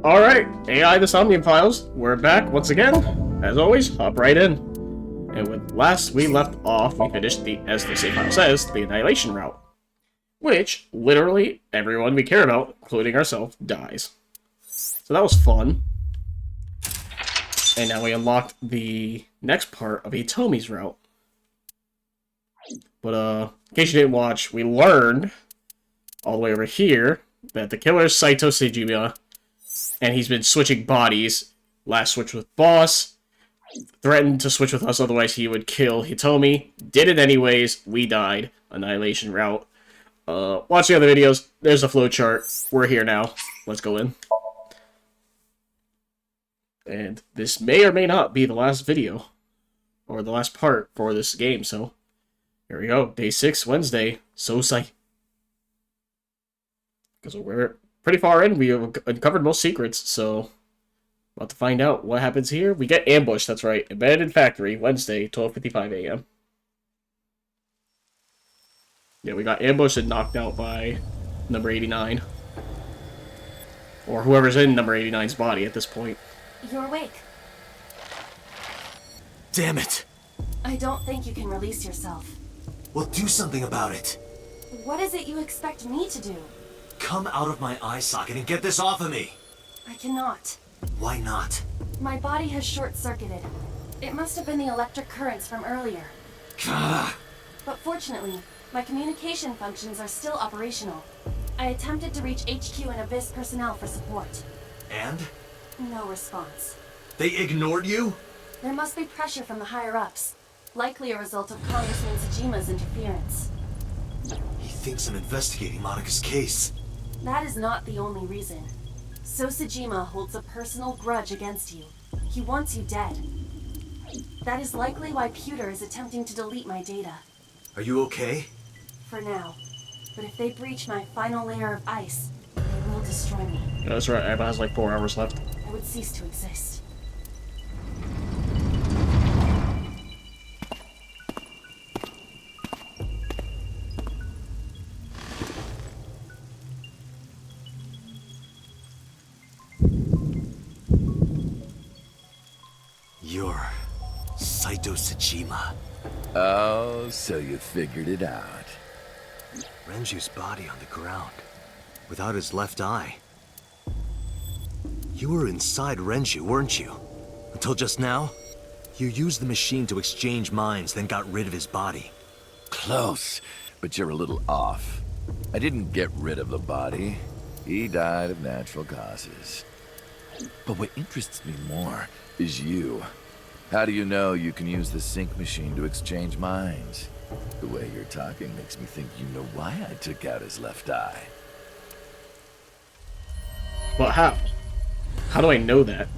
Alright, AI the Somnium Files, we're back once again. As always, hop right in. And with last we left off, we finished the, as the save file says, the Annihilation route. Which, literally, everyone we care about, including ourselves, dies. So that was fun. And now we unlocked the next part of Hitomi's route. But, in case you didn't watch, we learned, all the way over here, that the killer is Cyclops Serial, and he's been switching bodies. Last switch with Boss, threatened to switch with us, otherwise he would kill Hitomi. Did it anyways, we died. Annihilation route. Watch the other videos, there's a flowchart. We're here now. Let's go in. And this may or may not be the last video, or the last part for this game, so here we go. Day 6, Wednesday. So psych. Because we're pretty far in, we have uncovered most secrets, so about to find out what happens here. We get ambushed, that's right. Abandoned factory, Wednesday, 12:55 a.m. Yeah, we got ambushed and knocked out by number 89. Or whoever's in number 89's body at this point. You're awake. Damn it! I don't think you can release yourself. Well, do something about it. What is it you expect me to do? Come out of my eye socket and get this off of me! I cannot. Why not? My body has short-circuited. It must have been the electric currents from earlier. Gah. But fortunately, my communication functions are still operational. I attempted to reach HQ and Abyss personnel for support. And? No response. They ignored you? There must be pressure from the higher-ups. Likely a result of Congressman Tsujima's interference. He thinks I'm investigating Monika's case. That is not the only reason. So Tsushima holds a personal grudge against you. He wants you dead. That is likely why Pewter is attempting to delete my data. Are you okay? For now. But if they breach my final layer of ice, they will destroy me. Yeah, that's right, Eva has like 4 hours left. I would cease to exist. You're Saito Tsushima. Oh, so you figured it out. Renju's body on the ground, without his left eye. You were inside Renju, weren't you? Until just now? You used the machine to exchange minds, then got rid of his body. Close, but you're a little off. I didn't get rid of the body. He died of natural causes. But what interests me more is you. How do you know you can use the sync machine to exchange minds? The way you're talking makes me think you know why I took out his left eye. But how? How do I know that?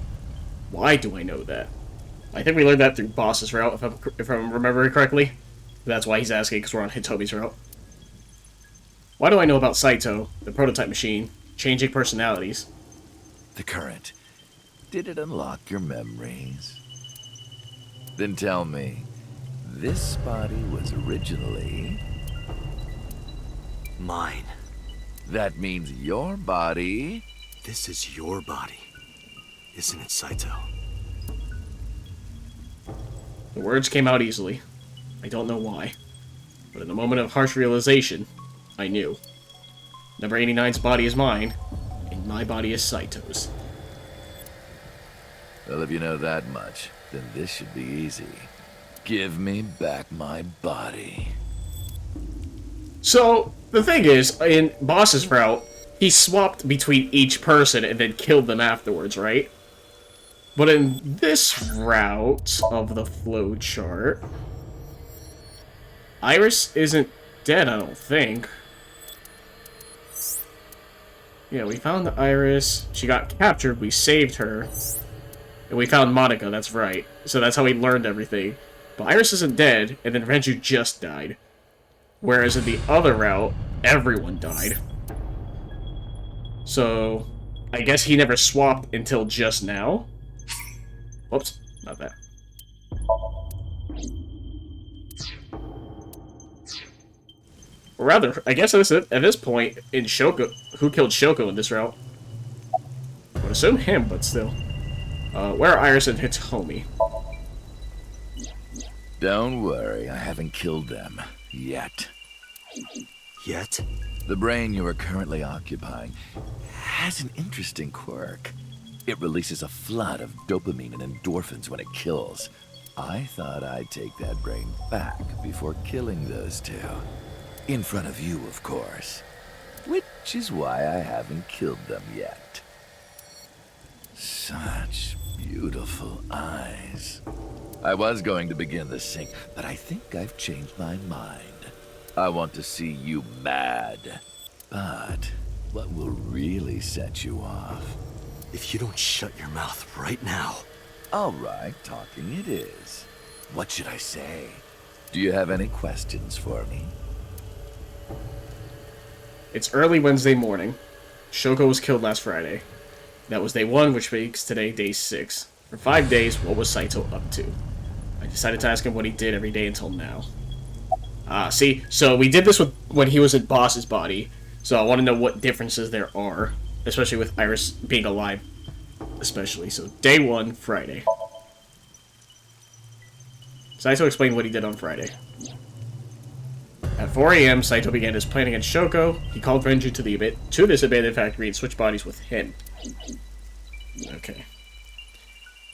Why do I know that? I think we learned that through Boss's route, if I'm remembering correctly. That's why he's asking, because we're on Hitomi's route. Why do I know about Saito, the prototype machine, changing personalities? The current. Did it unlock your memories? Then tell me, this body was originally... Mine. That means your body... This is your body, isn't it, Saito? The words came out easily. I don't know why. But in a moment of harsh realization, I knew. Number 89's body is mine, and my body is Saito's. Well, if you know that much, then this should be easy. Give me back my body. So, the thing is, in Boss's route, he swapped between each person and then killed them afterwards, right? But in this route of the flowchart, Iris isn't dead, I don't think. Yeah, we found the Iris. She got captured, we saved her. And we found Monica, that's right. So that's how we learned everything. But Iris isn't dead, and then Renju just died. Whereas in the other route, everyone died. So, I guess he never swapped until just now? Whoops, not that. Or rather, I guess at this point, in Shoko, who killed Shoko in this route? would assume him, but still. Where are Iris and Hitomi? Don't worry, I haven't killed them. Yet. Yet? The brain you are currently occupying has an interesting quirk. It releases a flood of dopamine and endorphins when it kills. I thought I'd take that brain back before killing those two. In front of you, of course. Which is why I haven't killed them yet. Such beautiful eyes. I was going to begin the sync, but I think I've changed my mind. I want to see you mad. But what will really set you off? If you don't shut your mouth right now. All right, talking it is. What should I say? Do you have any questions for me? It's early Wednesday morning. Shoko was killed last Friday. That was day 1, which makes today day 6. For 5 days, what was Saito up to? I decided to ask him what he did every day until now. See, so we did this when he was in Boss's body, so I want to know what differences there are, especially with Iris being alive, especially. So, day 1, Friday. Saito explained what he did on Friday. At 4 a.m., Saito began his plan against Shoko. He called Renju to this abandoned factory and switched bodies with him. Okay.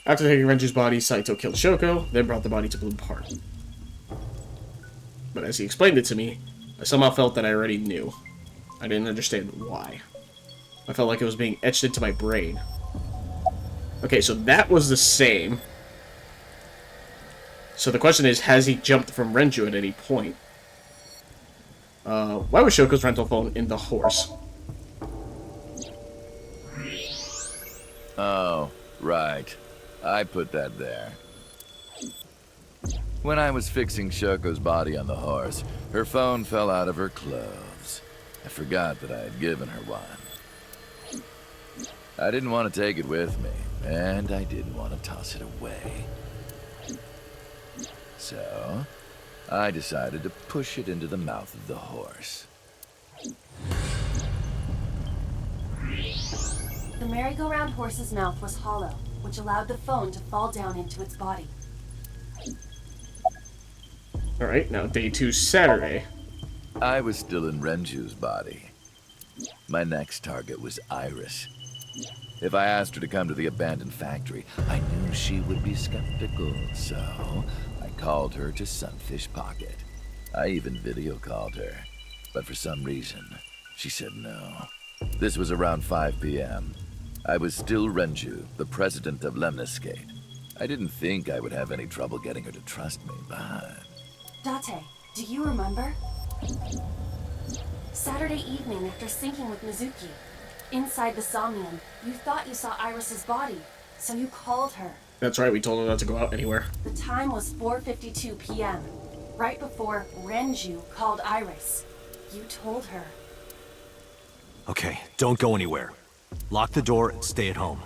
After taking Renju's body, Saito killed Shoko, then brought the body to Bloom Park. But as he explained it to me, I somehow felt that I already knew. I didn't understand why. I felt like it was being etched into my brain. Okay, so that was the same. So the question is, has he jumped from Renju at any point? Why was Shoko's rental phone in the horse? Oh, right. I put that there. When I was fixing Shoko's body on the horse, her phone fell out of her clothes. I forgot that I had given her one. I didn't want to take it with me, and I didn't want to toss it away. So, I decided to push it into the mouth of the horse. The merry-go-round horse's mouth was hollow, which allowed the phone to fall down into its body. Alright, now day 2, Saturday. I was still in Renju's body. My next target was Iris. If I asked her to come to the abandoned factory, I knew she would be skeptical, so I called her to Sunfish Pocket. I even video called her, but for some reason, she said no. This was around 5 p.m. I was still Renju, the president of Lemniscate. I didn't think I would have any trouble getting her to trust me, but... Date, do you remember? Saturday evening after syncing with Mizuki. Inside the Somnium, you thought you saw Iris's body, so you called her. That's right, we told her not to go out anywhere. The time was 4:52 p.m., right before Renju called Iris. You told her. Okay, don't go anywhere. Lock the door and stay at home.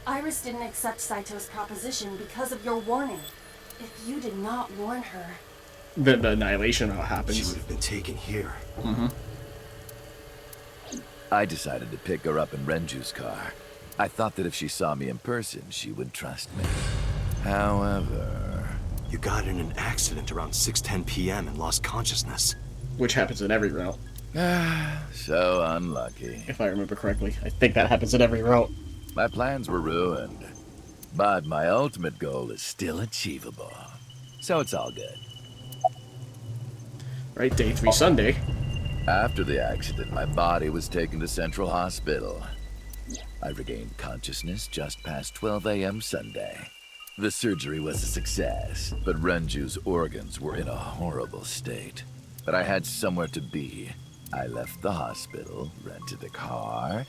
Iris didn't accept Saito's proposition because of your warning. If you did not warn her... The annihilation She happens. would have been taken here. I decided to pick her up in Renju's car. I thought that if she saw me in person, she would trust me. However... You got in an accident around 6:10 p.m. and lost consciousness. Which happens in every route, So unlucky. if I remember correctly. I think that happens in every route. My plans were ruined. But my ultimate goal is still achievable. So it's all good. Right, day 3, Sunday. After the accident, my body was taken to Central Hospital. I regained consciousness just past 12 a.m. Sunday. The surgery was a success, but Renju's organs were in a horrible state. But I had somewhere to be. I left the hospital, rented a car,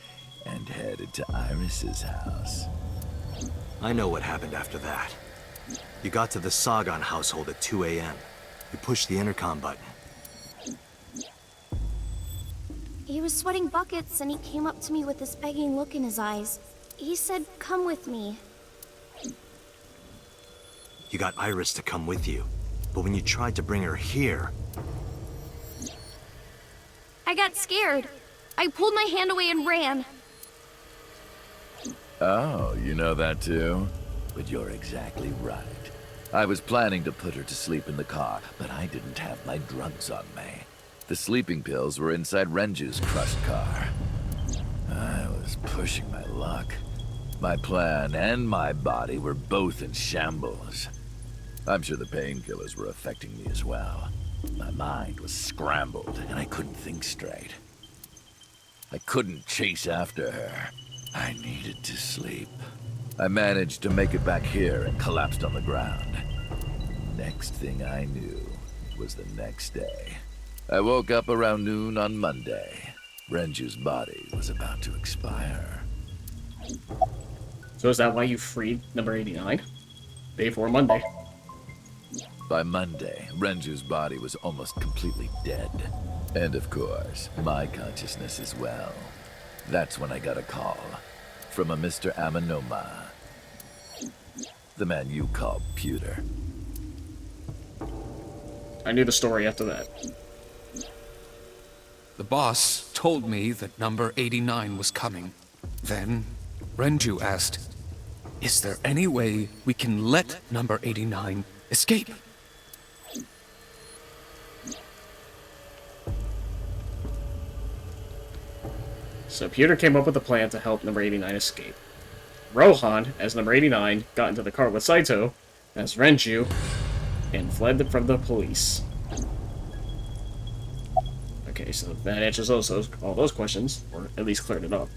and headed to Iris's house. I know what happened after that. You got to the Sagan household at 2 a.m. You pushed the intercom button. He was sweating buckets and he came up to me with this begging look in his eyes. He said, "Come with me." You got Iris to come with you. But when you tried to bring her here... I got scared. I pulled my hand away and ran. Oh, you know that too? But you're exactly right. I was planning to put her to sleep in the car, but I didn't have my drugs on me. The sleeping pills were inside Renju's crushed car. I was pushing my luck. My plan and my body were both in shambles. I'm sure the painkillers were affecting me as well. My mind was scrambled, and I couldn't think straight. I couldn't chase after her. I needed to sleep. I managed to make it back here and collapsed on the ground. Next thing I knew was the next day. I woke up around noon on Monday. Renju's body was about to expire. So is that why you freed number 89? Day 4 Monday. By Monday, Renju's body was almost completely dead. And of course, my consciousness as well. That's when I got a call from a Mr. Amanoma. The man you call Pewter. I knew the story after that. The boss told me that number 89 was coming. Then, Renju asked, "Is there any way we can let number 89 escape?" So Pewter came up with a plan to help number 89 escape. Rohan, as number 89, got into the car with Saito, as Renju, and fled from the police. Okay, so that answers all those questions, or at least cleared it up.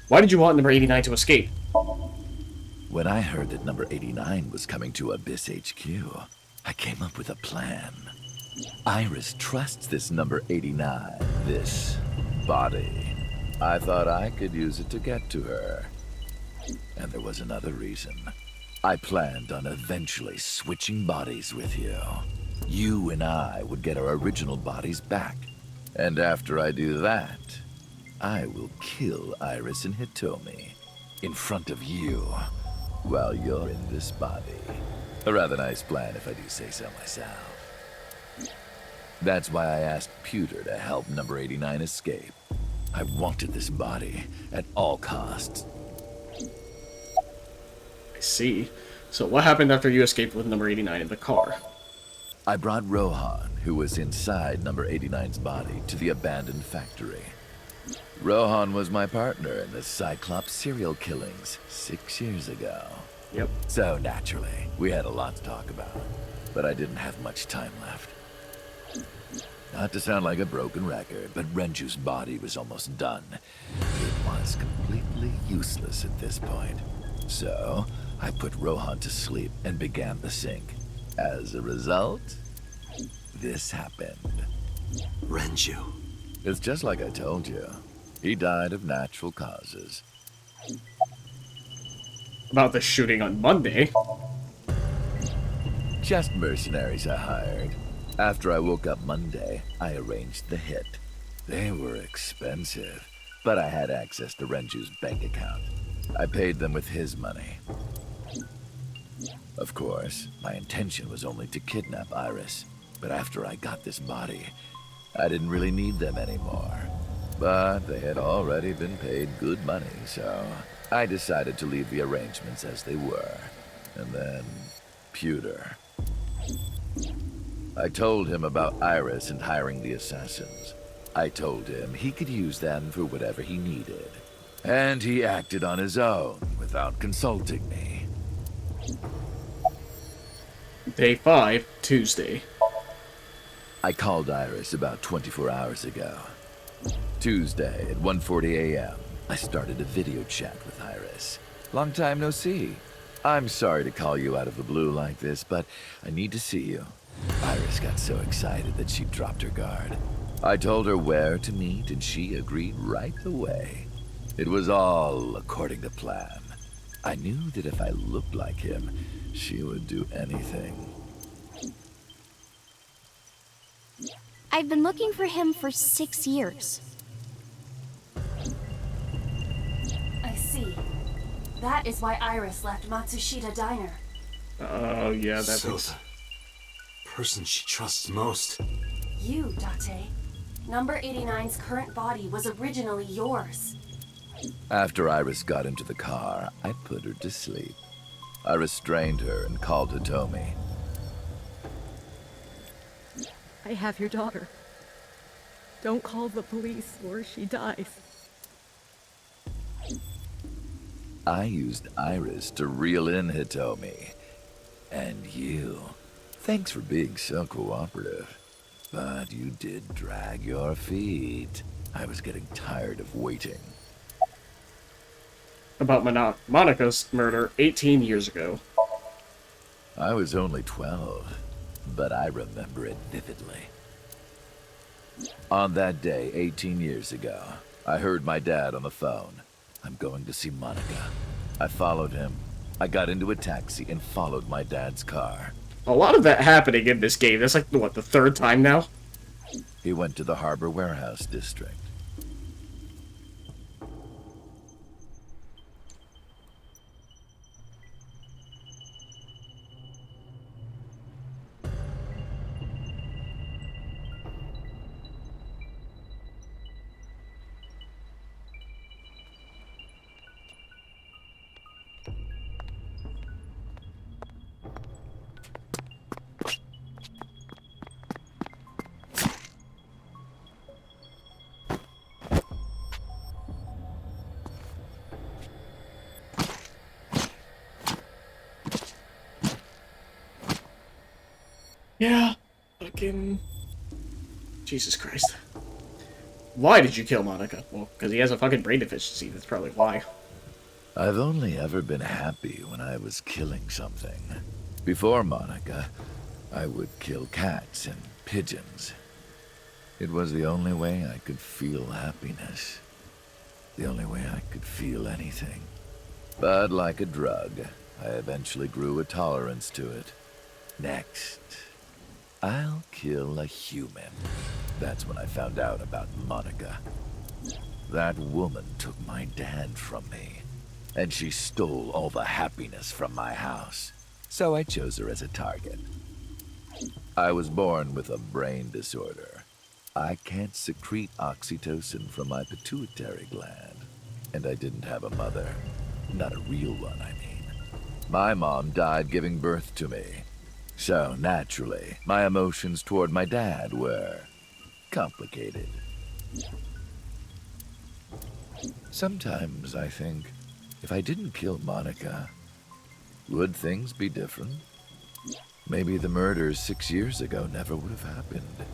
Why did you want number 89 to escape? When I heard that number 89 was coming to Abyss HQ, I came up with a plan. Iris trusts this number 89, this body. I thought I could use it to get to her. And there was another reason. I planned on eventually switching bodies with you. You and I would get our original bodies back. And after I do that, I will kill Iris and Hitomi in front of you while you're in this body. A rather nice plan if I do say so myself. That's why I asked Pewter to help number 89 escape. I wanted this body at all costs. I see. So what happened after you escaped with number 89 in the car? I brought Rohan, who was inside number 89's body, to the abandoned factory. Rohan was my partner in the Cyclops Serial Killings 6 years ago. Yep. So naturally, we had a lot to talk about, but I didn't have much time left. Not to sound like a broken record, but Renju's body was almost done. It was completely useless at this point. So, I put Rohan to sleep and began the sync. As a result, this happened. Renju. It's just like I told you. He died of natural causes. About the shooting on Monday. Just mercenaries I hired. After I woke up Monday, I arranged the hit. They were expensive, but I had access to Renju's bank account. I paid them with his money. Of course, my intention was only to kidnap Iris, but after I got this body, I didn't really need them anymore. But they had already been paid good money, so I decided to leave the arrangements as they were. And then, Pewter. I told him about Iris and hiring the assassins. I told him he could use them for whatever he needed. And he acted on his own without consulting me. Day 5, Tuesday. I called Iris about 24 hours ago. Tuesday at 1:40 a.m., I started a video chat with Iris. Long time no see. I'm sorry to call you out of the blue like this, but I need to see you. Iris got so excited that she dropped her guard. I told her where to meet, and she agreed right away. It was all according to plan. I knew that if I looked like him, she would do anything. I've been looking for him for 6 years. I see. That is why Iris left Matsushita Diner. Oh, yeah, that So makes... the person she trusts most. You, Date. Number 89's current body was originally yours. After Iris got into the car, I put her to sleep. I restrained her and called Hitomi. I have your daughter. Don't call the police or she dies. I used Iris to reel in Hitomi. And you. Thanks for being so cooperative. But you did drag your feet. I was getting tired of waiting. About Monica's murder 18 years ago. I was only 12, but I remember it vividly. On that day, 18 years ago, I heard my dad on the phone. I'm going to see Monica. I followed him. I got into a taxi and followed my dad's car. A lot of that happening in this game. That's like, what, the third time now? He went to the Harbor Warehouse District. Yeah. Fucking... Jesus Christ. Why did you kill Monica? Well, because he has a fucking brain deficiency. That's probably why. I've only ever been happy when I was killing something. Before Monica, I would kill cats and pigeons. It was the only way I could feel happiness. The only way I could feel anything. But like a drug, I eventually grew a tolerance to it. Next, I'll kill a human. That's when I found out about Monica. That woman took my dad from me, and she stole all the happiness from my house. So I chose her as a target. I was born with a brain disorder. I can't secrete oxytocin from my pituitary gland. And I didn't have a mother. Not a real one, I mean. My mom died giving birth to me. So, naturally, my emotions toward my dad were complicated. Sometimes I think, if I didn't kill Monica, would things be different? Maybe the murders 6 years ago never would have happened.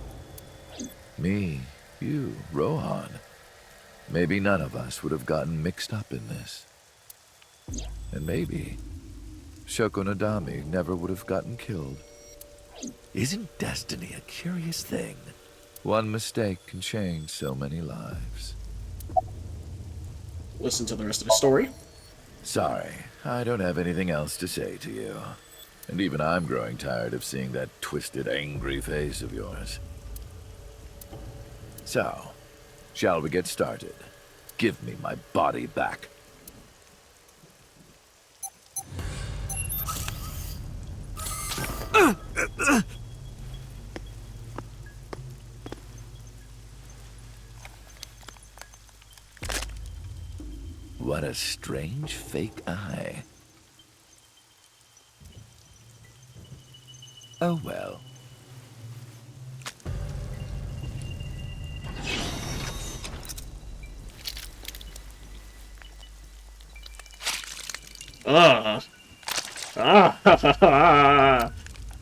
Me, you, Rohan. Maybe none of us would have gotten mixed up in this. And maybe Shoko Nadami never would have gotten killed. Isn't destiny a curious thing? One mistake can change so many lives. Listen to the rest of the story. Sorry, I don't have anything else to say to you. And even I'm growing tired of seeing that twisted, angry face of yours. So, shall we get started? Give me my body back. What a strange fake eye. Oh well.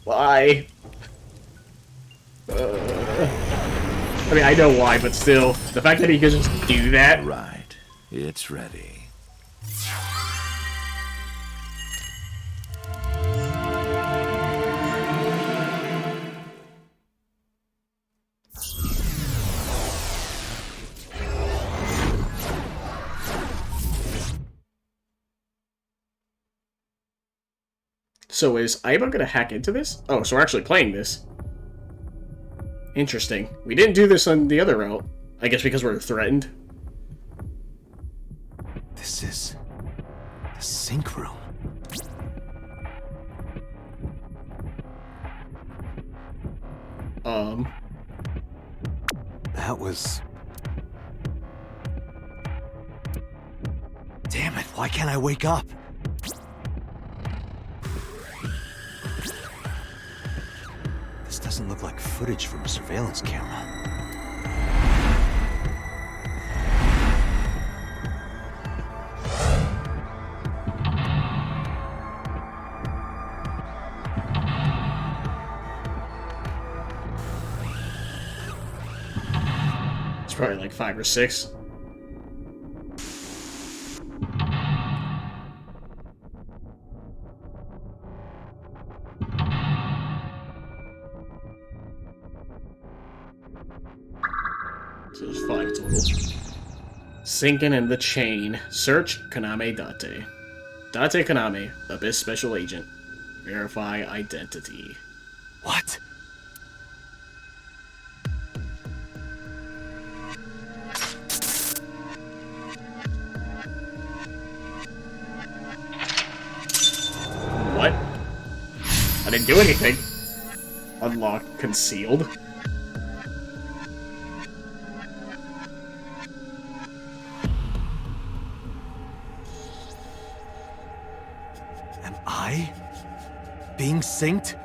Why? I mean, I know why, but still, the fact that he could just do that. Right, it's ready. So is Aiba gonna hack into this? Oh, so we're actually playing this. Interesting. We didn't do this on the other route. I guess because we're threatened. This is the sync room. That was... Damn it, why can't I wake up? This doesn't look like footage from a surveillance camera. It's probably like 5 or 6. So there's 5 total. Sinking in the chain. Search Kaname Date. Date Kaname, Abyss Special Agent. Verify identity. What? What? I didn't do anything. Unlocked, concealed. Am I being synced?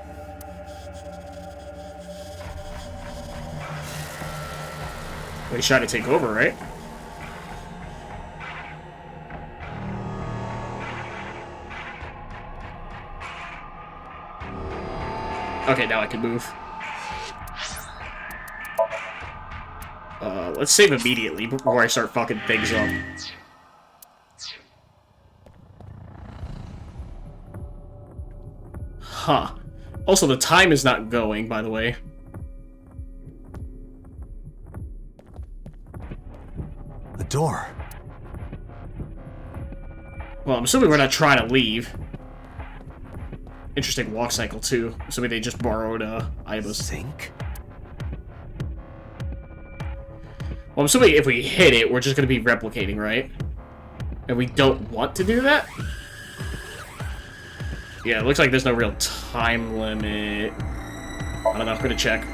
Well, he's trying to take over, right? Okay, now I can move. Let's save immediately before I start fucking things up. Huh. Also, the time is not going, by the way. A door. Well, I'm assuming we're not trying to leave. Interesting walk cycle, too. Assuming they just borrowed, Aiba's. Sync? Well, I'm assuming if we hit it, we're just gonna be replicating, right? And we don't want to do that? Yeah, it looks like there's no real time limit. I don't know, I'm gonna check.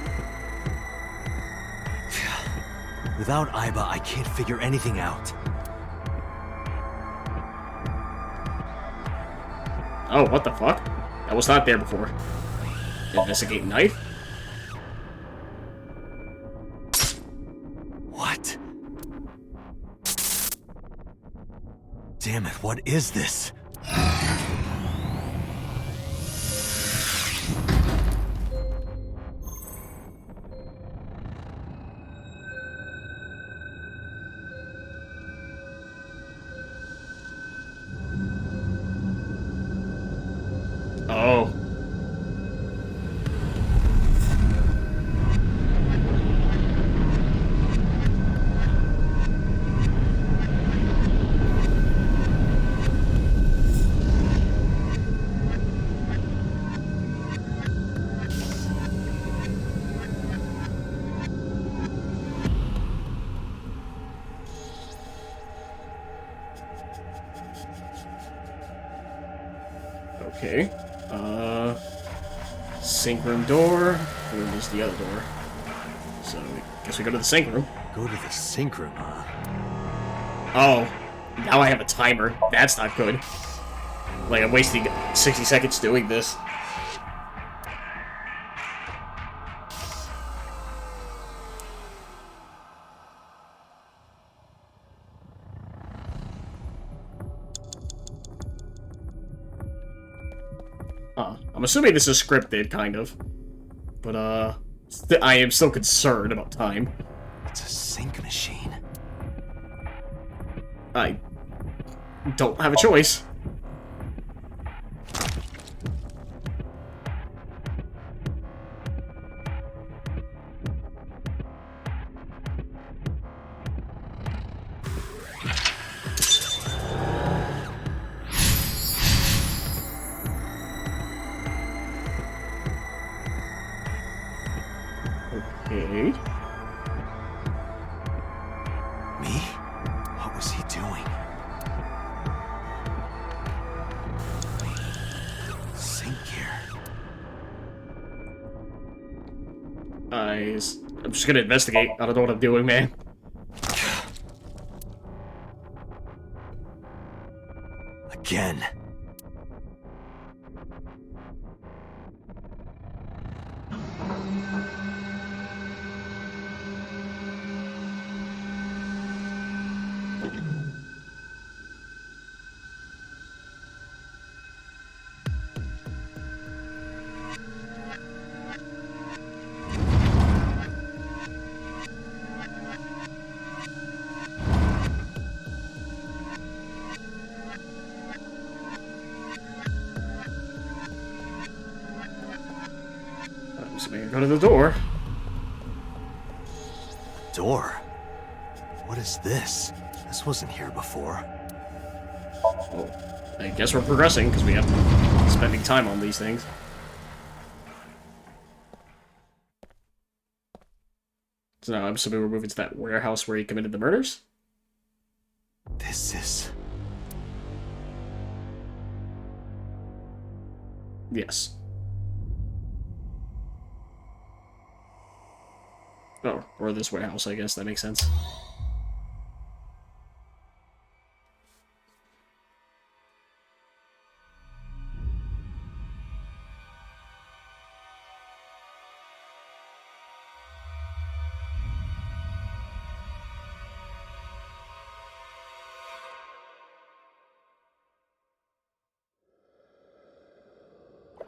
Without Aiba, I can't figure anything out. Oh, what the fuck? That was not there before. Investigate knife? What? Damn it, what is this? Oh. Okay. Sink room door. Where is the other door? So, I guess we go to the sink room. Go to the sink room, huh? Oh. Now I have a timer. That's not good. Like, I'm wasting 60 seconds doing this. I'm assuming this is scripted, kind of. But, I am still concerned about time. It's a sink machine. I don't have a choice. Okay. Me? What was he doing? Sink here. I'm just gonna investigate. I don't know what I'm doing, man. Again. I'm just gonna go to the door. Door? What is this? This wasn't here before. Well, I guess we're progressing, because we have spending time on these things. So now I'm assuming we're moving to that warehouse where he committed the murders? This is... Yes. Oh, or this warehouse, I guess. That makes sense.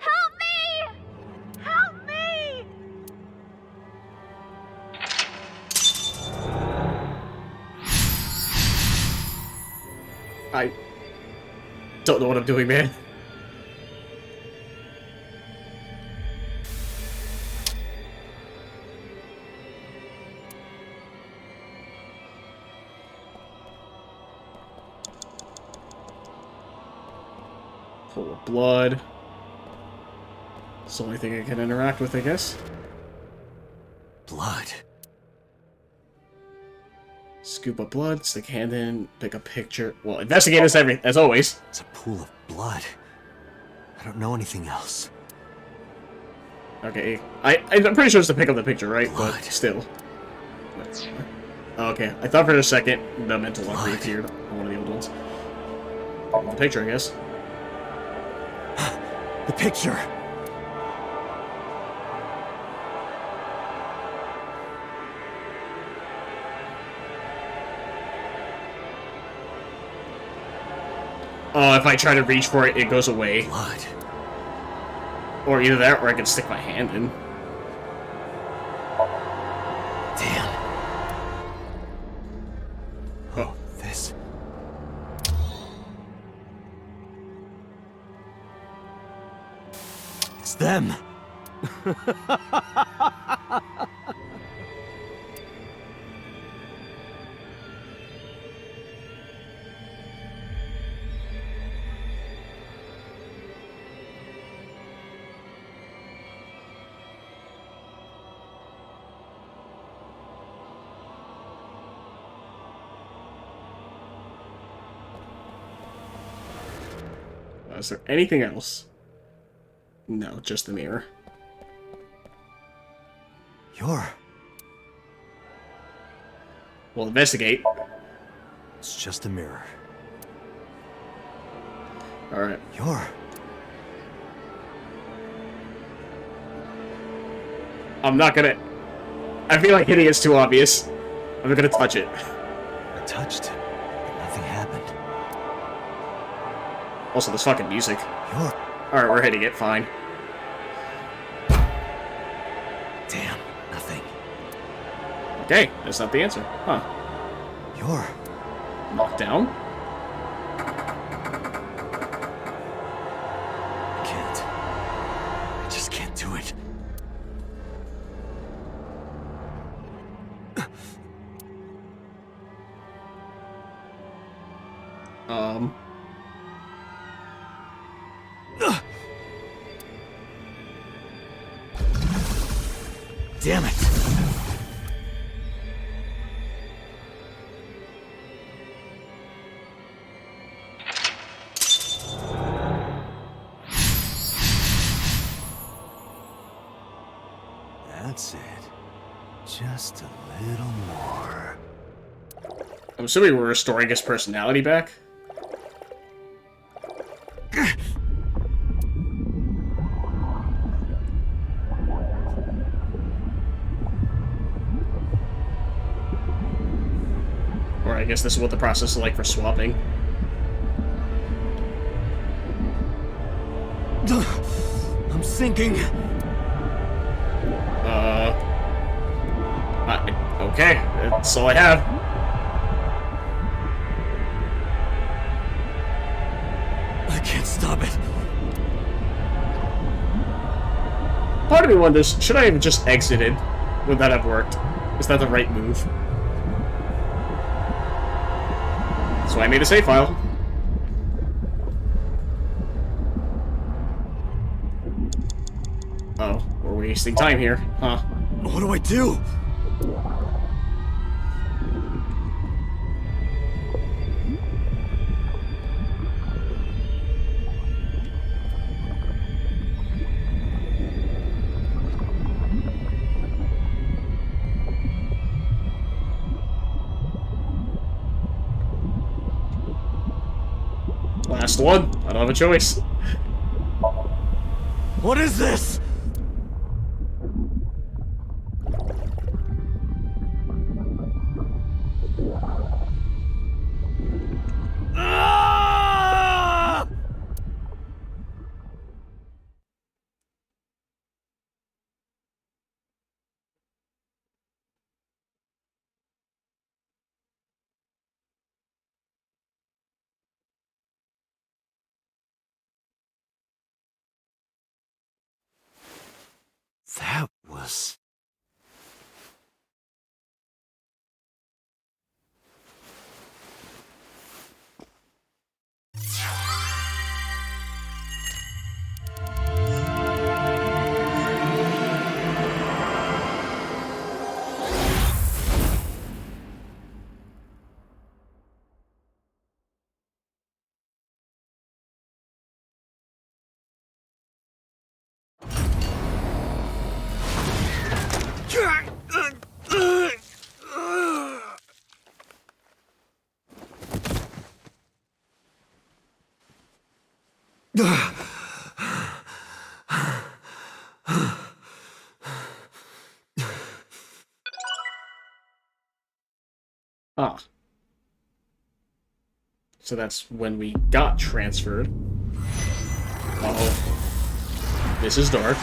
Help me! Help me! I don't know what I'm doing, man. Full of blood. It's the only thing I can interact with, I guess. blood. Scoop up blood, stick a hand in, pick a picture. Well, investigate is everything, as always. It's a pool of blood. I don't know anything else. Okay, I'm pretty sure it's to pick up the picture, right? Blood. But still. Okay, I thought for a second the mental one Blood. reappeared on one of the old ones. Pick up the picture, I guess. The picture! Oh, if I try to reach for it, it goes away. Blood. Or either that, or I can stick my hand in. Damn. Oh, this. It's them. Is there anything else? No, just the mirror. You're. We'll investigate. It's just a mirror. Alright. You're. I'm not gonna... I feel like hitting it's too obvious. I'm not gonna touch it. I touched him, but nothing happened. Also, this fucking music. You're. Alright, we're hitting it, fine. Damn, nothing. Okay, that's not the answer. Huh. You're. Knocked down? I can't. I just can't do it. Damn it! That's it. just a little more. I'm assuming we're restoring his personality back. Or I guess this is what the process is like for swapping. I'm sinking. Okay, that's all I have. I can't stop it. Part of me wonders, should I have just exited? Would that have worked? Is that the right move? So I made a save file. Oh, we're wasting time here, huh? What do I do? Last one. I don't have a choice. What is this? Ah! That was... Ah. So that's when we got transferred. Uh-oh. This is dark.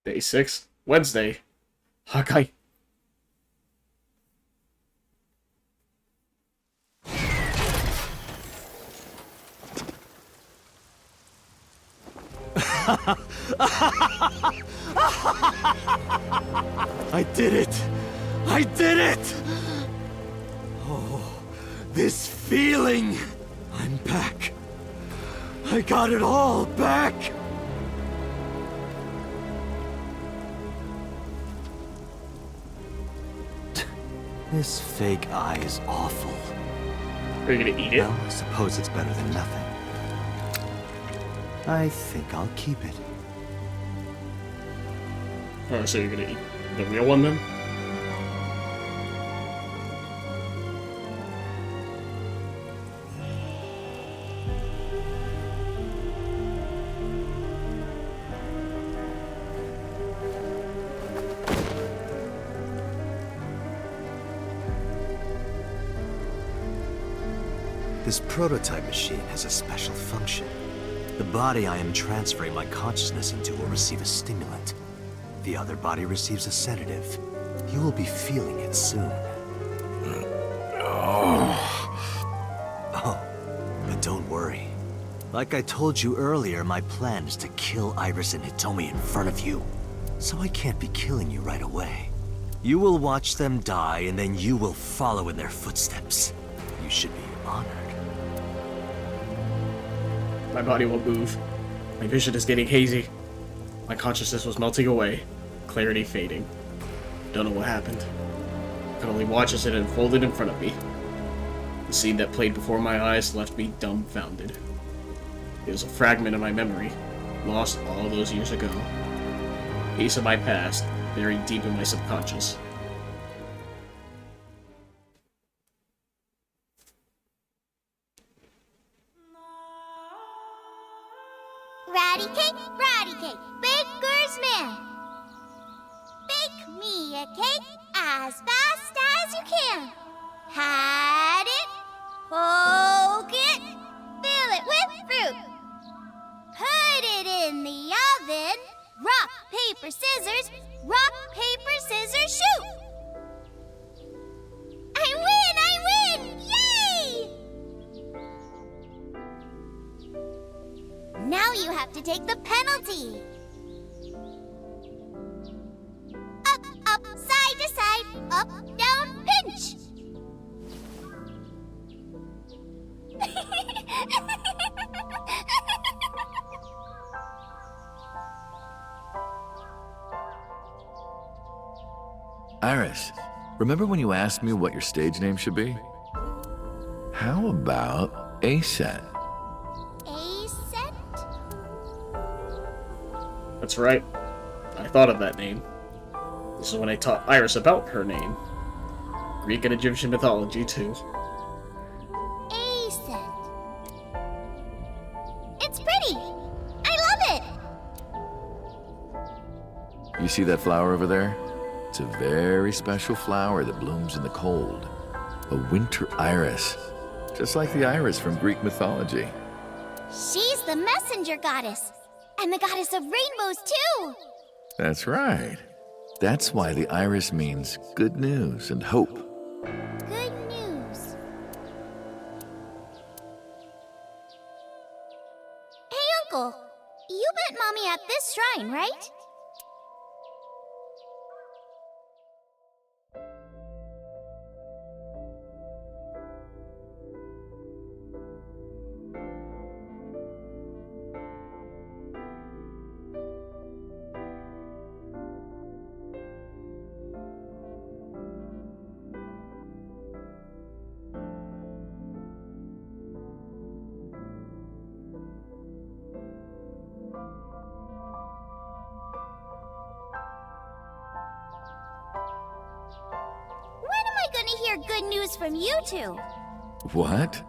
Day 6, Wednesday. Hawkeye. I did it! I did it! Oh, this feeling! I'm back. I got it all back! This fake eye is awful. Are you gonna eat it? Well, I suppose it's better than nothing. I think I'll keep it. Oh, so you're gonna eat the real one then? This prototype machine has a special function. The body I am transferring my consciousness into will receive a stimulant. The other body receives a sedative. You will be feeling it soon. Oh, but don't worry. Like I told you earlier, my plan is to kill Iris and Hitomi in front of you. So I can't be killing you right away. You will watch them die, and then you will follow in their footsteps. You should be honored. My body won't move. My vision is getting hazy. My consciousness was melting away, clarity fading. Don't know what happened. I could only watch as it unfolded in front of me. The scene that played before my eyes left me dumbfounded. It was a fragment of my memory, lost all those years ago. A piece of my past, buried deep in my subconscious. Ratty cake, baker's man. Bake me a cake as fast as you can. Pat it, poke it, fill it with fruit. Put it in the oven. Rock, paper, scissors, shoot. I win! Yay! Now you have to take the penalty. Up, side to side, up, down, pinch. Iris, remember when you asked me what your stage name should be? How about A-Set? A-Set? That's right. I thought of that name. This is when I taught Iris about her name. Greek and Egyptian mythology, too. A-Set. It's pretty. I love it. You see that flower over there? It's a very special flower that blooms in the cold. A winter iris. Just like the iris from Greek mythology. She's the messenger goddess. And the goddess of rainbows, too. That's right. That's why the iris means good news and hope. Good news. Hey, Uncle. You met Mommy at this shrine, right? Hear good news from you two. What?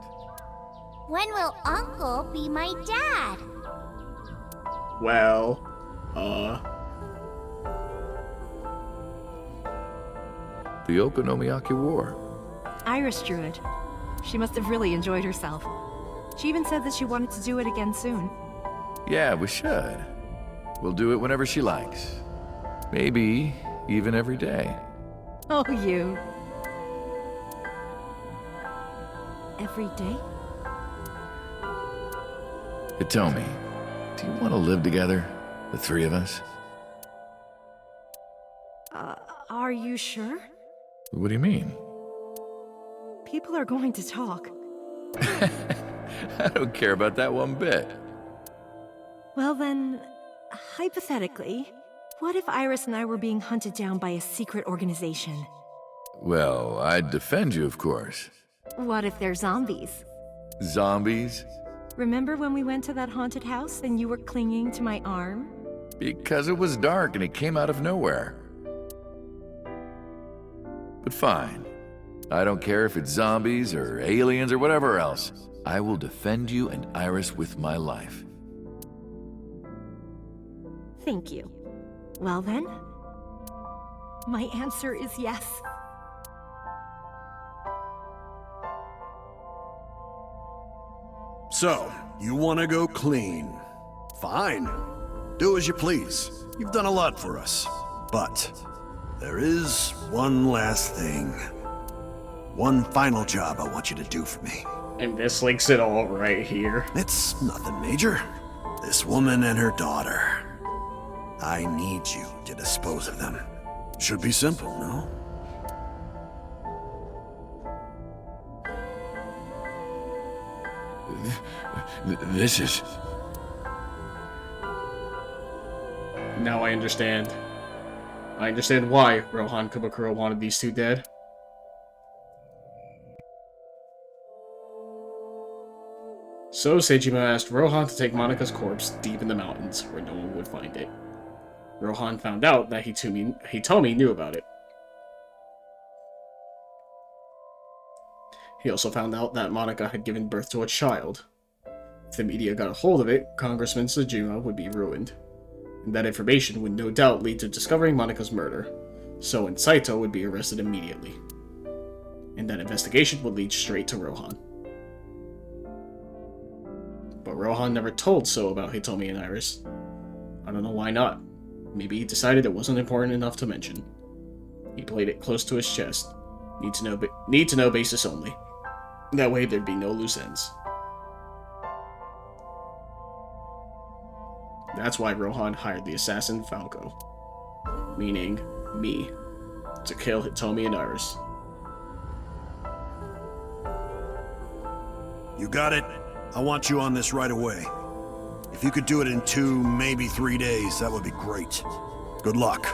When will Uncle be my dad? Well, The Okonomiyaki War. Iris drew it. She must have really enjoyed herself. She even said that she wanted to do it again soon. Yeah, we should. We'll do it whenever she likes. Maybe even every day. Oh, you. Every day? Hitomi, do you want to live together? The three of us? Are you sure? What do you mean? People are going to talk. I don't care about that one bit. Well then, hypothetically, what if Iris and I were being hunted down by a secret organization? Well, I'd defend you, of course. What if they're zombies? Zombies? Remember when we went to that haunted house and you were clinging to my arm? Because it was dark and it came out of nowhere. But fine. I don't care if it's zombies or aliens or whatever else. I will defend you and Iris with my life. Thank you. Well then, my answer is yes. So, you want to go clean? Fine. Do as you please. You've done a lot for us. But there is one last thing. One final job I want you to do for me. and this links it all right here. It's nothing major. This woman and her daughter. I need you to dispose of them. Should be simple, no? This is... Now I understand. I understand why Rohan Kumakura wanted these two dead. So Sejima asked Rohan to take Monika's corpse deep in the mountains, where no one would find it. Rohan found out that Hitomi knew about it. He also found out that Monika had given birth to a child. If the media got a hold of it, Congressman Sejima would be ruined. And that information would no doubt lead to discovering Monika's murder, so Saito would be arrested immediately. And that investigation would lead straight to Rohan. But Rohan never told So about Hitomi and Iris. I don't know why not. Maybe he decided it wasn't important enough to mention. He played it close to his chest. Need to know basis only. That way there'd be no loose ends. That's why Rohan hired the assassin Falco, meaning me, to kill Hitomi and Iris. You got it. I want you on this right away. If you could do it in 2, maybe 3 days, that would be great. Good luck.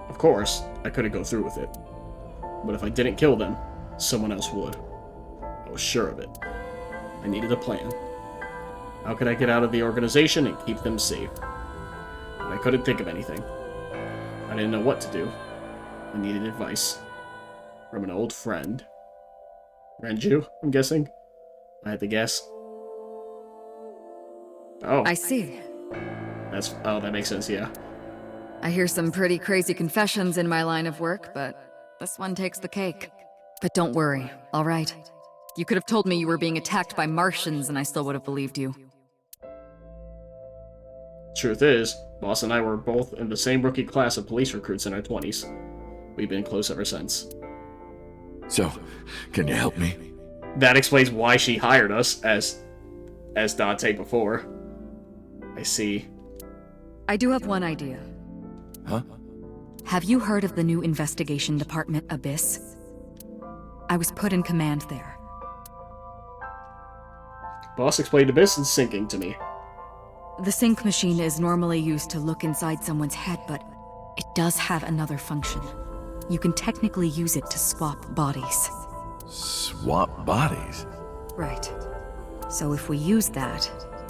Of course, I couldn't go through with it. But if I didn't kill them, someone else would. I was sure of it. I needed a plan. How could I get out of the organization and keep them safe? But I couldn't think of anything. I didn't know what to do. I needed advice. From an old friend. Renju, I'm guessing? I had to guess. Oh. I see. That makes sense, yeah. I hear some pretty crazy confessions in my line of work, but this one takes the cake. But don't worry, all right? You could have told me you were being attacked by Martians and I still would have believed you. Truth is, Boss and I were both in the same rookie class of police recruits in our 20s. We've been close ever since. So, can you help me? That explains why she hired us as Dante before. I see. I do have one idea. Huh? Have you heard of the new investigation department, Abyss? I was put in command there. Boss explained Abyss and sinking to me. The sync machine is normally used to look inside someone's head, but it does have another function. You can technically use it to swap bodies. Swap bodies? Right. So if we use that...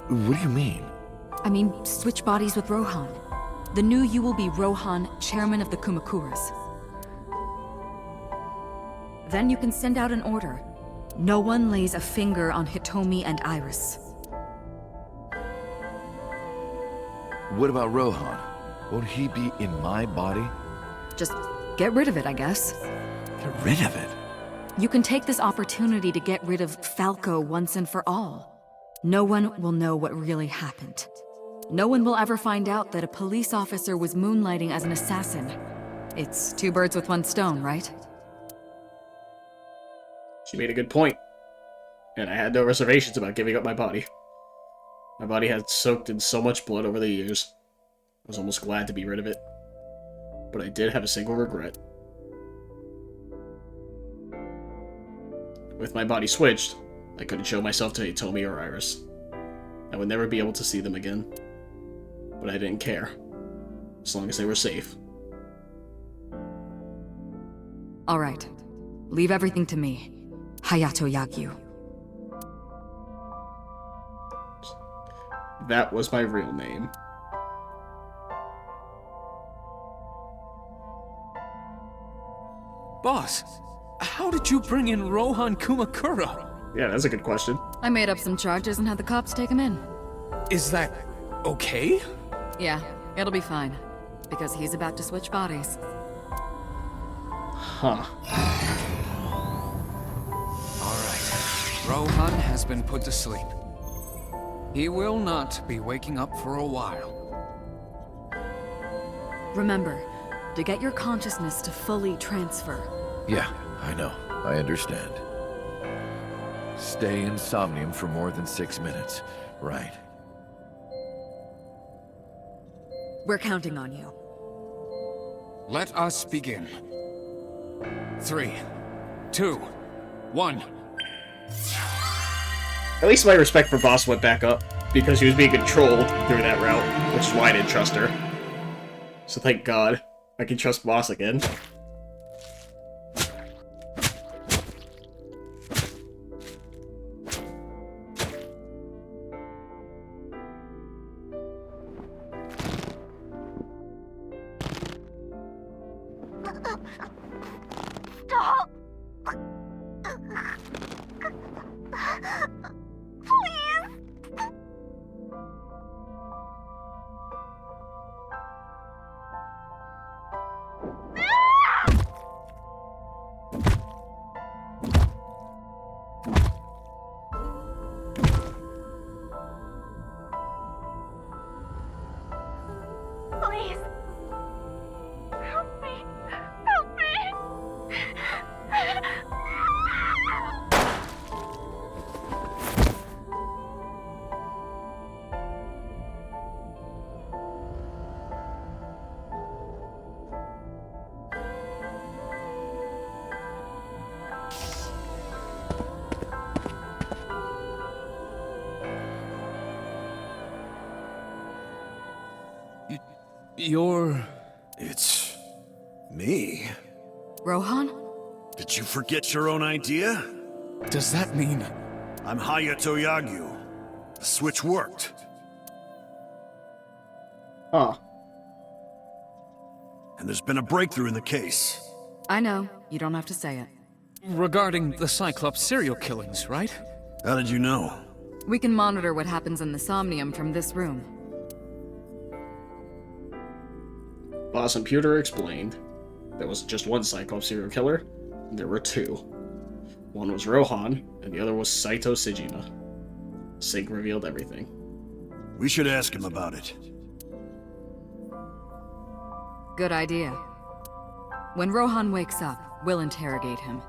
What do you mean? I mean, switch bodies with Rohan. The new you will be Rohan, chairman of the Kumakuras. Then you can send out an order. No one lays a finger on Hitomi and Iris. What about Rohan? Won't he be in my body? Just get rid of it, I guess. Get rid of it? You can take this opportunity to get rid of Falco once and for all. No one will know what really happened. No one will ever find out that a police officer was moonlighting as an assassin. It's 2 birds with 1 stone, right? She made a good point. And I had no reservations about giving up my body. My body had soaked in so much blood over the years. I was almost glad to be rid of it. But I did have a single regret. With my body switched, I couldn't show myself to Hitomi or Iris. I would never be able to see them again. But I didn't care, as long as they were safe. All right. Leave everything to me. Hayato Yagyu. That was my real name. Boss, how did you bring in Rohan Kumakura? Yeah, that's a good question. I made up some charges and had the cops take him in. Is that okay? Yeah, it'll be fine. Because he's about to switch bodies. Huh. Alright. Rohan has been put to sleep. He will not be waking up for a while. Remember, to get your consciousness to fully transfer. Yeah, I know. I understand. Stay in Somnium for more than 6 minutes. Right. We're counting on you. Let us begin. 3, 2, 1. At least my respect for Boss went back up. because she was being controlled through that route, which is why I didn't trust her. So thank God, I can trust Boss again. Stop! Please! Please! Help me! Help me! You're... It's me. Rohan? Did you forget your own idea? Does that mean... I'm Hayato Yagyu. The switch worked. Huh. And there's been a breakthrough in the case. I know. You don't have to say it. regarding the Cyclops serial killings, right? How did you know? We can monitor what happens in the Somnium from this room. Boss Computer explained. There was just one Cyclops serial killer. There were two. One was Rohan, and the other was Saito Sejima. Sync revealed everything. We should ask him about it. Good idea. When Rohan wakes up, we'll interrogate him.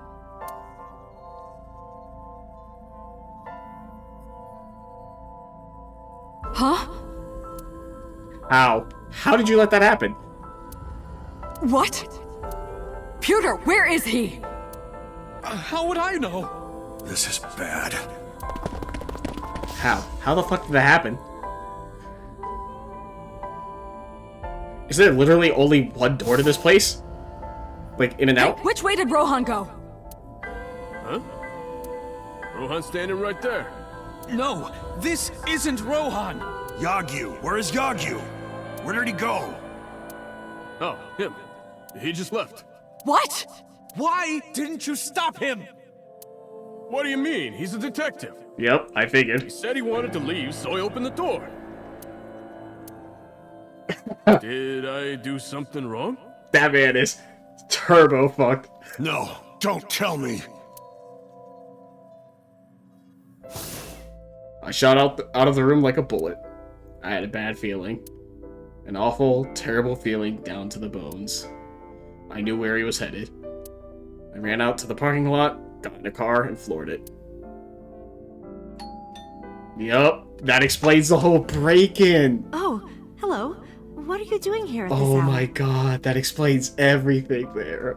Huh? How? How did you let that happen? What? Pewter, where is he? How would I know? This is bad. How? How the fuck did that happen? Is there literally only one door to this place? Like, in and out? Hey, which way did Rohan go? Huh? Rohan's standing right there. No, this isn't Rohan! Yagyu! Where is Yagyu? Where did he go? Oh, him. He just left. What? Why didn't you stop him? What do you mean? He's a detective. Yep, I figured. He said he wanted to leave, so I opened the door. Did I do something wrong? That man is turbo fucked. No, don't tell me. I shot out of the room like a bullet. I had a bad feeling. An awful, terrible feeling down to the bones. I knew where he was headed. I ran out to the parking lot, got in a car, and floored it. Yup, that explains the whole break-in. Oh, hello. What are you doing here at this Oh hour? my god, that explains everything there.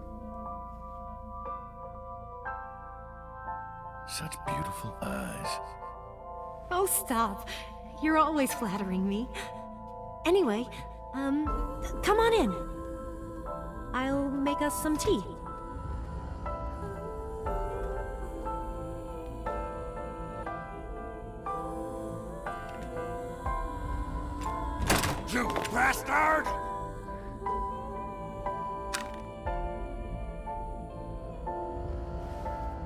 Such beautiful eyes. Oh, stop. You're always flattering me. Anyway, come on in. I'll make us some tea. You bastard!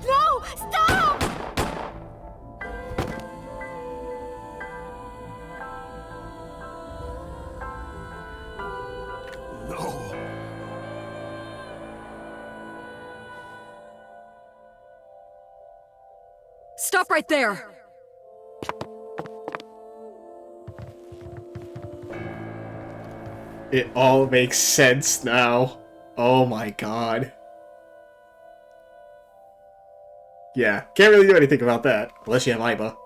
No! Stop! No. Stop right there! It all makes sense now. Oh my god. Yeah, can't really do anything about that, unless you have Aiba.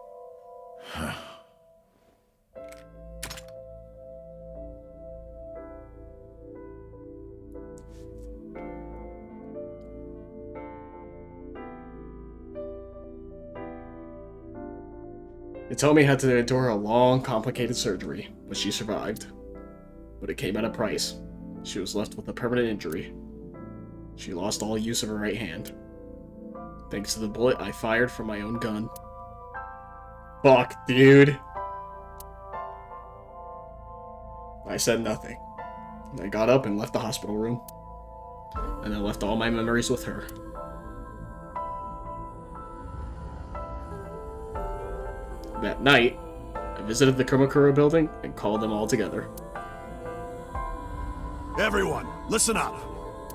Hitomi had to endure a long, complicated surgery, but she survived. But it came at a price. She was left with a permanent injury. She lost all use of her right hand. Thanks to the bullet I fired from my own gun. Fuck, dude. I said nothing. I got up and left the hospital room. And I left all my memories with her. That night, I visited the Kumakura building and called them all together. Everyone, listen up.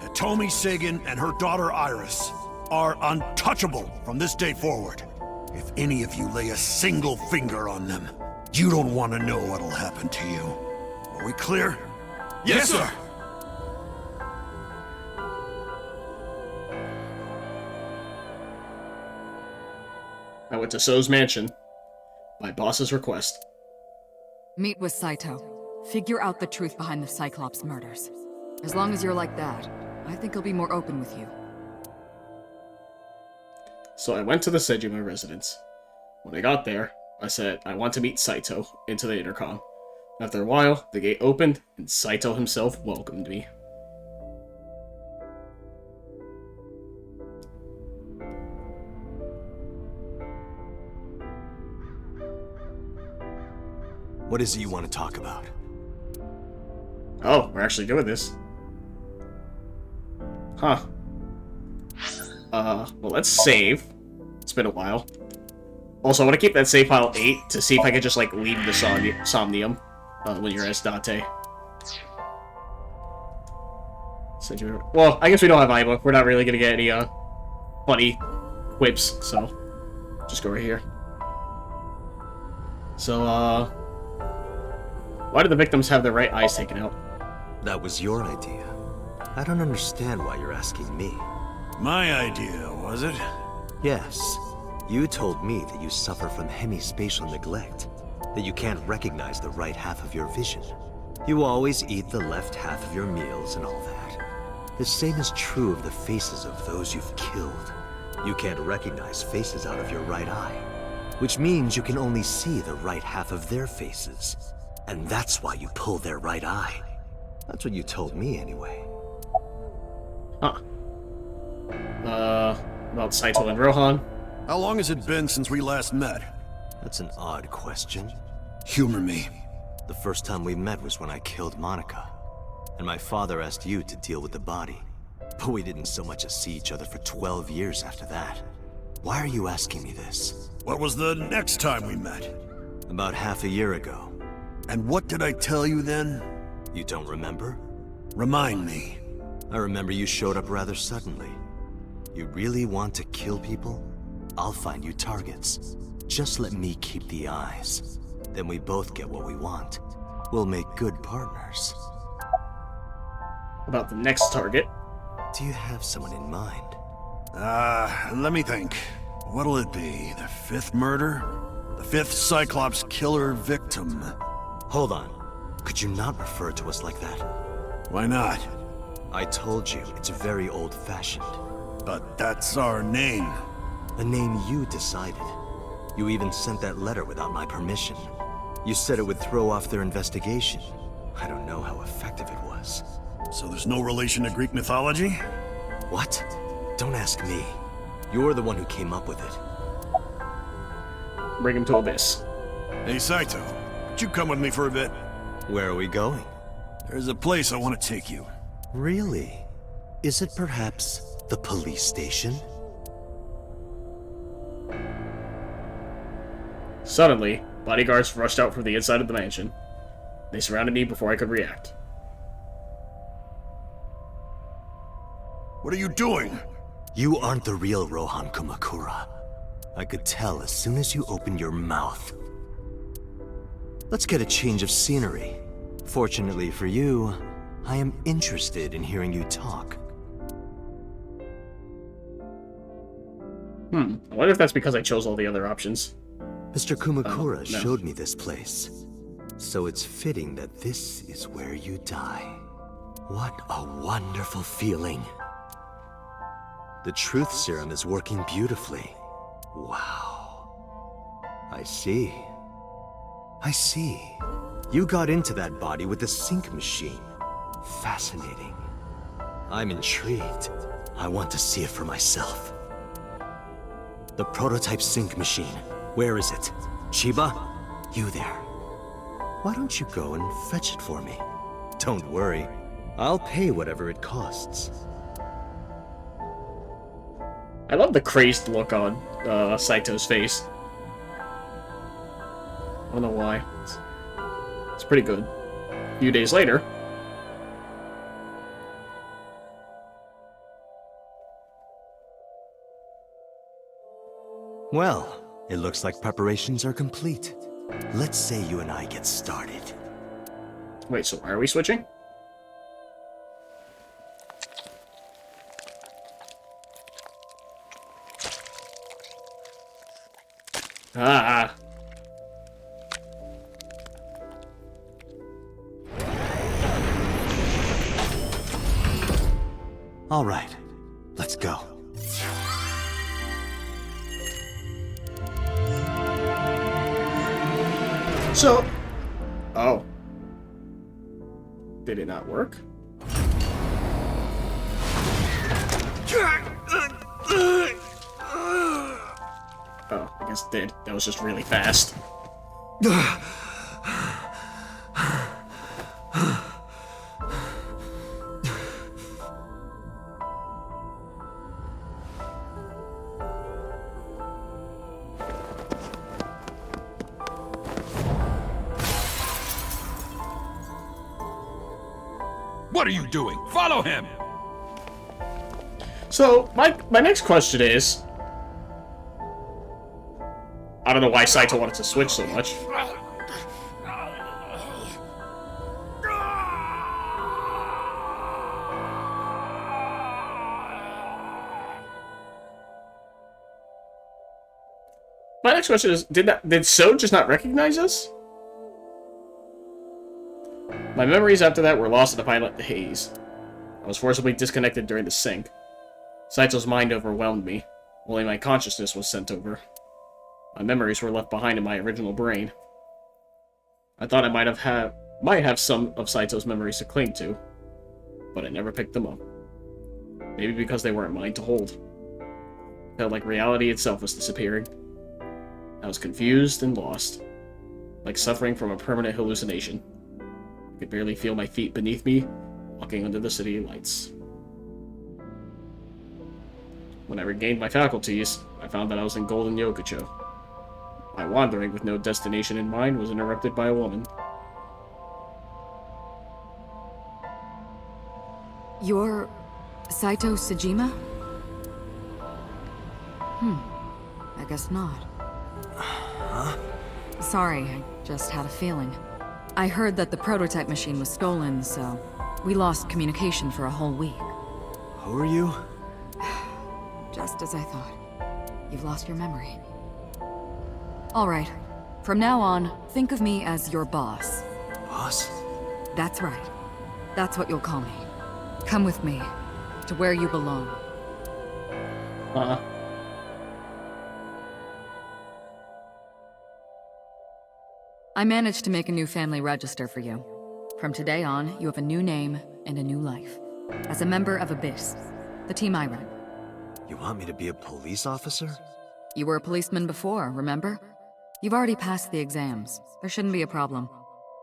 Hitomi Sagan and her daughter Iris are untouchable from this day forward. If any of you lay a single finger on them, you don't want to know what'll happen to you. Are we clear? Yes, sir! I went to So's mansion, my boss's request. Meet with Saito. Figure out the truth behind the Cyclops murders. As long as you're like that, I think he'll be more open with you. So I went to the Sejima residence. When I got there, I said I want to meet Saito into the intercom. After a while, the gate opened, and Saito himself welcomed me. What is it you want to talk about? Oh, we're actually doing this. Huh. Well, let's save. It's been a while. Also, I want to keep that save file 8 to see if I can just, like, leave the Somnium when you're as Date. Well, I guess we don't have iBook. We're not really gonna get any, funny quips, so just go right here. So, why did the victims have their right eyes taken out? That was your idea. I don't understand why you're asking me. My idea, was it? Yes. You told me that you suffer from hemispatial neglect, that you can't recognize the right half of your vision. You always eat the left half of your meals and all that. The same is true of the faces of those you've killed. You can't recognize faces out of your right eye, which means you can only see the right half of their faces. And that's why you pull their right eye. That's what you told me anyway. Huh. About Saito and Rohan? How long has it been since we last met? That's an odd question. Humor me. The first time we met was when I killed Monica. And my father asked you to deal with the body. But we didn't so much as see each other for 12 years after that. Why are you asking me this? What was the next time we met? About half a year ago. And what did I tell you then? You don't remember? Remind me. I remember you showed up rather suddenly. You really want to kill people? I'll find you targets. Just let me keep the eyes. Then we both get what we want. We'll make good partners. About the next target? Do you have someone in mind? Let me think. What'll it be? The 5th murder? The 5th Cyclops killer victim? Hold on. Could you not refer to us like that? Why not? I told you, it's very old-fashioned. But that's our name. A name you decided. You even sent that letter without my permission. You said it would throw off their investigation. I don't know how effective it was. So there's no relation to Greek mythology? What? Don't ask me. You're the one who came up with it. Bring him to Abyss. Hey, Saito. Could you come with me for a bit? Where are we going? There's a place I want to take you. Really? Is it perhaps the police station? Suddenly, bodyguards rushed out from the inside of the mansion. They surrounded me before I could react. What are you doing? You aren't the real Rohan Kumakura. I could tell as soon as you opened your mouth. Let's get a change of scenery. Fortunately for you, I am interested in hearing you talk. I wonder if that's because I chose all the other options. Mr. Kumakura No. showed me this place. So it's fitting that this is where you die. What a wonderful feeling. The truth serum is working beautifully. Wow. I see. I see. You got into that body with the sync machine. Fascinating. I'm intrigued. I want to see it for myself. The prototype sync machine. Where is it? Chiba? You there. Why don't you go and fetch it for me? Don't worry. I'll pay whatever it costs. I love the crazed look on Saito's face. I don't know why. It's pretty good. A few days later. Well, it looks like preparations are complete. Let's say you and I get started. Wait, so why are we switching? Ah. All right, let's go. So, oh. Did it not work? Oh, I guess it did. That was just really fast. What are you doing? Follow him! So, my next question is... I don't know why Saito wanted to switch so much. My next question is, did So just not recognize us? My memories after that were lost in the pilot haze. I was forcibly disconnected during the sync. Saito's mind overwhelmed me. Only my consciousness was sent over. My memories were left behind in my original brain. I thought I might have some of Saito's memories to cling to, but I never picked them up. Maybe because they weren't mine to hold. It felt like reality itself was disappearing. I was confused and lost, like suffering from a permanent hallucination. I could barely feel my feet beneath me, walking under the city lights. When I regained my faculties, I found that I was in Golden Yokucho. My wandering with no destination in mind was interrupted by a woman. You're Saito Sejima? I guess not. Huh? Sorry, I just had a feeling. I heard that the prototype machine was stolen, so we lost communication for a whole week. Who are you? Just as I thought. You've lost your memory. All right. From now on, think of me as your boss. Boss? That's right. That's what you'll call me. Come with me, to where you belong. I managed to make a new family register for you. From today on, you have a new name and a new life. As a member of Abyss, the team I run. You want me to be a police officer? You were a policeman before, remember? You've already passed the exams. There shouldn't be a problem.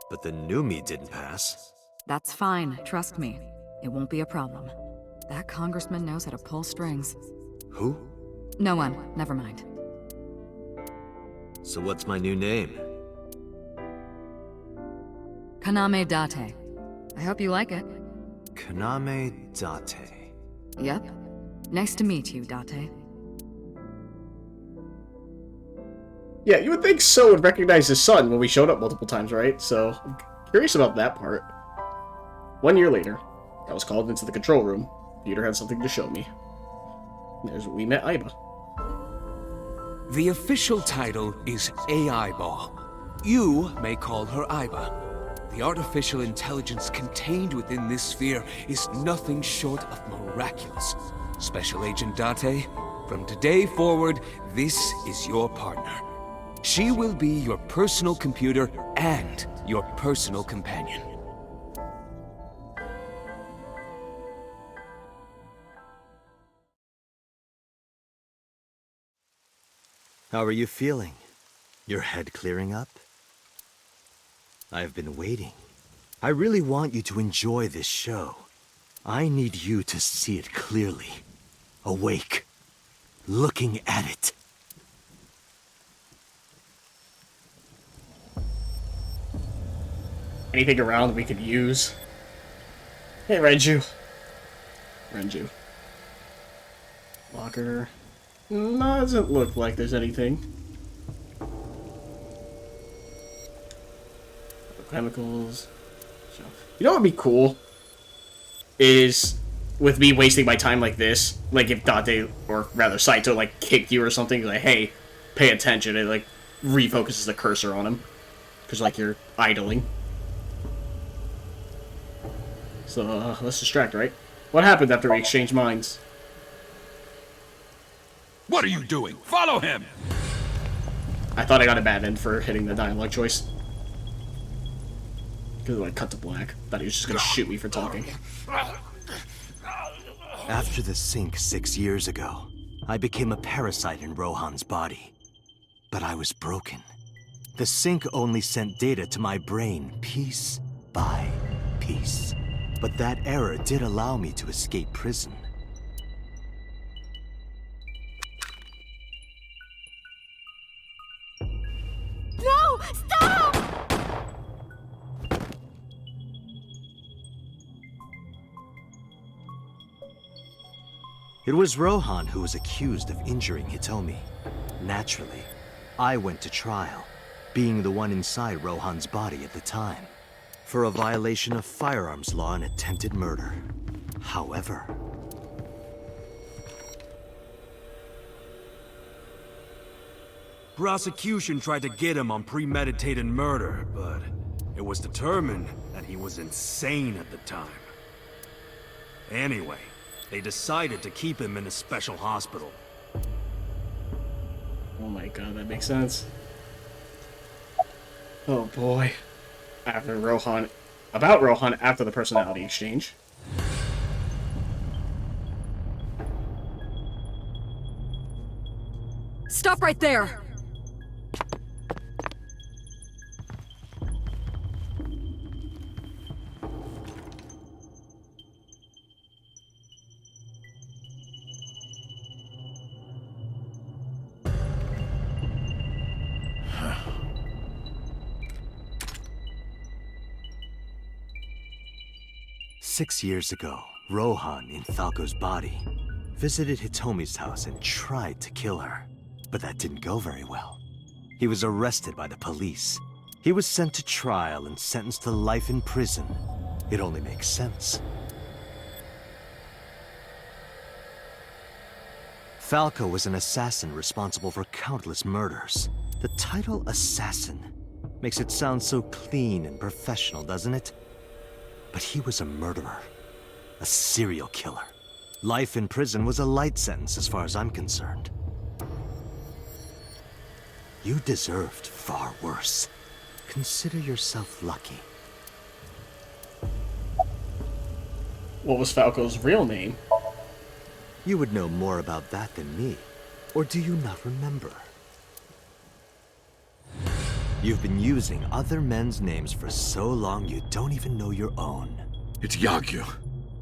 But the new me didn't pass. That's fine, trust me. It won't be a problem. That congressman knows how to pull strings. Who? No one, never mind. So what's my new name? Kaname Date. I hope you like it. Kaname Date. Yep. Nice to meet you, Date. Yeah, you would think So would recognize his son when we showed up multiple times, right? So, I'm curious about that part. 1 year later, I was called into the control room. Peter had something to show me. There's we met Aiba. The official title is AI Ball. You may call her Aiba. The artificial intelligence contained within this sphere is nothing short of miraculous. Special Agent Date, from today forward, this is your partner. She will be your personal computer and your personal companion. How are you feeling? Your head clearing up? I've been waiting. I really want you to enjoy this show. I need you to see it clearly. Awake. Looking at it. Anything around we could use? Hey, Renju. Renju. Locker. No, doesn't look like there's anything. Chemicals. You know what would be cool? Is with me wasting my time like this, like if Date, or rather Saito, like kicked you or something, like, hey, pay attention, it like refocuses the cursor on him. Because like you're idling. So, let's distract, right? What happened after we exchanged minds? What are you doing? Follow him! I thought I got a bad end for hitting the dialogue choice. Because it like cut to black. Thought he was just gonna shoot me for talking. After the sink 6 years ago, I became a parasite in Rohan's body. But I was broken. The sink only sent data to my brain piece by piece. But that error did allow me to escape prison. No! Stop! It was Rohan who was accused of injuring Hitomi. Naturally, I went to trial, being the one inside Rohan's body at the time, for a violation of firearms law and attempted murder. However, prosecution tried to get him on premeditated murder, but it was determined that he was insane at the time. Anyway, they decided to keep him in a special hospital. Oh my god, that makes sense. Oh boy. After Rohan... About Rohan after the personality exchange. Stop right there! "6 years ago, Rohan, in Falco's body, visited Hitomi's house and tried to kill her. But that didn't go very well. He was arrested by the police. He was sent to trial and sentenced to life in prison. It only makes sense. Falco was an assassin responsible for countless murders. The title assassin makes it sound so clean and professional, doesn't it? But he was a murderer, a serial killer. Life in prison was a light sentence as far as I'm concerned. You deserved far worse. Consider yourself lucky. What was Falco's real name? You would know more about that than me. Or do you not remember? You've been using other men's names for so long you don't even know your own. It's Yagyu.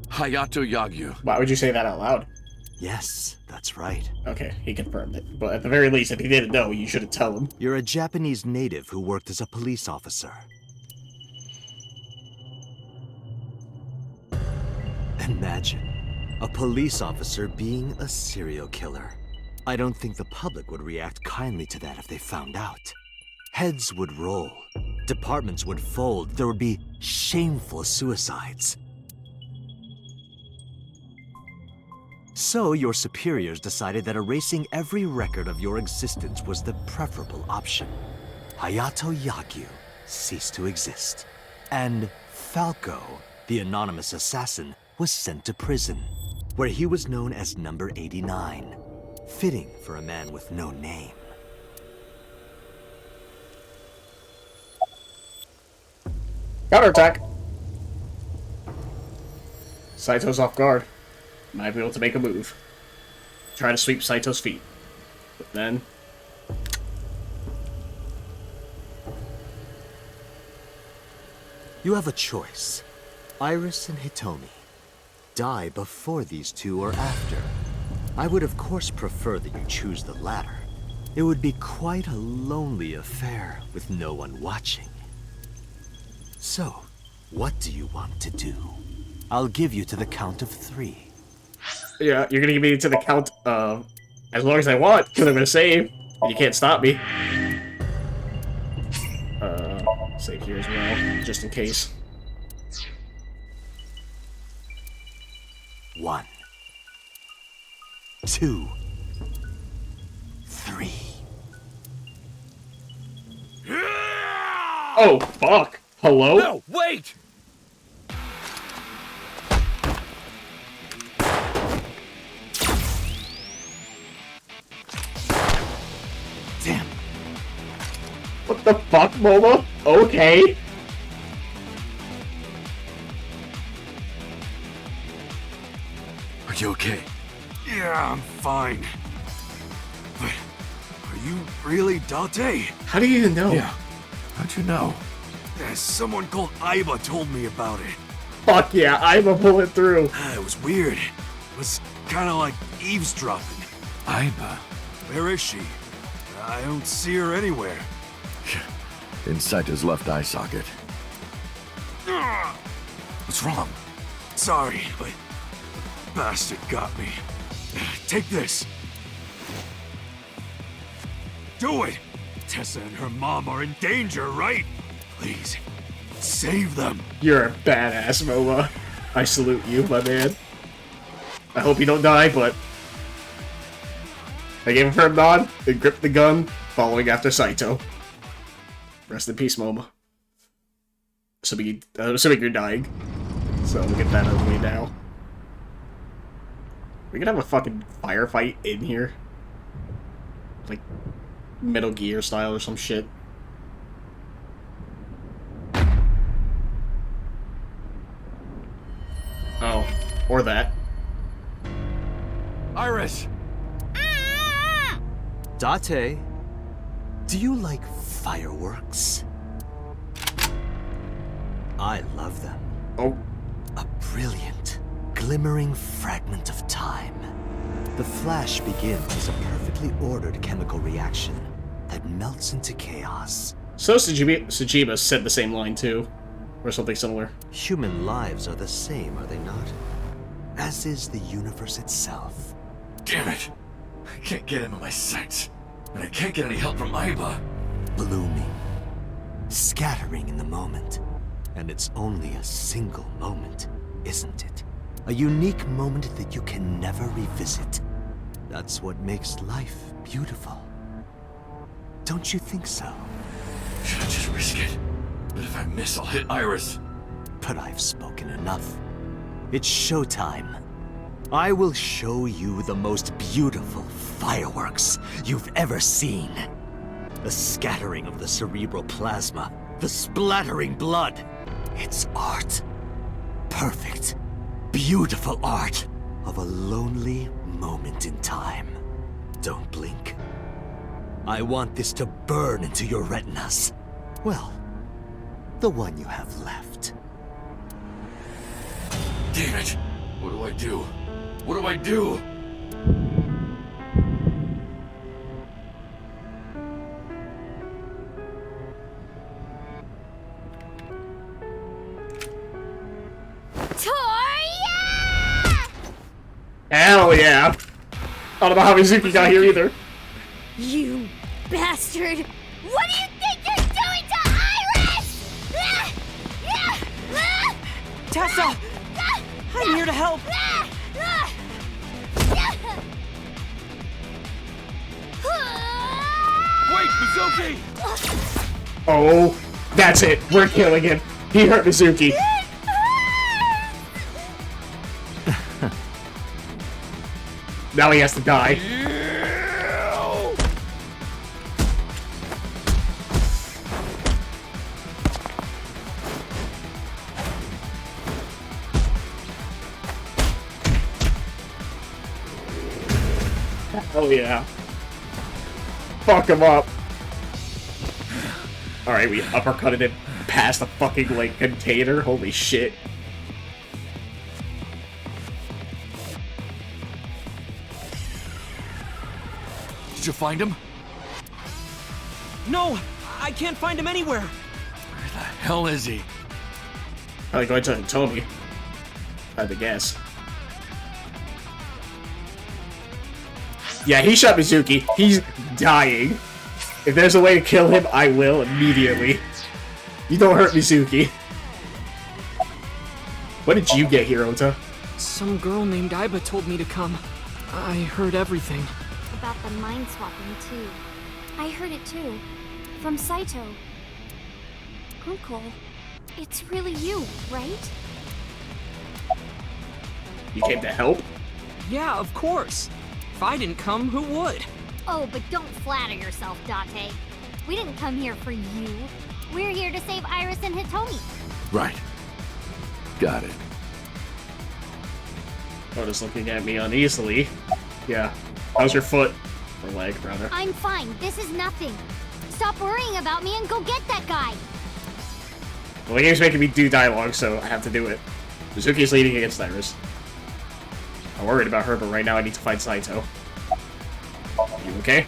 Hayato Yagyu. Why would you say that out loud? Yes, that's right. Okay, he confirmed it. But at the very least, if he didn't know, you shouldn't tell him. You're a Japanese native who worked as a police officer. Imagine a police officer being a serial killer. I don't think the public would react kindly to that if they found out. Heads would roll, departments would fold, there would be shameful suicides. So your superiors decided that erasing every record of your existence was the preferable option. Hayato Yagyu ceased to exist. And Falco, the anonymous assassin, was sent to prison, where he was known as Number 89. Fitting for a man with no name. Counterattack! Saito's off guard. Might be able to make a move. Try to sweep Saito's feet. But then... You have a choice. Iris and Hitomi. Die before these two or after. I would of course prefer that you choose the latter. It would be quite a lonely affair with no one watching. So, what do you want to do? I'll give you to the count of 3. Yeah, you're gonna give me to the count of... as long as I want, because I'm gonna save. And you can't stop me. Save here as well, just in case. 1, 2, 3. Oh, fuck! Hello? No, wait! Damn. What the fuck, Momo? Okay. Are you okay? Yeah, I'm fine. But are you really Date? How do you even know? Yeah. How'd you know? Someone called Aiba told me about it. Fuck yeah, I'm a bullet through. It was weird. It was kind of like eavesdropping. Aiba. Where is she? I don't see her anywhere. Inside his left eye socket. What's wrong? Sorry, but bastard got me. Take this. Do it! Tessa and her mom are in danger, right? Please, save them. You're a badass, Momo. I salute you, my man. I hope you don't die, but... I gave a firm nod, and gripped the gun, following after Saito. Rest in peace, Momo. Assuming you're dying. So we'll get that out of the way now. We could have a fucking firefight in here. Like, Metal Gear style or some shit. Oh, or that. Iris! Date, do you like fireworks? I love them. Oh. A brilliant, glimmering fragment of time. The flash begins as a perfectly ordered chemical reaction that melts into chaos. So Tsujiba said the same line too. Or something similar. Human lives are the same, are they not? As is the universe itself. Damn it! I can't get him in my sights. And I can't get any help from Aiba. Blooming. Scattering in the moment. And it's only a single moment, isn't it? A unique moment that you can never revisit. That's what makes life beautiful. Don't you think so? Should I just risk it? But if I miss, I'll hit Iris. But I've spoken enough. It's showtime. I will show you the most beautiful fireworks you've ever seen. The scattering of the cerebral plasma, the splattering blood. It's art. Perfect, beautiful art of a lonely moment in time. Don't blink. I want this to burn into your retinas. Well, the one you have left. Damn it! What do I do? What do I do? Hell yeah! I don't know how Mizuki got here either. You bastard! What do you think you're doing to Iris? Tessa! I'm here to help! Wait, Mizuki! Oh, that's it. We're killing him. He hurt Mizuki. Now he has to die. Oh yeah. Fuck him up. Alright, we uppercutted him past the fucking, like, container. Holy shit. Did you find him? No, I can't find him anywhere. Where the hell is he? Probably going to Toby. I had to guess. Yeah, he shot Mizuki. He's dying. If there's a way to kill him, I will immediately. You don't hurt Mizuki. What did you get, Hirota? Some girl named Aiba told me to come. I heard everything. About the mind swapping, too. I heard it too. From Saito. Uncle, it's really you, right? You came to help? Yeah, of course. If I didn't come, who would? Oh, but don't flatter yourself, Date. We didn't come here for you. We're here to save Iris and Hitomi. Right. Got it. Oda's looking at me uneasily. Yeah. How's your foot? Or leg, rather. I'm fine. This is nothing. Stop worrying about me and go get that guy. Well, the game's making me do dialogue, so I have to do it. Mizuki's leading against Iris. I'm worried about her, but right now I need to find Saito. You okay?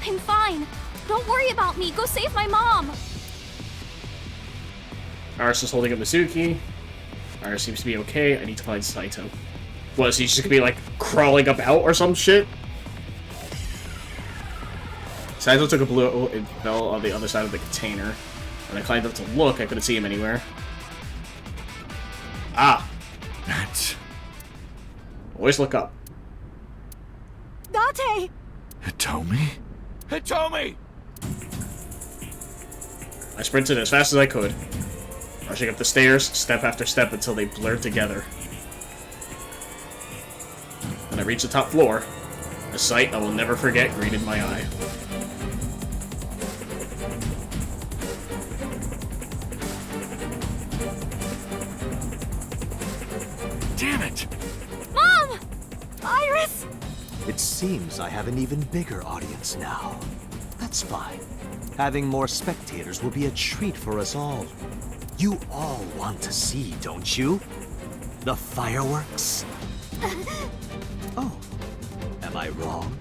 I'm fine. Don't worry about me. Go save my mom. Iris is holding up Mizuki. Iris seems to be okay. I need to find Saito. What, is he just gonna be, like, crawling about or some shit? Saito took a blow and fell on the other side of the container. When I climbed up to look, I couldn't see him anywhere. Ah! That's... Always look up. Date! Hitomi? Hitomi! I sprinted as fast as I could, rushing up the stairs, step after step, until they blurred together. When I reached the top floor, a sight I will never forget greeted my eye. Damn it! Mom! Iris! It seems I have an even bigger audience now. That's fine. Having more spectators will be a treat for us all. You all want to see, don't you? The fireworks? Oh, am I wrong?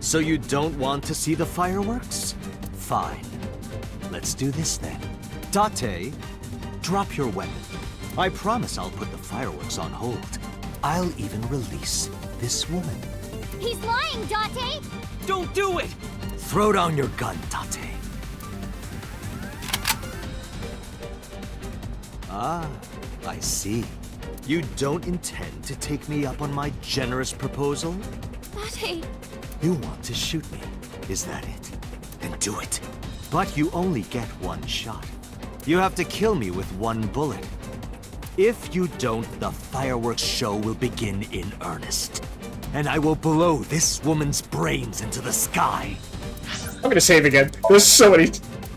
So you don't want to see the fireworks? Fine. Let's do this then. Date, drop your weapon. I promise I'll put the fireworks on hold. I'll even release this woman. He's lying, Date! Don't do it! Throw down your gun, Date. Ah, I see. You don't intend to take me up on my generous proposal? Date. You want to shoot me, is that it? Then do it. But you only get one shot. You have to kill me with one bullet. If you don't, the fireworks show will begin in earnest. And I will blow this woman's brains into the sky. I'm gonna save again. There's so many...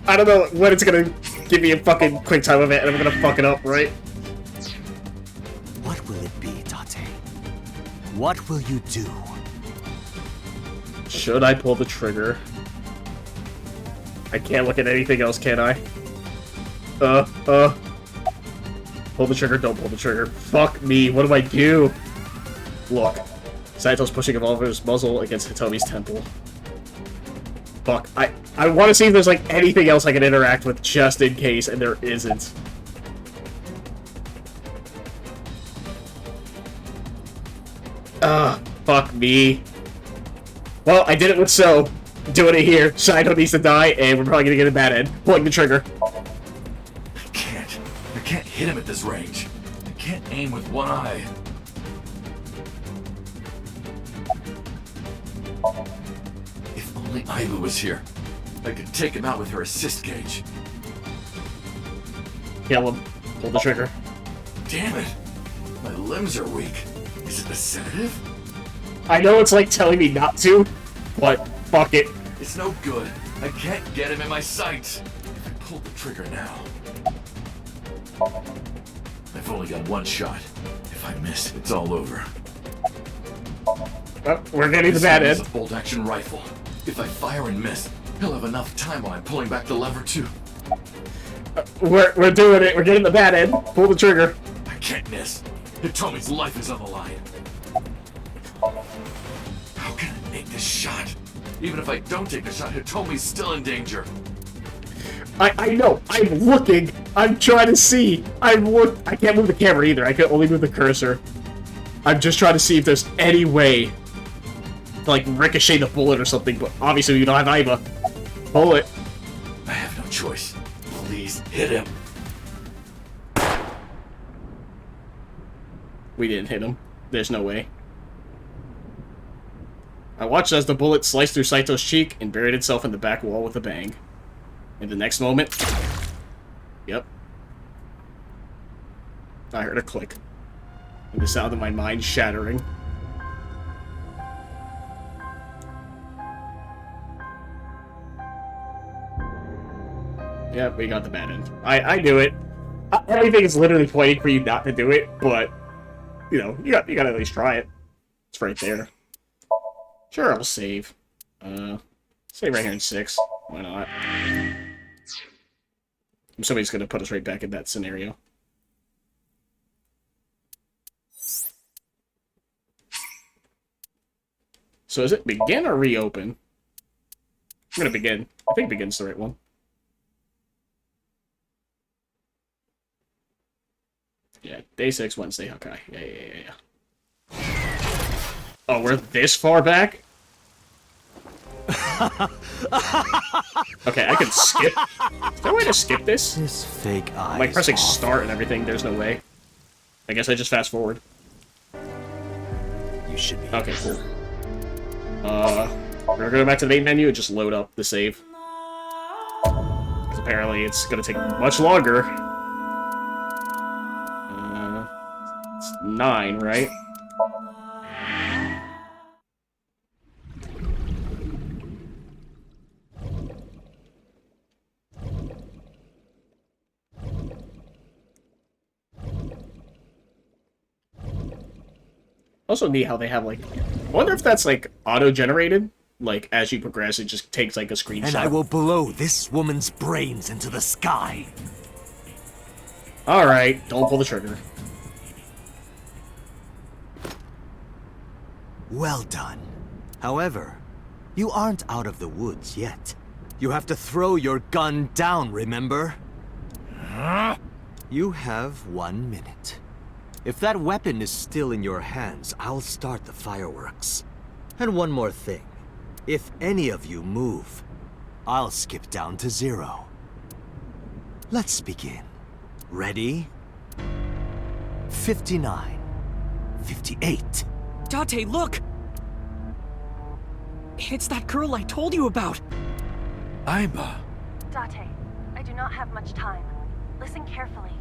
I don't know when it's gonna give me a fucking quick time event and I'm gonna fuck it up, right? What will it be, Date? What will you do? Should I pull the trigger? I can't look at anything else, can I? Pull the trigger, don't pull the trigger. Fuck me, what do I do? Look. Saito's pushing Evolver's muzzle against Hitomi's temple. Fuck, I want to see if there's, like, anything else I can interact with just in case, and there isn't. Fuck me. Well, I did it with So. Doing it here. Saito needs to die, and we're probably gonna get a bad end. Pulling the trigger. I can't hit him at this range. I can't aim with one eye. If only Aiba was here, I could take him out with her assist gauge. Kill him. Pull the trigger. Damn it! My limbs are weak. Is it a sedative? I know it's like telling me not to, but fuck it. It's no good. I can't get him in my sights. If I pull the trigger now... I've only got one shot. If I miss, it's all over. Oh, we're getting the bad This end. is a bolt-action rifle. If I fire and miss, he'll have enough time while I'm pulling back the lever too. We're doing it. We're getting the bad end. Pull the trigger. I can't miss. Hitomi's life is on the line. How can I make this shot? Even if I don't take the shot, Hitomi's still in danger. I know. I'm looking. I'm trying to see. I can't move the camera either. I can only move the cursor. I'm just trying to see if there's any way to, like, ricochet the bullet or something, but obviously we don't have Aiba. Pull it. I have no choice. Please hit him. We didn't hit him. There's no way. I watched as the bullet sliced through Saito's cheek and buried itself in the back wall with a bang. In the next moment... Yep. I heard a click. And the sound of my mind shattering. Yep, we got the bad end. I knew it. Everything is literally pointing for you not to do it, but... You know, you gotta at least try it. It's right there. Sure, I'll save. Save right here in 6. Why not? Somebody's gonna put us right back in that scenario. So is it begin or reopen? I'm gonna begin. I think begin's the right one. Yeah, day 6, Wednesday, okay. Yeah. Oh, we're this far back? Okay, I can skip. Is there a way to skip this? This fake eye. Like pressing start and everything, there's no way. I guess I just fast forward. You should be. Okay, cool. We're gonna go back to the main menu and just load up the save. Because apparently it's gonna take much longer. It's 9, right? Also neat how they have, like... I wonder if that's, like, auto-generated? Like, as you progress, it just takes, like, a screenshot. And I will blow this woman's brains into the sky. Alright, don't pull the trigger. Well done. However, you aren't out of the woods yet. You have to throw your gun down, remember? You have 1 minute. If that weapon is still in your hands, I'll start the fireworks. And one more thing. If any of you move, I'll skip down to 0. Let's begin. Ready? 59. 58. Date, look! It's that girl I told you about! Aiba. Date, I do not have much time. Listen carefully.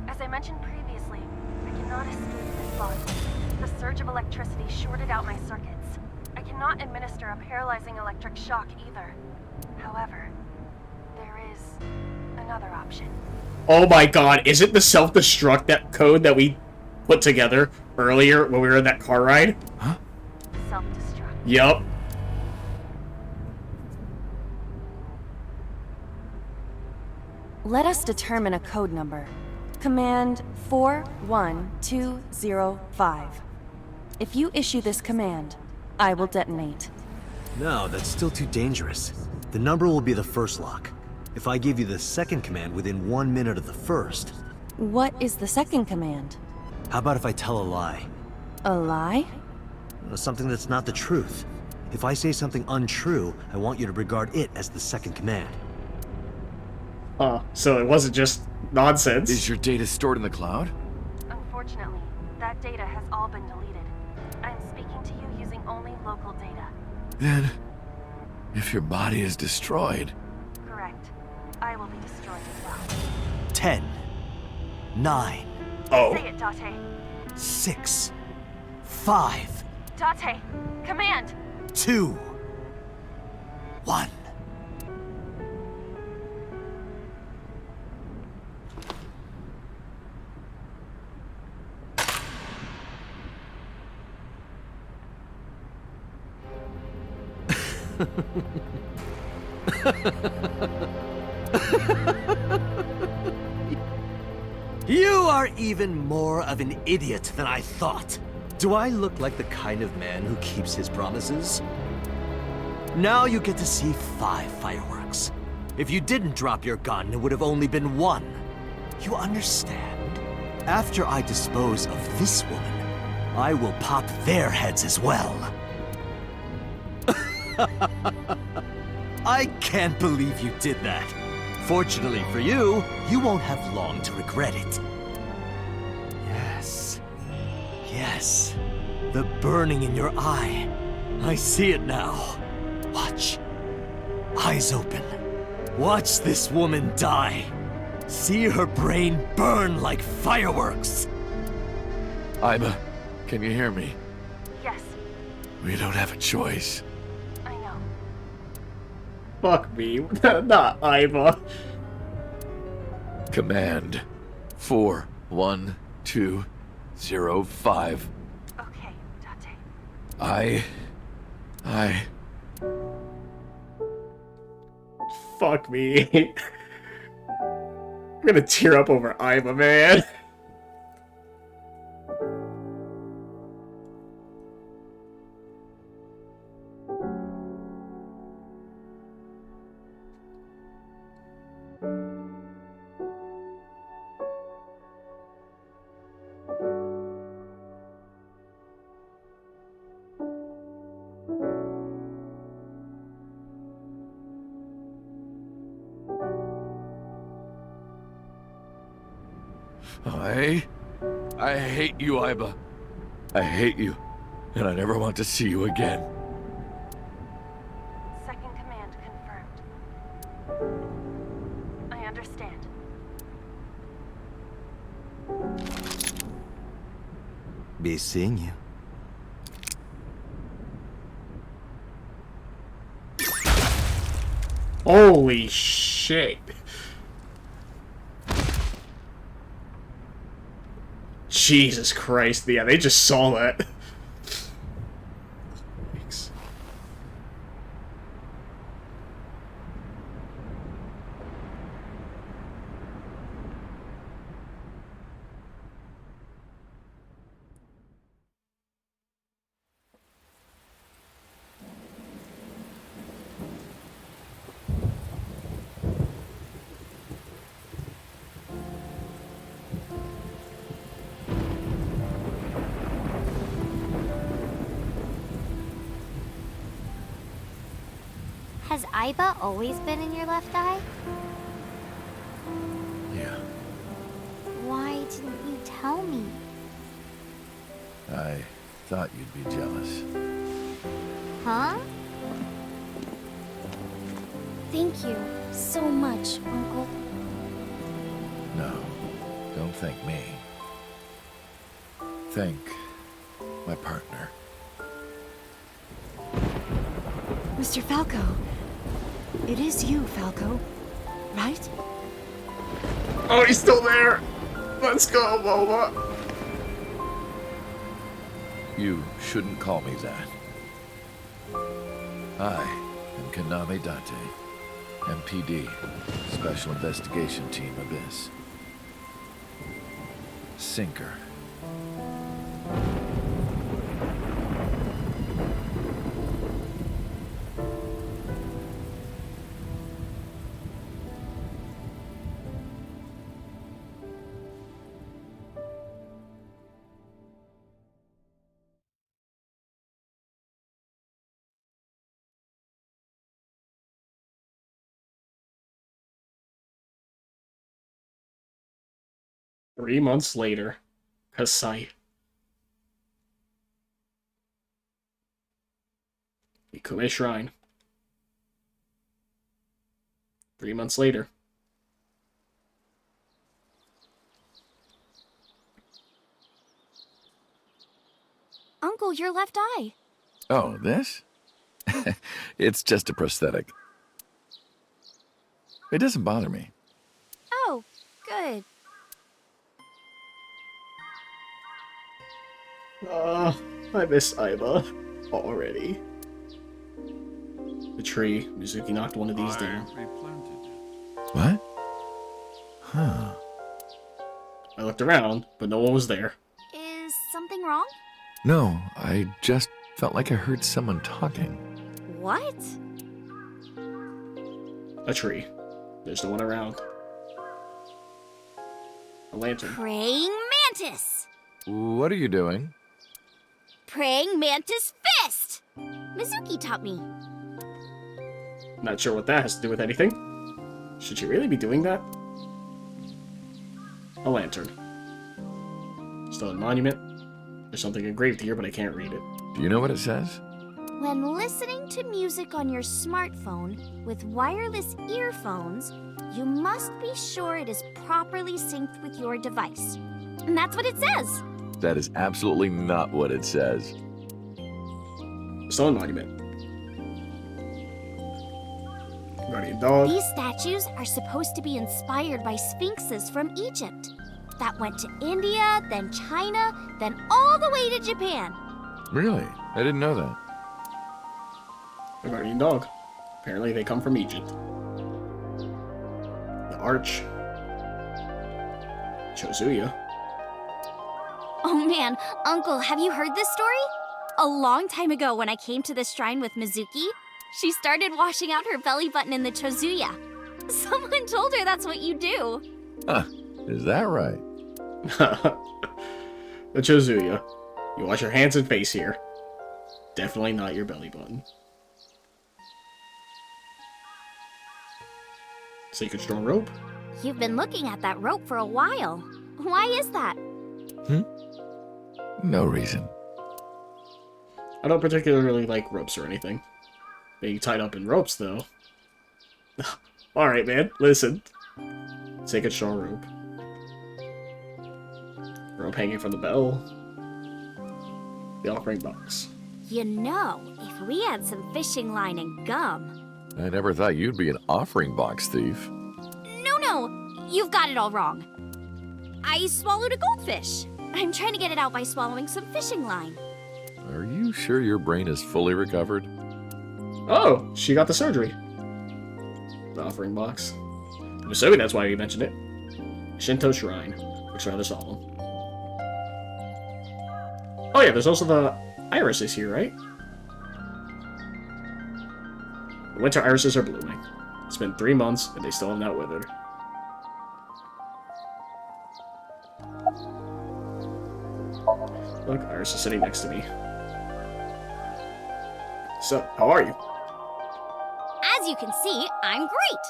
As I mentioned previously, I cannot escape this body. The surge of electricity shorted out my circuits. I cannot administer a paralyzing electric shock either. However, there is another option. Oh my god, is it the self-destruct that code that we put together earlier when we were in that car ride? Huh? Self-destruct. Yup. Let us determine a code number. Command 41205. If you issue this command, I will detonate. No, that's still too dangerous. The number will be the first lock. If I give you the second command within 1 minute of the first... What is the second command? How about if I tell a lie? A lie? Something that's not the truth. If I say something untrue, I want you to regard it as the second command. So it wasn't just nonsense. Is your data stored in the cloud? Unfortunately, that data has all been deleted. I'm speaking to you using only local data. Then, if your body is destroyed... Correct. I will be destroyed as well. 10. 9. Oh. Say it, Date. 6. 5. Date, command! 2. 1. You are even more of an idiot than I thought. Do I look like the kind of man who keeps his promises? Now you get to see 5 fireworks. If you didn't drop your gun, it would have only been 1. You understand? After I dispose of this woman, I will pop their heads as well. I can't believe you did that. Fortunately for you, you won't have long to regret it. Yes. Yes. The burning in your eye. I see it now. Watch. Eyes open. Watch this woman die. See her brain burn like fireworks. Iba, can you hear me? Yes, We don't have a choice. I know. Fuck me. Not Iva. Command 41205. Okay, Date. I... Fuck me. I'm gonna tear up over Iva, man. I hate you, Iba. I hate you, and I never want to see you again. Second command confirmed. I understand. Be seeing you. Holy shit. Jesus Christ. Yeah, they just saw that. Thanks. 'Has Iba always been in your left eye? Yeah, Why didn't you tell me? I thought you'd be jealous. Huh? Thank you so much, Uncle. No, don't thank me. Thank my partner. Mr. Falco. It is you, Falco. Right? Oh, he's still there. Let's go, Boba. You shouldn't call me that. I am Kaname Date, MPD, Special Investigation Team Abyss. Sinker. Three months later, Kasai. Ikume Shrine. 3 months later. Uncle, your left eye. Oh, this? It's just a prosthetic. It doesn't bother me. Oh, good. I miss Iba already. The tree. Mizuki knocked one of these down. What? Huh. I looked around, but no one was there. Is something wrong? No, I just felt like I heard someone talking. What? A tree. There's no one around. A lantern. Praying mantis! What are you doing? Praying mantis fist! Mizuki taught me. Not sure what that has to do with anything. Should she really be doing that? A lantern. Still a monument. There's something engraved here, but I can't read it. Do you know what it says? When listening to music on your smartphone with wireless earphones, you must be sure it is properly synced with your device. And that's what it says. That is absolutely not what it says. Still a monument. Guardian dog. These statues are supposed to be inspired by sphinxes from Egypt that went to India, then China, then all the way to Japan. Really? I didn't know that. A guardian dog. Apparently they come from Egypt. The arch. Chozuya. Oh man, Uncle, have you heard this story? A long time ago when I came to this shrine with Mizuki, she started washing out her belly button in the Chozuya. Someone told her that's what you do. Huh. Is that right? The Chozuya. You wash your hands and face here. Definitely not your belly button. Sacred strong rope? You've been looking at that rope for a while. Why is that? No reason. I don't particularly like ropes or anything. Being tied up in ropes, though. Alright, man. Listen. Sacred strong rope. Rope hanging from the bell. The offering box. You know, if we had some fishing line and gum... I never thought you'd be an offering box thief. No, you've got it all wrong. I swallowed a goldfish. I'm trying to get it out by swallowing some fishing line. Are you sure your brain is fully recovered? Oh, she got the surgery. The offering box. I'm assuming that's why you mentioned it. Shinto Shrine. Looks rather solemn. Oh yeah, there's also the irises here, right? The winter irises are blooming. It's been 3 months, and they still have not withered. Look, Iris is sitting next to me. So, how are you? As you can see, I'm great.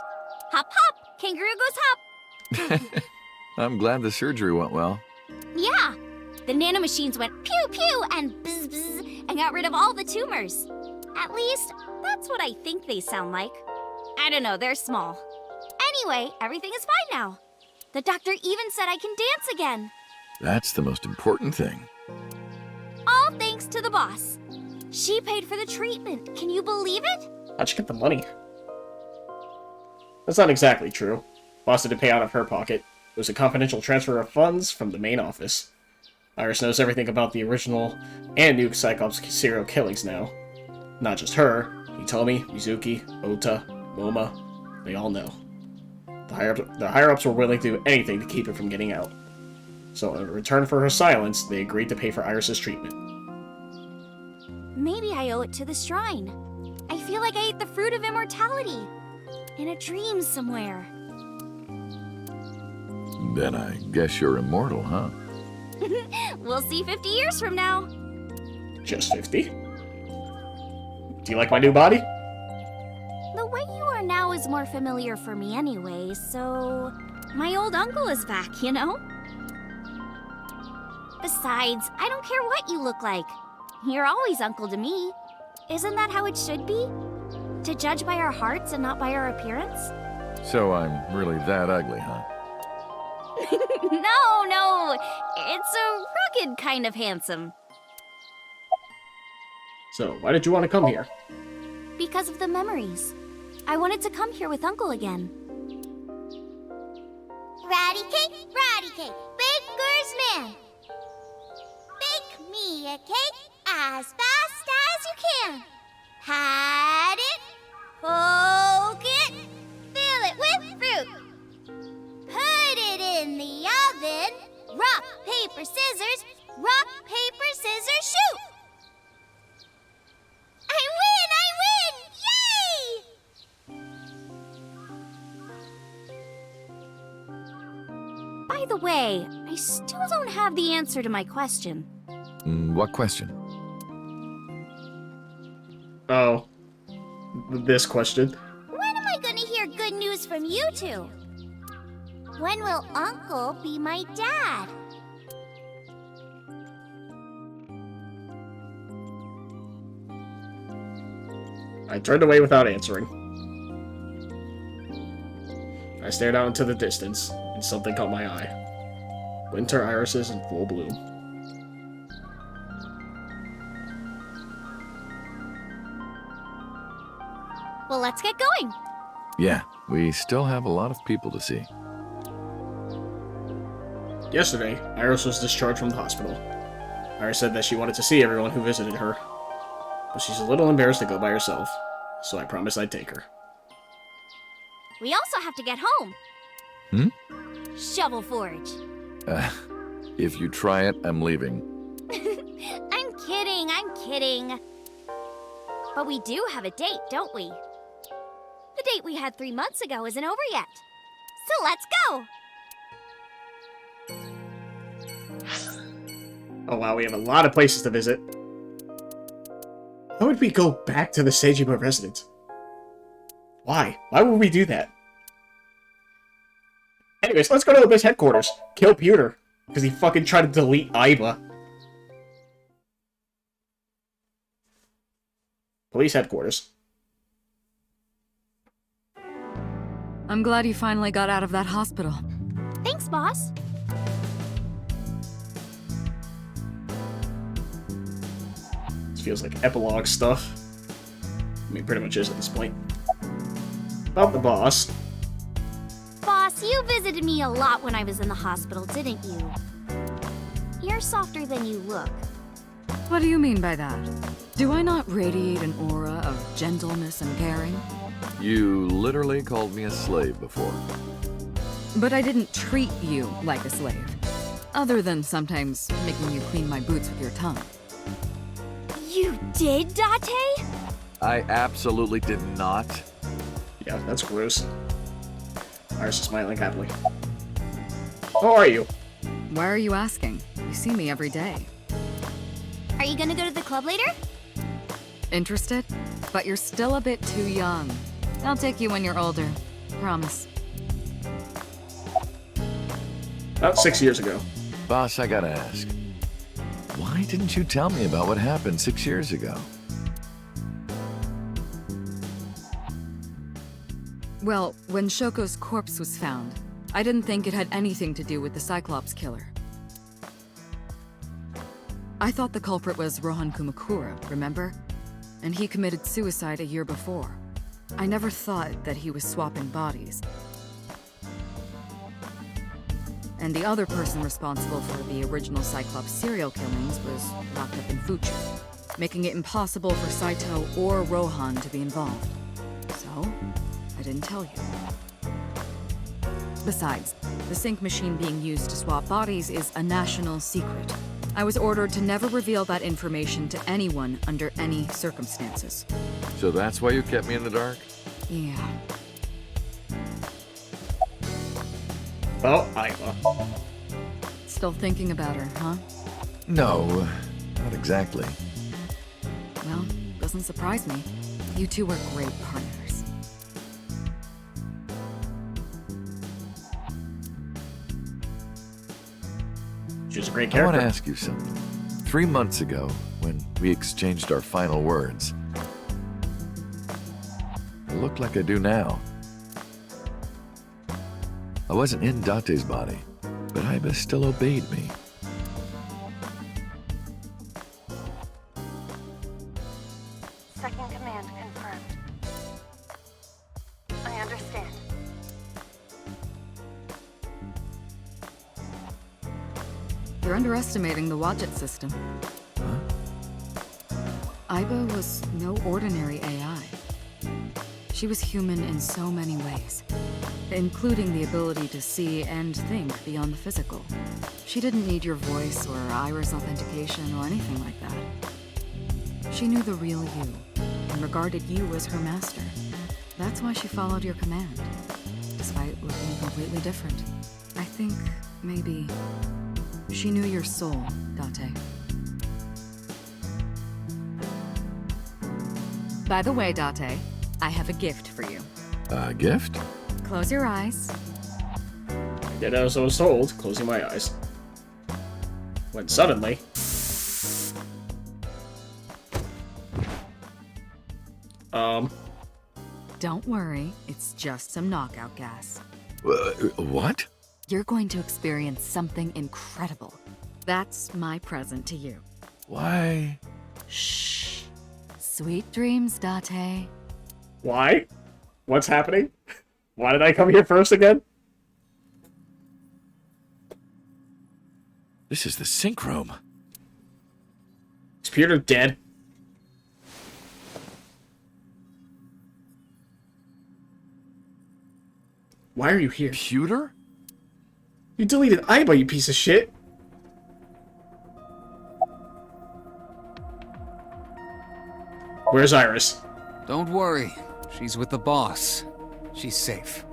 Hop, hop, kangaroo goes hop. I'm glad the surgery went well. Yeah, the nanomachines went pew pew and bzz bzz and got rid of all the tumors. At least, that's what I think they sound like. I don't know, they're small. Anyway, everything is fine now. The doctor even said I can dance again. That's the most important thing. All thanks to the boss. She paid for the treatment. Can you believe it? How'd you get the money? That's not exactly true. Boss didn't pay out of her pocket. It was a confidential transfer of funds from the main office. Iris knows everything about the original and new Cyclops Serial Killings now. Not just her. Hitomi, Mizuki, Ota, Moma. They all know. The higher-ups were willing to do anything to keep it from getting out. So in return for her silence, they agreed to pay for Iris's treatment. Maybe I owe it to the shrine. I feel like I ate the fruit of immortality. In a dream somewhere. Then I guess you're immortal, huh? We'll see 50 years from now. Just 50? Do you like my new body? The way you are now is more familiar for me anyway, so... My old uncle is back, you know? Besides, I don't care what you look like. You're always uncle to me. Isn't that how it should be? To judge by our hearts and not by our appearance? So I'm really that ugly, huh? No. It's a rugged kind of handsome. So, why did you want to come here? Because of the memories. I wanted to come here with Uncle again. Ratty cake, baker's man. Bake me a cake as fast as you can. Had it, Poke it. Fill it with fruit. Put it in the oven. Rock, paper, scissors. Rock, paper, scissors, shoot. I win! By the way, I still don't have the answer to my question. What question? Oh. This question. When am I gonna hear good news from you two? When will Uncle be my dad? I turned away without answering. I stared out into the distance, and something caught my eye. Winter irises in full bloom. Well, let's get going. Yeah, we still have a lot of people to see. Yesterday, Iris was discharged from the hospital. Iris said that she wanted to see everyone who visited her, but she's a little embarrassed to go by herself, so I promised I'd take her. We also have to get home. Shovel Forge. If you try it, I'm leaving. I'm kidding. But we do have a date, don't we? The date we had 3 months ago isn't over yet. So let's go! Oh wow, we have a lot of places to visit. Why would we go back to the Sejima residence? Why? Why would we do that? Anyways, let's go to Abyss headquarters. Kill Pewter. Because he fucking tried to delete Aiba. Police headquarters. I'm glad you finally got out of that hospital. Thanks, boss. This feels like epilogue stuff. I mean, pretty much is at this point. About the boss. Boss, you visited me a lot when I was in the hospital, didn't you? You're softer than you look. What do you mean by that? Do I not radiate an aura of gentleness and caring? You literally called me a slave before. But I didn't treat you like a slave. Other than sometimes making you clean my boots with your tongue. You did, Date? I absolutely did not. Yeah, that's gross. Iris is smiling happily. How are you? Why are you asking? You see me every day. Are you gonna go to the club later? Interested? But you're still a bit too young. I'll take you when you're older. Promise. About 6 years ago. Boss, I gotta ask. Why didn't you tell me about what happened 6 years ago? Well, when Shoko's corpse was found, I didn't think it had anything to do with the Cyclops killer. I thought the culprit was Rohan Kumakura, remember? And he committed suicide a year before. I never thought that he was swapping bodies. And the other person responsible for the original Cyclops serial killings was locked up in Fuchu, making it impossible for Saito or Rohan to be involved. So, I didn't tell you. Besides, the sync machine being used to swap bodies is a national secret. I was ordered to never reveal that information to anyone under any circumstances. So that's why you kept me in the dark? Yeah. Well, Aiba. Still thinking about her, huh? No, not exactly. Well, doesn't surprise me. You two were great partners. She's a great I character. want to ask you something. 3 months ago, when we exchanged our final words, it looked like I do now. I wasn't in Date's body, but Aiba still obeyed me. Second command confirmed. I understand. You're underestimating the Wadjet system. Aiba was no ordinary AI. She She was human in so many ways, including the ability to see and think beyond the physical. She didn't need your voice or iris authentication or anything like that. She knew the real you and regarded you as her master. That's why she followed your command, despite looking completely different. I think maybe she knew your soul, Date. By the way, Date, I have a gift for you. A gift? Close your eyes. Did as I was told, closing my eyes. When suddenly... Don't worry, it's just some knockout gas. What? You're going to experience something incredible. That's my present to you. Why? Shh. Sweet dreams, Date. Why? What's happening? Why did I come here first again? This is the sync room. Is Peter dead? Why are you here? Pewter? You deleted Aiba, you piece of shit! Where's Iris? Don't worry. She's with the boss. She's safe.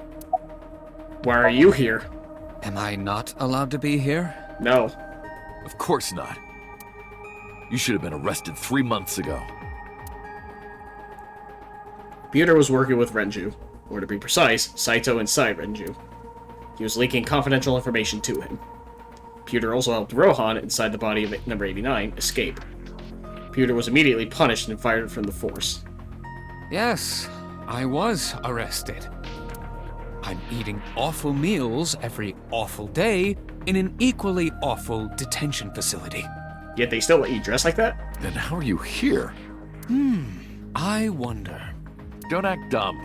Why are you here? Am I not allowed to be here? No. Of course not. You should have been arrested 3 months ago. Peter was working with Renju, or to be precise, Saito inside Renju. He was leaking confidential information to him. Peter also helped Rohan, inside the body of number 89, escape. Peter was immediately punished and fired from the force. Yes, I was arrested. I'm eating awful meals every awful day in an equally awful detention facility. Yet they still let you dress like that? Then how are you here? I wonder. Don't act dumb.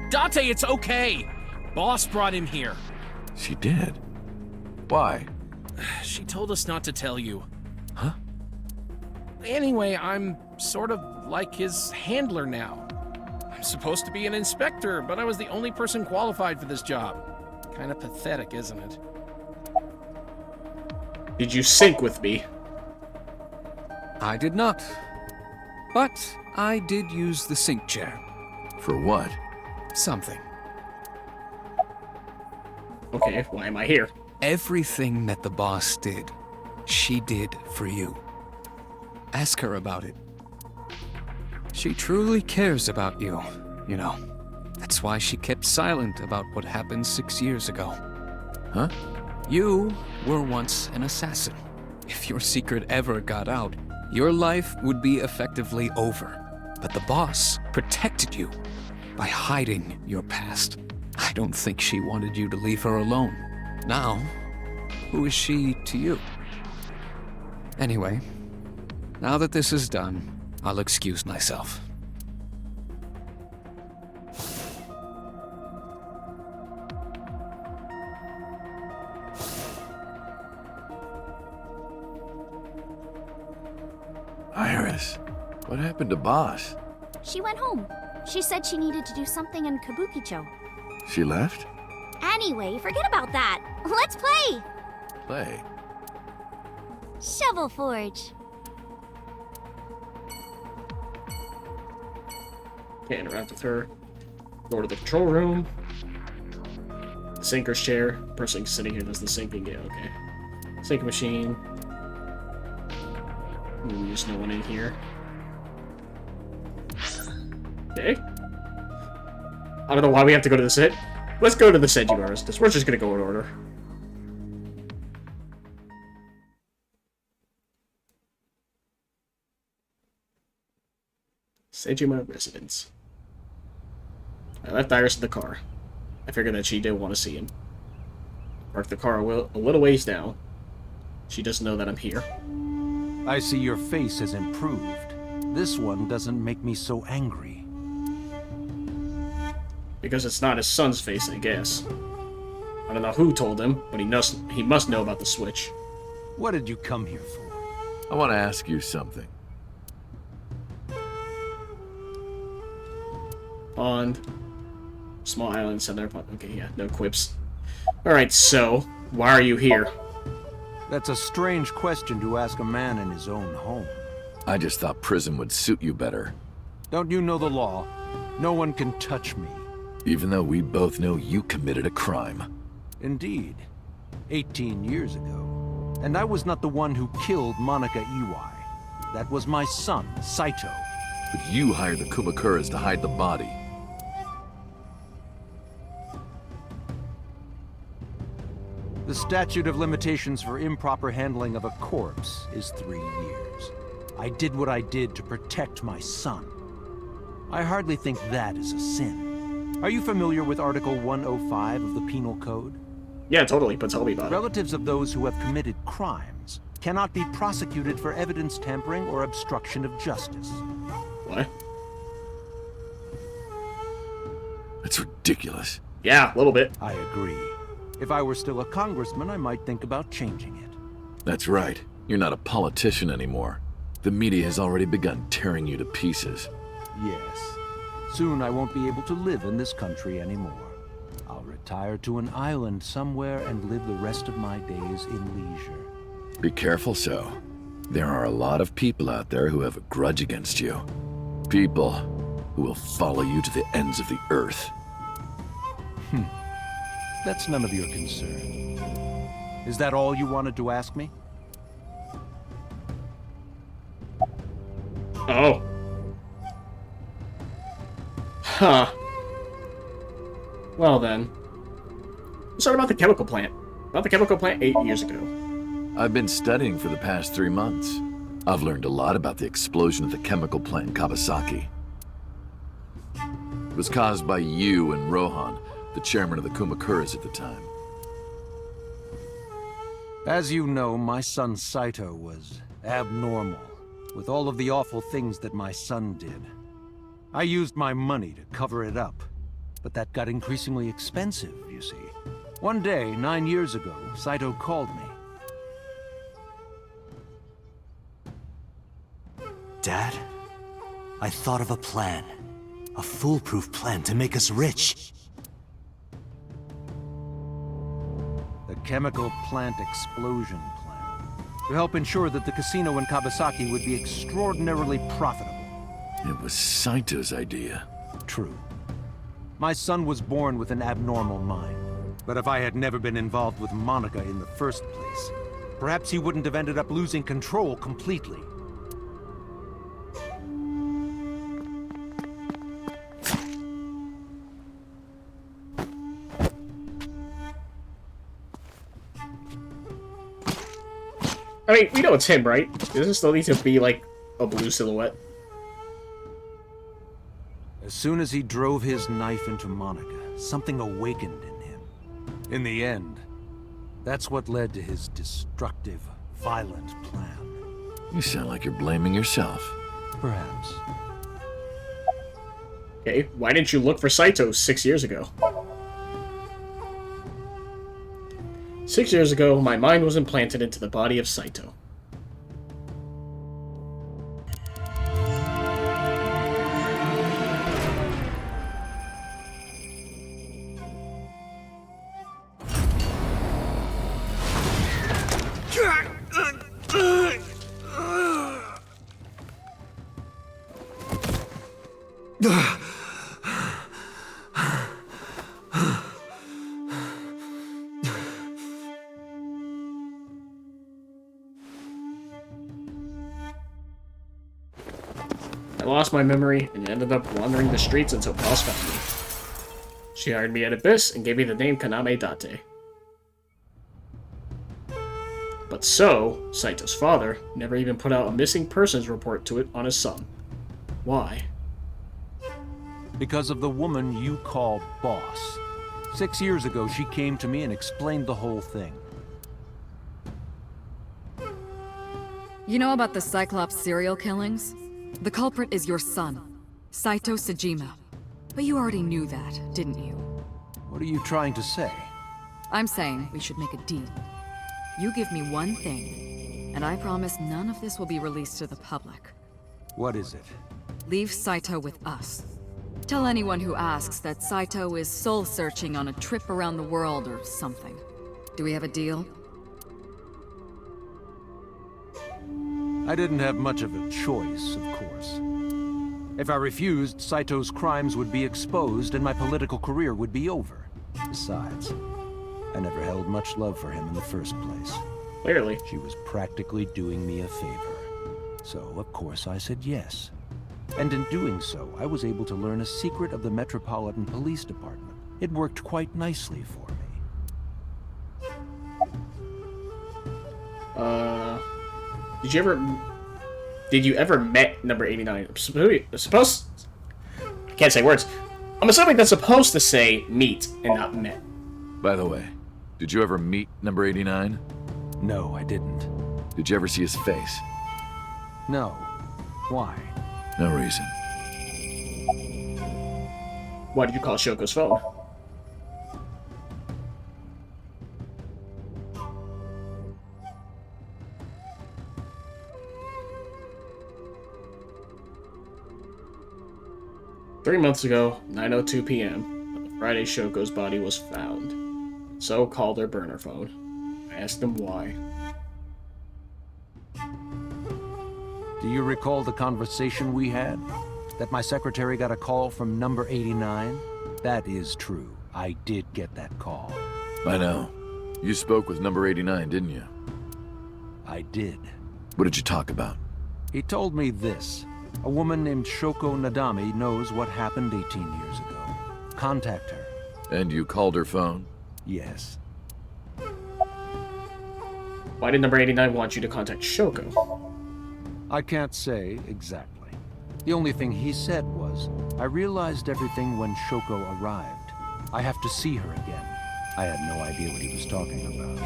Date, it's okay. Boss brought him here. She did. Why? She told us not to tell you. Huh? Anyway, I'm sort of like his handler now. I'm supposed to be an inspector, but I was the only person qualified for this job. Kind of pathetic, isn't it? Did you sync with me? I did not. But I did use the sync chair. For what? Something. Okay, why am I here? Everything that the boss did, she did for you. Ask her about it. She truly cares about you, you know. That's why she kept silent about what happened 6 years ago. Huh? You were once an assassin. If your secret ever got out, your life would be effectively over. But the boss protected you by hiding your past. I don't think she wanted you to leave her alone. Now, who is she to you? Anyway, now that this is done, I'll excuse myself. Iris, what happened to Boss? She went home. She said she needed to do something in Kabukicho. She left? Anyway, forget about that. Let's play! Play. Shovel Forge. Can't interact with her. Go to the control room. The sinker's chair. Person sitting here does the sinking. Yeah, okay. Sink machine. There's no one in here. Okay. I don't know why we have to go to the set. Let's go to the Seiji because we're just gonna go in order. Sejima residence. I left Iris in the car. I figured that she didn't want to see him. Parked the car a little ways down. She doesn't know that I'm here. I see your face has improved. This one doesn't make me so angry. Because it's not his son's face, I guess. I don't know who told him, but he must know about the switch. What did you come here for? I want to ask you something. Pond. Small island, center pond. Okay, yeah, no quips. Alright, so, why are you here? That's a strange question to ask a man in his own home. I just thought prison would suit you better. Don't you know the law? No one can touch me. Even though we both know you committed a crime. Indeed. 18 years ago. And I was not the one who killed Monica Iwai. That was my son, Saito. But you hired the Kumakuras to hide the body. The statute of limitations for improper handling of a corpse is 3 years. I did what I did to protect my son. I hardly think that is a sin. Are you familiar with Article 105 of the Penal Code? Yeah, totally, but tell me about it. Relatives of those who have committed crimes cannot be prosecuted for evidence tampering or obstruction of justice. What? That's ridiculous. Yeah, a little bit. I agree. If I were still a congressman, I might think about changing it. That's right. You're not a politician anymore. The media has already begun tearing you to pieces. Yes. Soon I won't be able to live in this country anymore. I'll retire to an island somewhere and live the rest of my days in leisure. Be careful, So. There are a lot of people out there who have a grudge against you. People who will follow you to the ends of the earth. That's none of your concern. Is that all you wanted to ask me? Oh. Huh. Well then. Let's talk about the chemical plant. About the chemical plant 8 years ago. I've been studying for the past 3 months. I've learned a lot about the explosion of the chemical plant in Kawasaki. It was caused by you and Rohan, the chairman of the Kumakuras at the time. As you know, my son Saito was abnormal, with all of the awful things that my son did. I used my money to cover it up, but that got increasingly expensive, you see. One day, 9 years ago, Saito called me. Dad, I thought of a plan. A foolproof plan to make us rich. The chemical plant explosion plan. To help ensure that the casino in Kawasaki would be extraordinarily profitable. It was Saito's idea. True. My son was born with an abnormal mind. But if I had never been involved with Monica in the first place, perhaps he wouldn't have ended up losing control completely. I mean, we know it's him, right? Does it still need to be, like, a blue silhouette? As soon as he drove his knife into Monica, something awakened in him. In the end, that's what led to his destructive, violent plan. You sound like you're blaming yourself. Perhaps. Okay, why didn't you look for Saito 6 years ago? 6 years ago, my mind was implanted into the body of Saito. I lost my memory and ended up wandering the streets until Boss found me. She hired me at Abyss and gave me the name Kaname Date. But Saito's father, never even put out a missing persons report to it on his son. Why? Because of the woman you call Boss. 6 years ago, she came to me and explained the whole thing. You know about the Cyclops Serial Killings? The culprit is your son, Saito Sejima. But you already knew that, didn't you? What are you trying to say? I'm saying we should make a deal. You give me one thing, and I promise none of this will be released to the public. What is it? Leave Saito with us. Tell anyone who asks that Saito is soul-searching on a trip around the world or something. Do we have a deal? I didn't have much of a choice, of course. If I refused, Saito's crimes would be exposed and my political career would be over. Besides, I never held much love for him in the first place. Clearly. She was practically doing me a favor. So, of course, I said yes. And in doing so, I was able to learn a secret of the Metropolitan Police Department. It worked quite nicely for me. Did you ever met number 89? Supposed... I can't say words. I'm assuming that's supposed to say meet and not met. By the way, did you ever meet number 89? No, I didn't. Did you ever see his face? No. Why? No reason. Why did you call Shoko's phone? "3 months ago, 9:02 p.m., on the Friday Shoko's body was found. So called her burner phone. I asked him why. Do you recall the conversation we had? That my secretary got a call from number 89? That is true. I did get that call. I know. You spoke with number 89, didn't you? I did. What did you talk about? He told me this. A woman named Shoko Nadami knows what happened 18 years ago. Contact her. And you called her phone? Yes. Why did number 89 want you to contact Shoko? I can't say exactly. The only thing he said was, I realized everything when Shoko arrived. I have to see her again. I had no idea what he was talking about.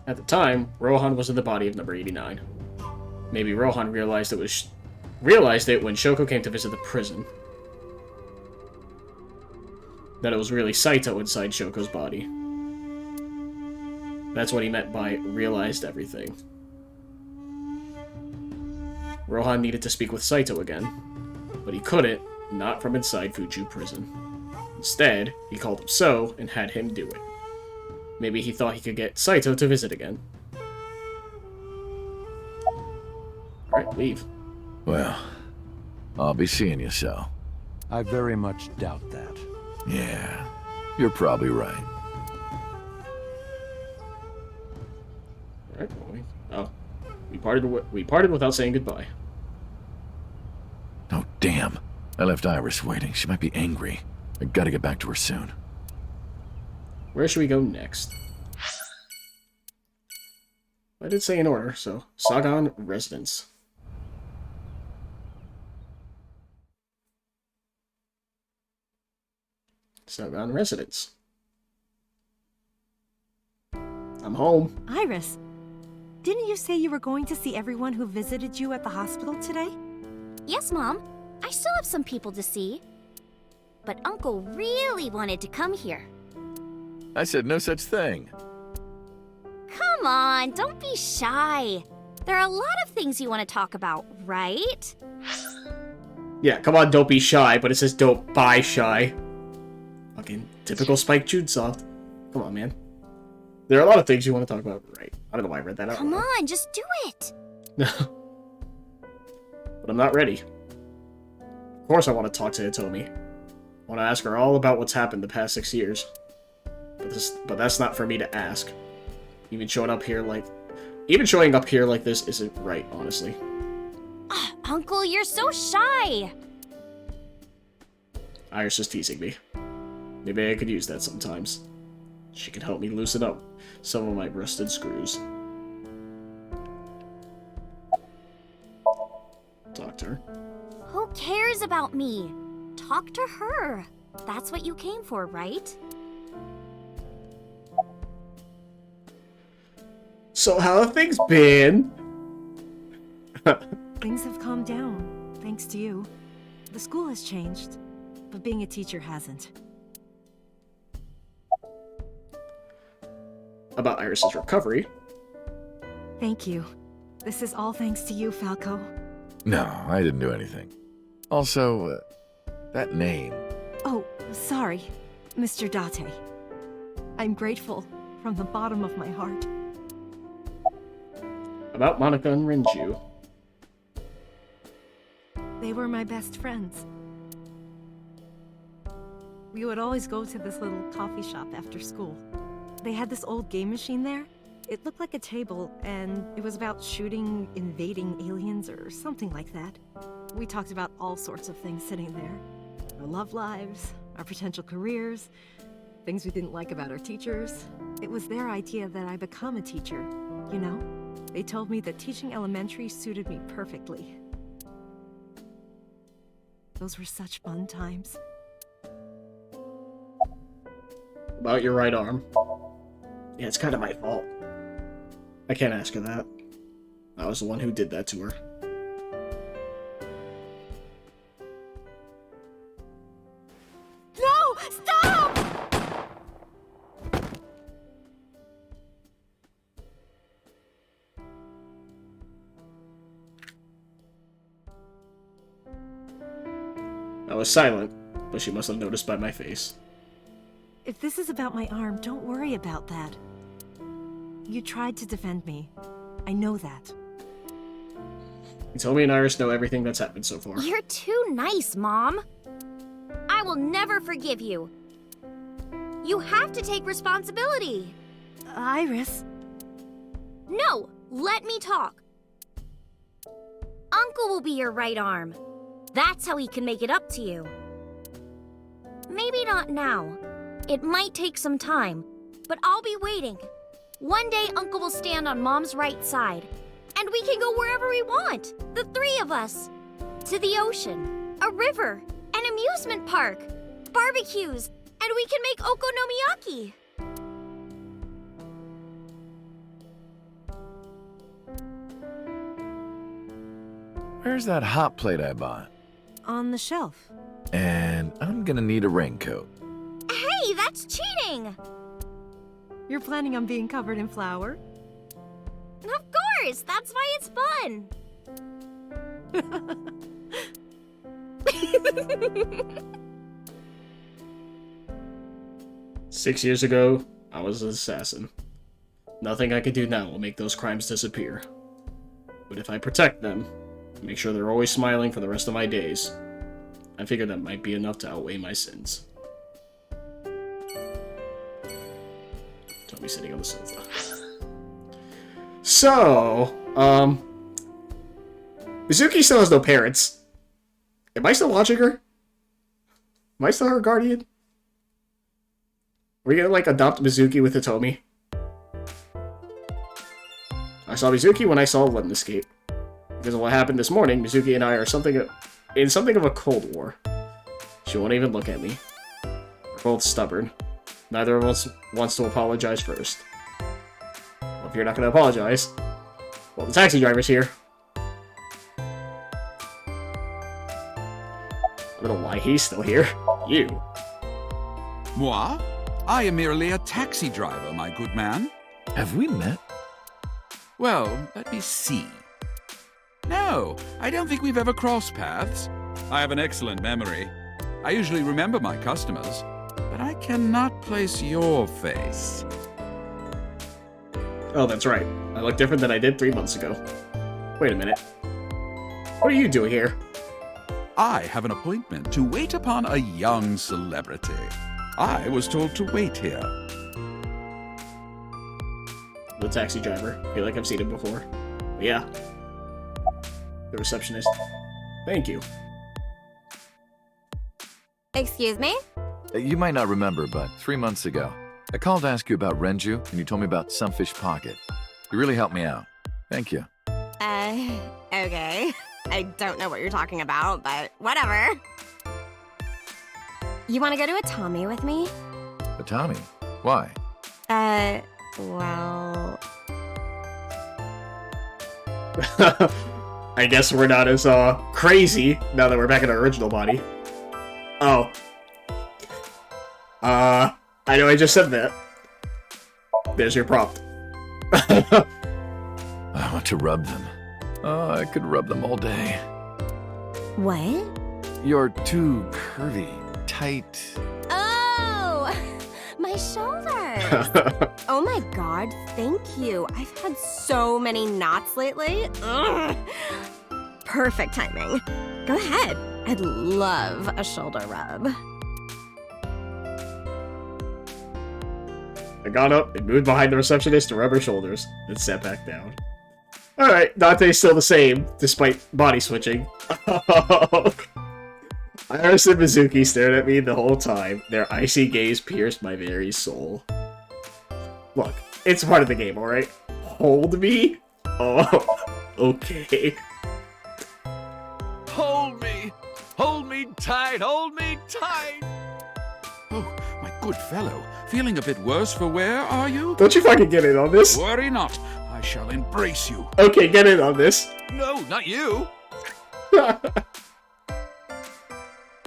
At the time, Rohan was in the body of number 89. Maybe Rohan realized it when Shoko came to visit the prison. That it was really Saito inside Shoko's body. That's what he meant by realized everything. Rohan needed to speak with Saito again, but he couldn't, not from inside Fuchu prison. Instead, he called him So and had him do it. Maybe he thought he could get Saito to visit again. Alright, leave. Well, I'll be seeing you, So. I very much doubt that. Yeah, you're probably right. Alright, oh. We parted without saying goodbye. Oh, damn. I left Iris waiting. She might be angry. I gotta get back to her soon. Where should we go next? I did say in order, so Sagan Residence. Sagan Residence. I'm home. Iris, didn't you say you were going to see everyone who visited you at the hospital today? Yes, Mom. I still have some people to see. But Uncle really wanted to come here. I said no such thing. Come on, don't be shy. There are a lot of things you want to talk about, right? Yeah, come on, don't be shy, but it says don't buy shy. Fucking typical Spike Chunsoft. Come on, man. There are a lot of things you want to talk about, right? I don't know why I read that out. Come on, just do it. No. But I'm not ready. Of course I want to talk to Hitomi. I want to ask her all about what's happened the past 6 years. But that's not for me to ask. Even showing up here like this isn't right, honestly. Uncle, you're so shy. Iris is teasing me. Maybe I could use that sometimes. She could help me loosen up some of my rusted screws. Talk to her. Who cares about me? Talk to her. That's what you came for, right? So how have things been? Things have calmed down, thanks to you. The school has changed, but being a teacher hasn't. About Iris's recovery. Thank you. This is all thanks to you, Falco. No, I didn't do anything. Also, that name. Oh, sorry, Mr. Date. I'm grateful from the bottom of my heart. About Monica and Renju. They were my best friends. We would always go to this little coffee shop after school. They had this old game machine there. It looked like a table, and it was about shooting invading aliens or something like that. We talked about all sorts of things sitting there. Our love lives, our potential careers, things we didn't like about our teachers. It was their idea that I become a teacher, you know? They told me that teaching elementary suited me perfectly. Those were such fun times. About your right arm. Yeah, it's kind of my fault. I can't ask her that. I was the one who did that to her. No! Stop! I was silent, but she must have noticed by my face. If this is about my arm, don't worry about that. You tried to defend me. I know that. Hitomi and Iris know everything that's happened so far. You're too nice, Mom. I will never forgive you. You have to take responsibility. Iris. No, let me talk. Uncle will be your right arm. That's how he can make it up to you. Maybe not now. It might take some time, but I'll be waiting. One day, Uncle will stand on Mom's right side, and we can go wherever we want, the three of us. To the ocean, a river, an amusement park, barbecues, and we can make okonomiyaki. Where's that hot plate I bought? On the shelf. And I'm gonna need a raincoat. Hey, that's cheating! You're planning on being covered in flour? Of course, that's why it's fun. 6 years ago, I was an assassin. Nothing I could do now will make those crimes disappear. But if I protect them, make sure they're always smiling for the rest of my days, I figure that might be enough to outweigh my sins. Toby sitting on the sofa. So, Mizuki still has no parents. Am I still watching her? Am I still her guardian? Are we gonna, like, adopt Mizuki with Hitomi? I saw Mizuki when I saw London Escape. Because of what happened this morning, Mizuki and I are in something of a cold war. She won't even look at me. We're both stubborn. Neither of us wants to apologize first. Well, if you're not gonna apologize, well, the taxi driver's here. I don't know why he's still here. You. Moi? I am merely a taxi driver, my good man. Have we met? Well, let me see. No, I don't think we've ever crossed paths. I have an excellent memory. I usually remember my customers, but I cannot place your face. Oh, that's right. I look different than I did 3 months ago. Wait a minute. What are you doing here? I have an appointment to wait upon a young celebrity. I was told to wait here. The taxi driver. I feel like I've seen him before. But yeah. The receptionist. Thank you. Excuse me? You might not remember, but 3 months ago, I called to ask you about Renju, and you told me about Sunfish Pocket. You really helped me out. Thank you. Okay. I don't know what you're talking about, but whatever. You want to go to a Tommy with me? But Tommy, why? Well... I guess we're not as, crazy now that we're back in our original body. Oh. I know I just said that. There's your prompt. I want to rub them. Oh, I could rub them all day. What? You're too curvy, tight. Oh, my shoulders. Oh my god, thank you. I've had so many knots lately. Ugh. Perfect timing. Go ahead. I'd love a shoulder rub. I got up and moved behind the receptionist to rub her shoulders, then sat back down. Alright, Dante's still the same, despite body switching. Iris and Mizuki stared at me the whole time. Their icy gaze pierced my very soul. Look, it's part of the game, alright? Hold me? Oh, okay. Hold me! Hold me tight! Hold me tight! Oh, my good fellow. Feeling a bit worse for wear, are you? Don't you fucking get in on this? Worry not. I shall embrace you. Okay, get in on this. No, not you.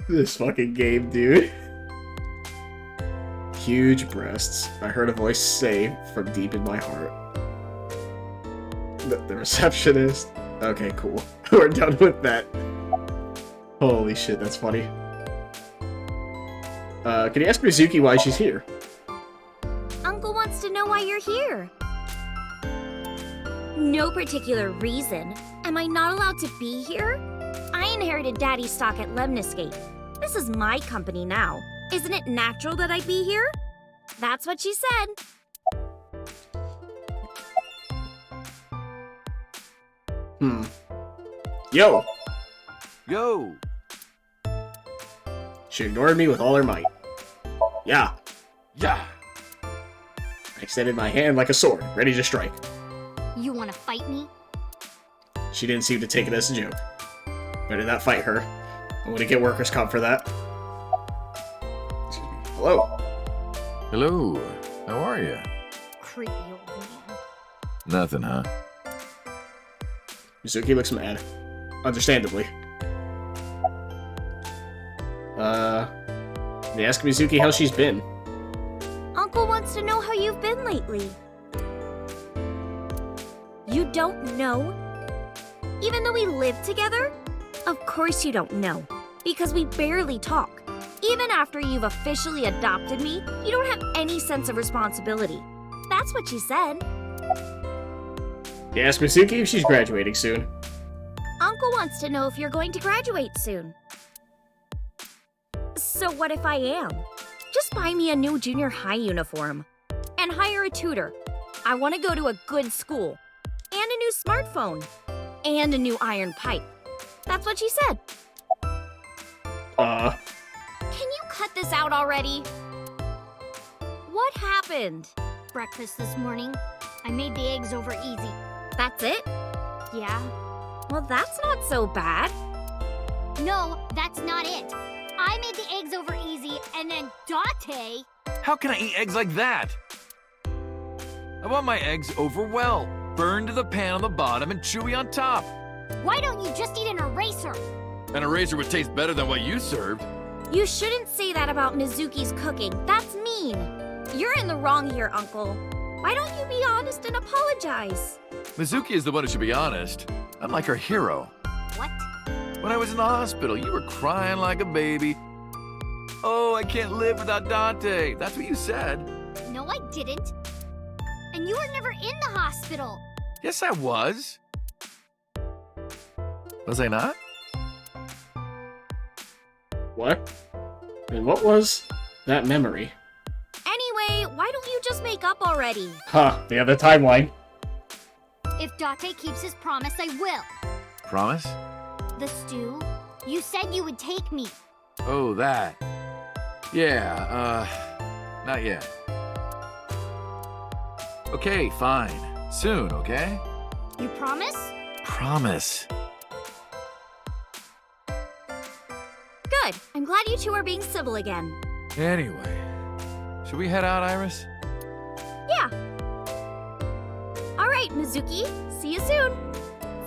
This fucking game, dude. Huge breasts. I heard a voice say from deep in my heart. The receptionist. Okay, cool. We're done with that. Holy shit, that's funny. Can you ask Mizuki why she's here? Uncle wants to know why you're here. No particular reason. Am I not allowed to be here? I inherited Daddy's stock at Lemniscate. This is my company now. Isn't it natural that I be here? That's what she said. Yo! Yo! She ignored me with all her might. Yeah. Yeah! I extended my hand like a sword, ready to strike. You want to fight me? She didn't seem to take it as a joke. Better not fight her. I'm gonna get workers' comp for that. Excuse me. Hello. Hello. How are you? Creepy old man. Nothing, huh? Mizuki looks mad. Understandably. They ask Mizuki how she's been. Uncle wants to know how you've been lately. You don't know? Even though we live together? Of course you don't know, because we barely talk. Even after you've officially adopted me, you don't have any sense of responsibility. That's what she said. They ask Mizuki if she's graduating soon. Uncle wants to know if you're going to graduate soon. So what if I am? Just buy me a new junior high uniform. And hire a tutor. I want to go to a good school. And a new smartphone. And a new iron pipe. That's what she said. Can you cut this out already? What happened? Breakfast this morning. I made the eggs over easy. That's it? Yeah. Well, that's not so bad. No, that's not it. I made the eggs over easy, and then Date... How can I eat eggs like that? I want my eggs over well. Burned to the pan on the bottom and chewy on top. Why don't you just eat an eraser? An eraser would taste better than what you served. You shouldn't say that about Mizuki's cooking. That's mean. You're in the wrong here, Uncle. Why don't you be honest and apologize? Mizuki is the one who should be honest. I'm like her hero. What? When I was in the hospital, you were crying like a baby. Oh, I can't live without Dante. That's what you said. No, I didn't. And you were never in the hospital. Yes, I was. Was I not? What? And what was that memory? Anyway, why don't you just make up already? Huh, the other timeline. If Date keeps his promise, I will. Promise? The stew? You said you would take me. Oh, that. Yeah, not yet. Okay, fine. Soon, okay? You promise? Promise. Good. I'm glad you two are being civil again. Anyway, should we head out, Iris? Yeah. All right, Mizuki. See you soon.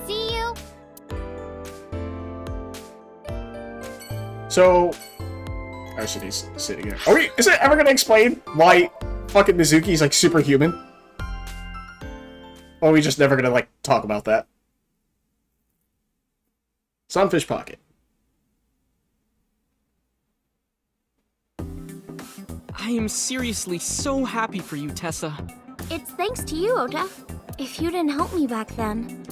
See you. So, I should be sitting here. Is it ever gonna explain why fucking Mizuki's like superhuman? Or are we just never gonna like talk about that? Sunfish Pocket. I am seriously so happy for you, Tessa. It's thanks to you, Ota. If you didn't help me back then.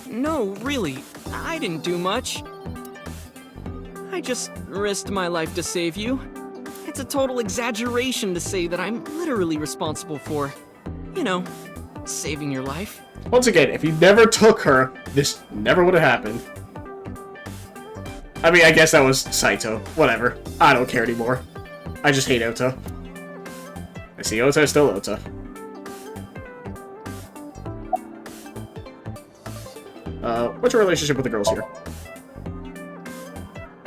No, really, I didn't do much. I just risked my life to save you. It's a total exaggeration to say that I'm literally responsible for, you know, saving your life. Once again, if you never took her, this never would have happened. I mean, I guess that was Saito. Whatever. I don't care anymore. I just hate Ota. I see Ota is still Ota. What's your relationship with the girls here?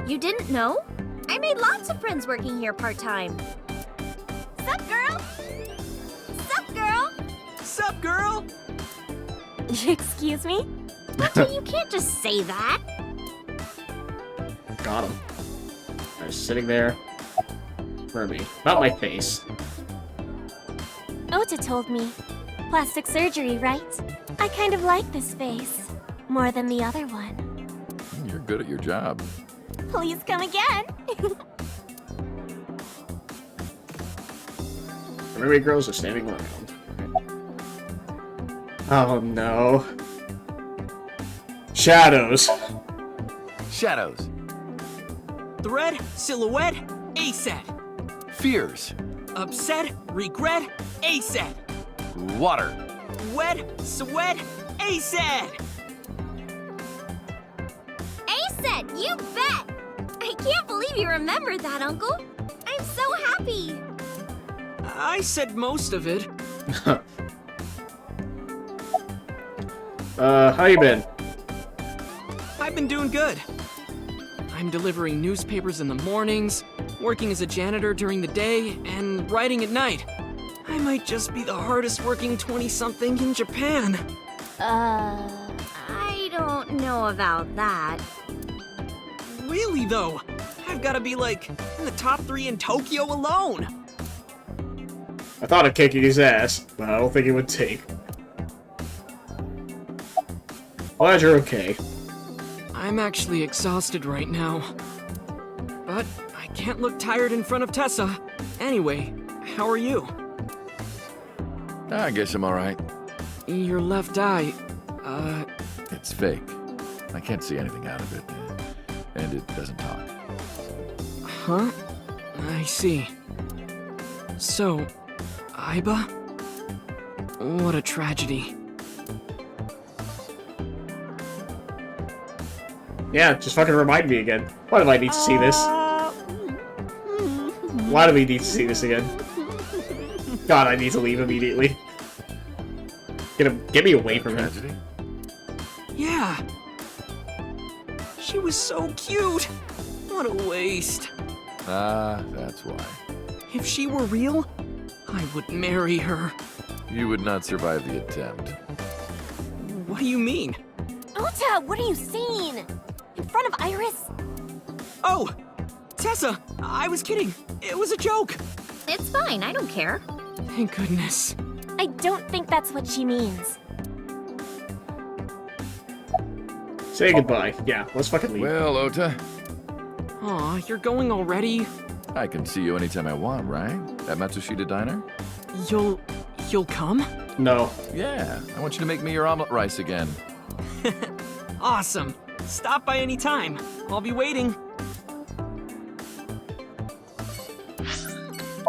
You didn't know? I made lots of friends working here part-time. Sup, girl? Sup, girl? Sup, girl? Excuse me? Ota, you can't just say that. Got him. They're sitting there. For me. Not my face. Ota told me. Plastic surgery, right? I kind of like this face. More than the other one. You're good at your job. Please come again. Every girls are standing around. Oh no. Shadows. Shadows. Thread, silhouette, ASAT. Fears. Upset, regret, ASAT. Water. Wed, sweat, ASAT. ASAT, you bet! I can't believe you remembered that, Uncle. I'm so happy. I said most of it. How you been? I've been doing good. I'm delivering newspapers in the mornings, working as a janitor during the day, and writing at night. I might just be the hardest working 20-something in Japan. I don't know about that. Really, though? I've got to be, like, in the top 3 in Tokyo alone. I thought of kicking his ass, but I don't think it would take. Glad you're okay. I'm actually exhausted right now. But I can't look tired in front of Tessa. Anyway, how are you? I guess I'm alright. Your left eye, It's fake. I can't see anything out of it. And it doesn't talk. Huh? I see. So, Aiba? What a tragedy. Yeah, just fucking remind me again. Why do I need to see this? Why do we need to see this again? God, I need to leave immediately. Get me away from him. Yeah. She was so cute. What a waste. That's why. If she were real, I would marry her. You would not survive the attempt. What do you mean? Ota, what are you seeing? In front of Iris? Oh! Tessa! I was kidding. It was a joke. It's fine, I don't care. Thank goodness. I don't think that's what she means. Say goodbye. Yeah, let's fucking leave. Well, Ota. Aw, you're going already? I can see you anytime I want, right? At Matsushita Diner? You'll come? No. Yeah, I want you to make me your omelet rice again. Awesome. Stop by any time. I'll be waiting.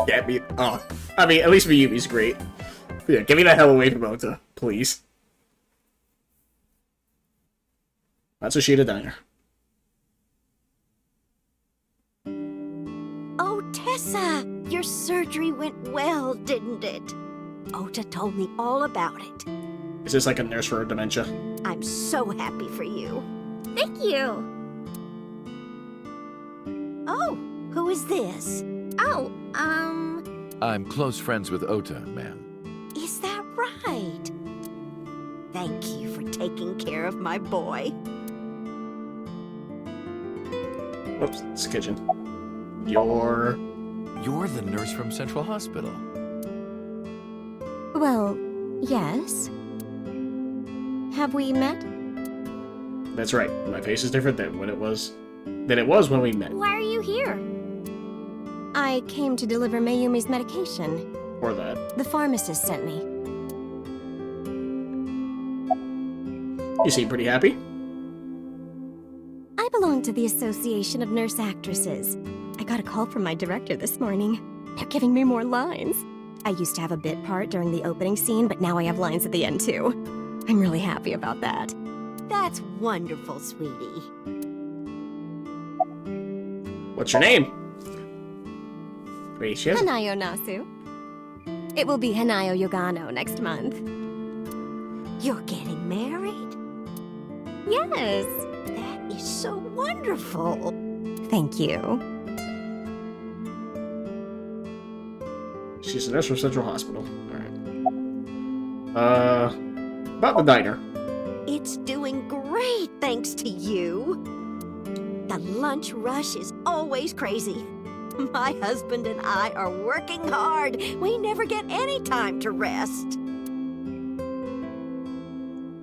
Get me. Oh. I mean, at least Miyumi's great. Yeah, get me the hell away from Ota, please. Matsushita Diner. Oh, Tessa! Your surgery went well, didn't it? Ota told me all about it. Is this like a nurse for dementia? I'm so happy for you. Thank you. Oh, who is this? Oh, I'm close friends with Ota, ma'am. Is that right? Thank you for taking care of my boy. Whoops, it's the kitchen. You're the nurse from Central Hospital. Well, yes. Have we met? That's right. My face is different than it was when we met. why are you here? I came to deliver Mayumi's medication. Or that. The pharmacist sent me. You seem pretty happy. I belong to the Association of Nurse Actresses. I got a call from my director this morning. They're giving me more lines. I used to have a bit part during the opening scene, but now I have lines at the end too. I'm really happy about that. That's wonderful, sweetie. What's your name? Wait, she has... Hanayo Nasu. It will be Hanayo Yogano next month. You're getting married? Yes. That is so wonderful. Thank you. She's a nurse from Central Hospital. Alright. About the diner. It's doing great thanks to you. The lunch rush is always crazy. My husband and I are working hard. We never get any time to rest.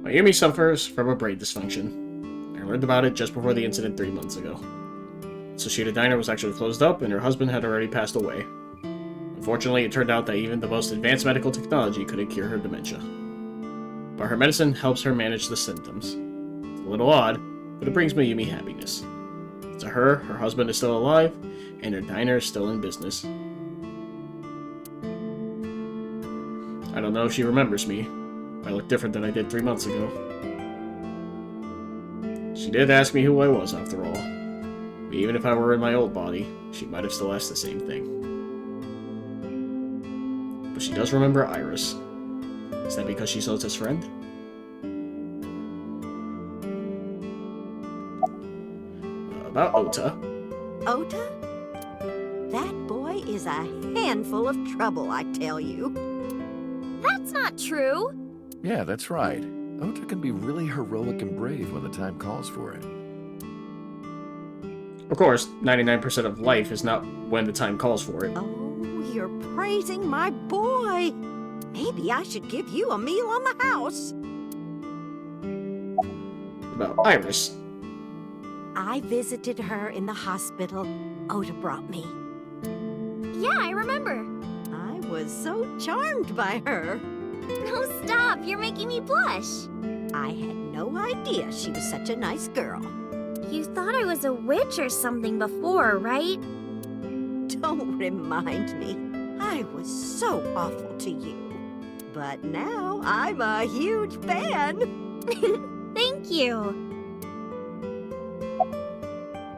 Mayumi suffers from a brain dysfunction. I learned about it just before the incident 3 months ago. Tsushita Diner was actually closed up, and her husband had already passed away. Unfortunately, it turned out that even the most advanced medical technology couldn't cure her dementia. But her medicine helps her manage the symptoms. It's a little odd, but it brings Mayumi happiness. To her, her husband is still alive, and her diner is still in business. I don't know if she remembers me. I look different than I did 3 months ago. She did ask me who I was, after all. But even if I were in my old body, she might have still asked the same thing. But she does remember Iris. Is that because she's Ota's friend? About Ota. Ota? That boy is a handful of trouble, I tell you. That's not true. Yeah, that's right. Ota can be really heroic and brave when the time calls for it. Of course, 99% of life is not when the time calls for it. Oh, you're praising my boy. Maybe I should give you a meal on the house. About Iris. I visited her in the hospital. Ota brought me. Yeah, I remember. I was so charmed by her. No, stop. You're making me blush. I had no idea she was such a nice girl. You thought I was a witch or something before, right? Don't remind me. I was so awful to you. But now I'm a huge fan. Thank you.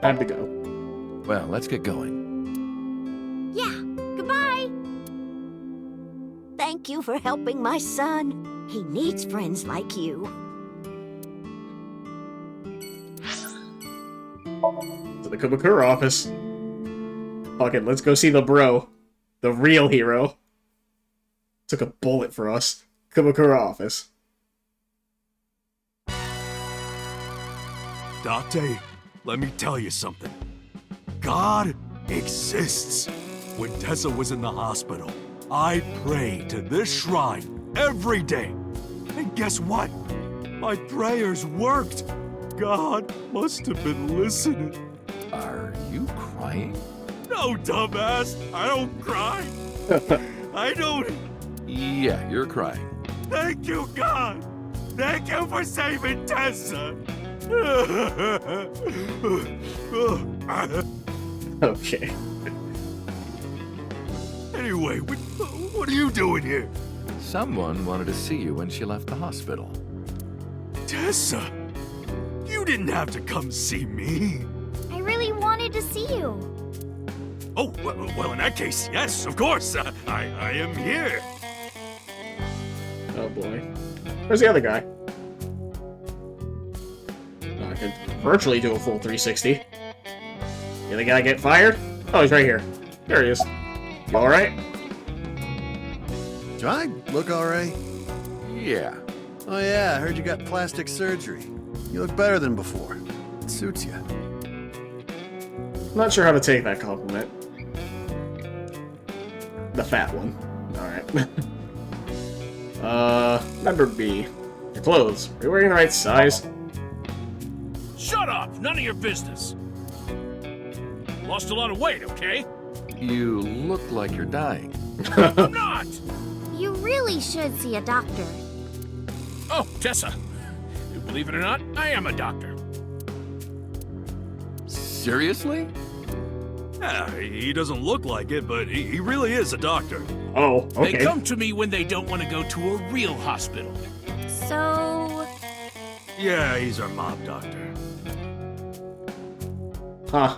Time to go. Well, let's get going. Yeah, goodbye. Thank you for helping my son. He needs friends like you. To the Kumakura office. Fuck it, let's go see the bro. The real hero. Took a bullet for us. Kumakura office. Date, let me tell you something. God exists. When Tessa was in the hospital, I prayed to this shrine every day. And guess what? My prayers worked. God must have been listening. Are you crying? No, dumbass. I don't cry. I don't. Yeah, you're crying. Thank you, God. Thank you for saving Tessa. Okay. Anyway, what are you doing here? Someone wanted to see you when she left the hospital. Tessa, you didn't have to come see me. I really wanted to see you. Oh, well, in that case, yes, of course. I am here. Oh boy. Where's the other guy? Oh, I could virtually do a full 360. The other guy get fired? Oh, he's right here. There he is. You alright? Do I look alright? Yeah. Oh yeah, I heard you got plastic surgery. You look better than before. It suits you. Not sure how to take that compliment. The fat one. Alright. Number B. Your clothes. Are you wearing the right size? Shut up! None of your business! Lost a lot of weight, okay? You look like you're dying. Not! You really should see a doctor. Oh, Tessa. Believe it or not, I am a doctor. Seriously? Yeah, he doesn't look like it, but he really is a doctor. Oh, okay. They come to me when they don't want to go to a real hospital. So... Yeah, he's our mob doctor. Huh.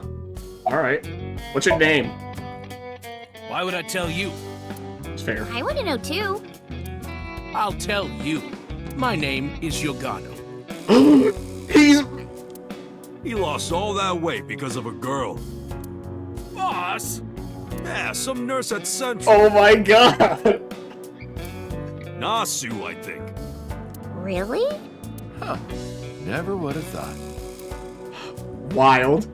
Alright. What's your name? Why would I tell you? It's fair. I want to know too. I'll tell you. My name is Yogano. He lost all that weight because of a girl. Boss? Yeah, some nurse at Central. Oh my god! Nasu, I think. Really? Huh. Never would have thought. Wild.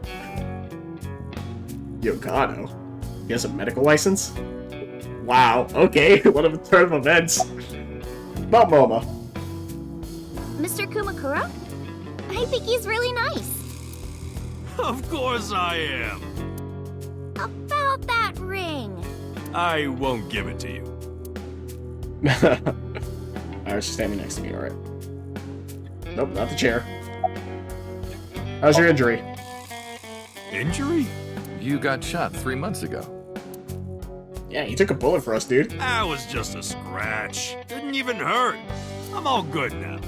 Yogano? He has a medical license? Wow, okay, what a turn of events. About Moma. Mr. Kumakura? I think he's really nice. Of course I am. About that ring. I won't give it to you. Alright, she's standing next to me, alright. Nope, not the chair. How's your injury? Injury? You got shot 3 months ago. Yeah, you took a bullet for us, dude. That was just a scratch. Didn't even hurt. I'm all good now.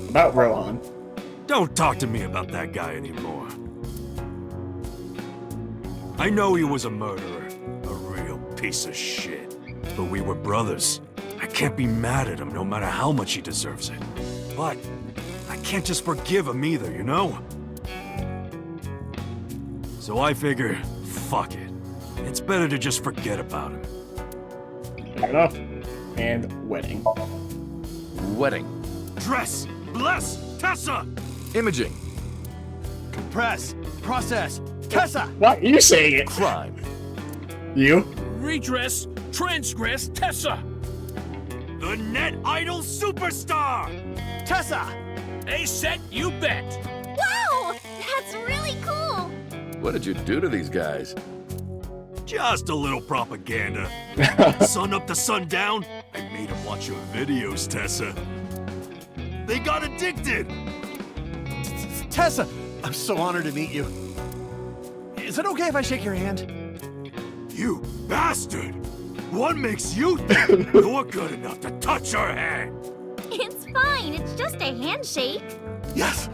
About Rohan. Don't talk to me about that guy anymore. I know he was a murderer, a real piece of shit. But we were brothers. I can't be mad at him no matter how much he deserves it. But I can't just forgive him either, you know? So I figure, fuck it. It's better to just forget about him. Fair enough. And wedding. Wedding. Dress! Bless! Tessa! Imaging. Compress! Process! Tessa! What? You saying it? Crime. You? Redress, transgress, Tessa! The net idol superstar! Tessa! A set, you bet! Wow! That's really cool! What did you do to these guys? Just a little propaganda. Sun up to sundown, I made them watch your videos, Tessa. They got addicted! Tessa! I'm so honored to meet you. Is it okay if I shake your hand? You bastard! What makes you think you're good enough to touch her hand? It's fine, it's just a handshake. Yes!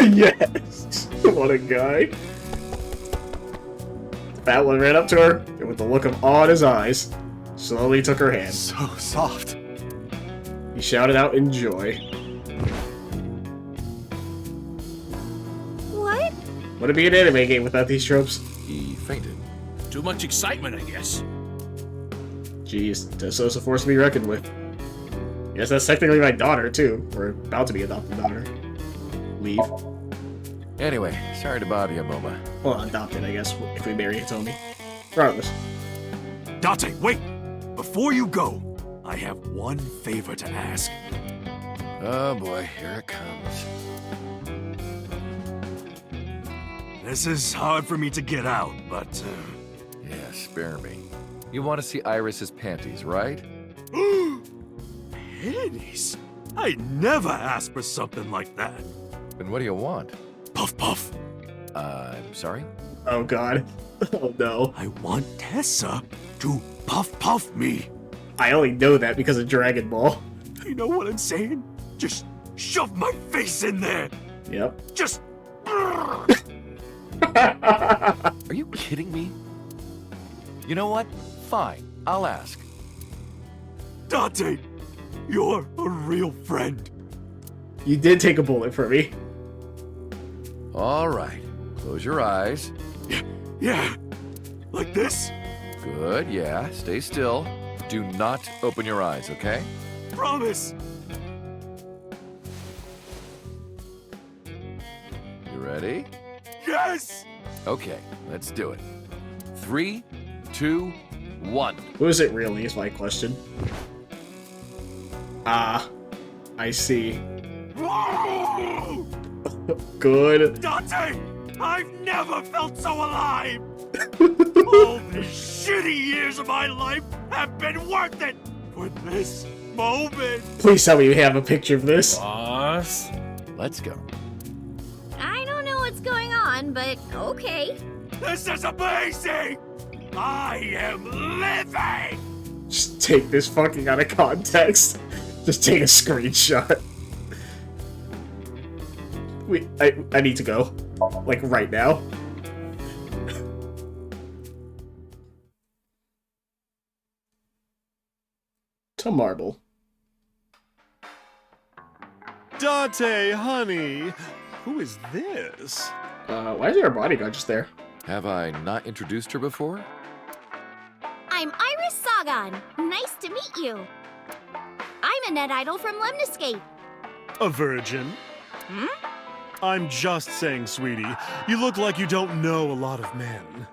Yes! What a guy. The fat one ran up to her, and with a look of awe in his eyes, slowly took her hand. So soft. He shouted out in joy. What? Would it be an anime game without these tropes? He fainted. Too much excitement, I guess. Jeez, Tesso's a force to be reckoned with. Yes, that's technically my daughter, too. Or about to be adopted daughter. Leave. Anyway, sorry to bother you, Moma. Well, adopted, I guess, if we marry Hitomi. Regardless. Date, wait! Before you go, I have one favor to ask. Oh boy, here it comes. This is hard for me to get out, but... Yeah, spare me. You want to see Iris's panties, right? Panties? I never asked for something like that. Then what do you want? Puff puff. I'm sorry? Oh god. Oh no. I want Tessa to puff puff me. I only know that because of Dragon Ball. You know what I'm saying? Just shove my face in there. Yep. Just... Are you kidding me? You know what? Fine, I'll ask. Date, you're a real friend. You did take a bullet for me. All right, close your eyes. Yeah, like this? Good, yeah, stay still. Do not open your eyes, okay? Promise. You ready? Yes! Okay, let's do it. 3, 2, 1. Who is it really, is my question. Ah, I see. Good. Dante! I've never felt so alive! All these shitty years of my life have been worth it for this moment! Please tell me you have a picture of this. Boss. Let's go. I don't know what's going on, but okay. This is amazing! I am living! Just take this fucking out of context. Just take a screenshot. Wait, I need to go. Like, right now. To marble. Dante, honey, who is this? Why is there a bodyguard just there? Have I not introduced her before? I'm Iris Sagan. Nice to meet you. I'm a net idol from Lemniscape. A virgin? Hmm? I'm just saying, sweetie. You look like you don't know a lot of men.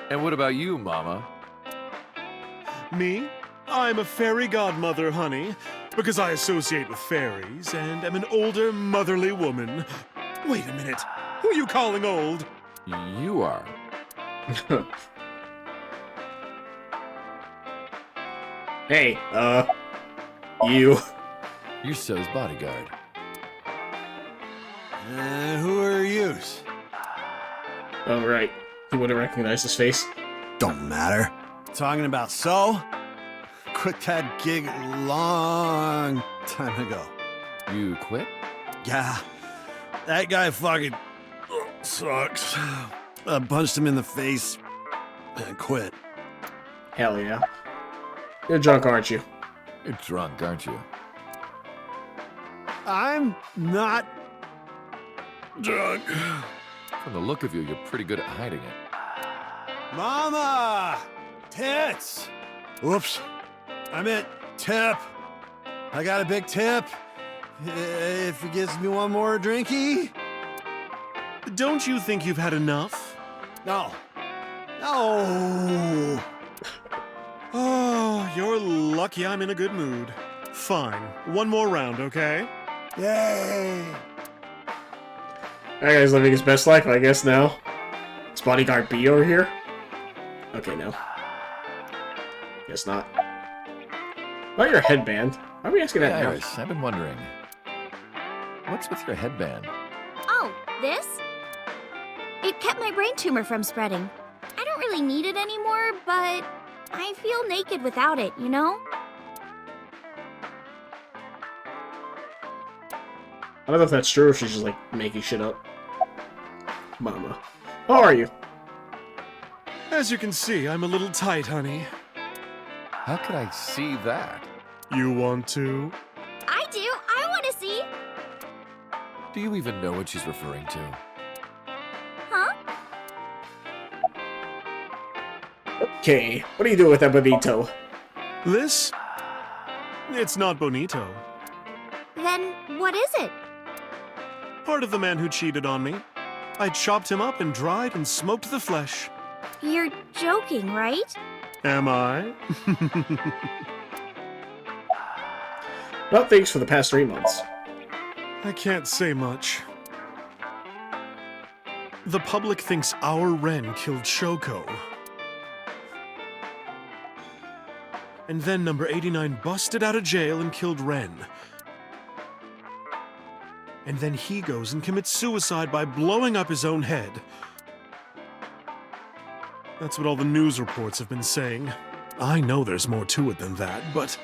And what about you, Mama? Me? I'm a fairy godmother, honey, because I associate with fairies and am an older, motherly woman. Wait a minute. Who are you calling old? You are. Hey, you. You're So's bodyguard. Who are you? Oh, right. You wouldn't recognize his face. Don't matter. Talking about So? Quit that gig long time ago. You quit? Yeah. That guy fucking sucks. I punched him in the face and quit. Hell yeah. You're drunk, aren't you? You're drunk, aren't you? I'm not drunk. From the look of you, you're pretty good at hiding it. Mama! Tits! Whoops. I meant tip. I got a big tip. If he gives me one more drinky. Don't you think you've had enough? No. No. Oh, you're lucky I'm in a good mood. Fine. One more round, okay? Yay. That guy's living his best life, I guess, now. Is bodyguard B over here? Okay, no. Guess not. About your headband? Why are we asking that Hey, now? Iris, I've been wondering. What's with your headband? Oh, this? It kept my brain tumor from spreading. I don't really need it anymore, but I feel naked without it, you know? I don't know if that's true or if she's just, like, making shit up. Mama. How are you? As you can see, I'm a little tight, honey. How could I see that? You want to? I do. I want to see. Do you even know what she's referring to? Huh? Okay, what are you doing with that bonito? This? It's not bonito. Then what is it? Part of the man who cheated on me. I chopped him up and dried and smoked the flesh. You're joking, right? Am I? Well, thanks for the past 3 months. I can't say much. The public thinks our Ren killed Shoko. And then number 89 busted out of jail and killed Ren. And then he goes and commits suicide by blowing up his own head. That's what all the news reports have been saying. I know there's more to it than that, but...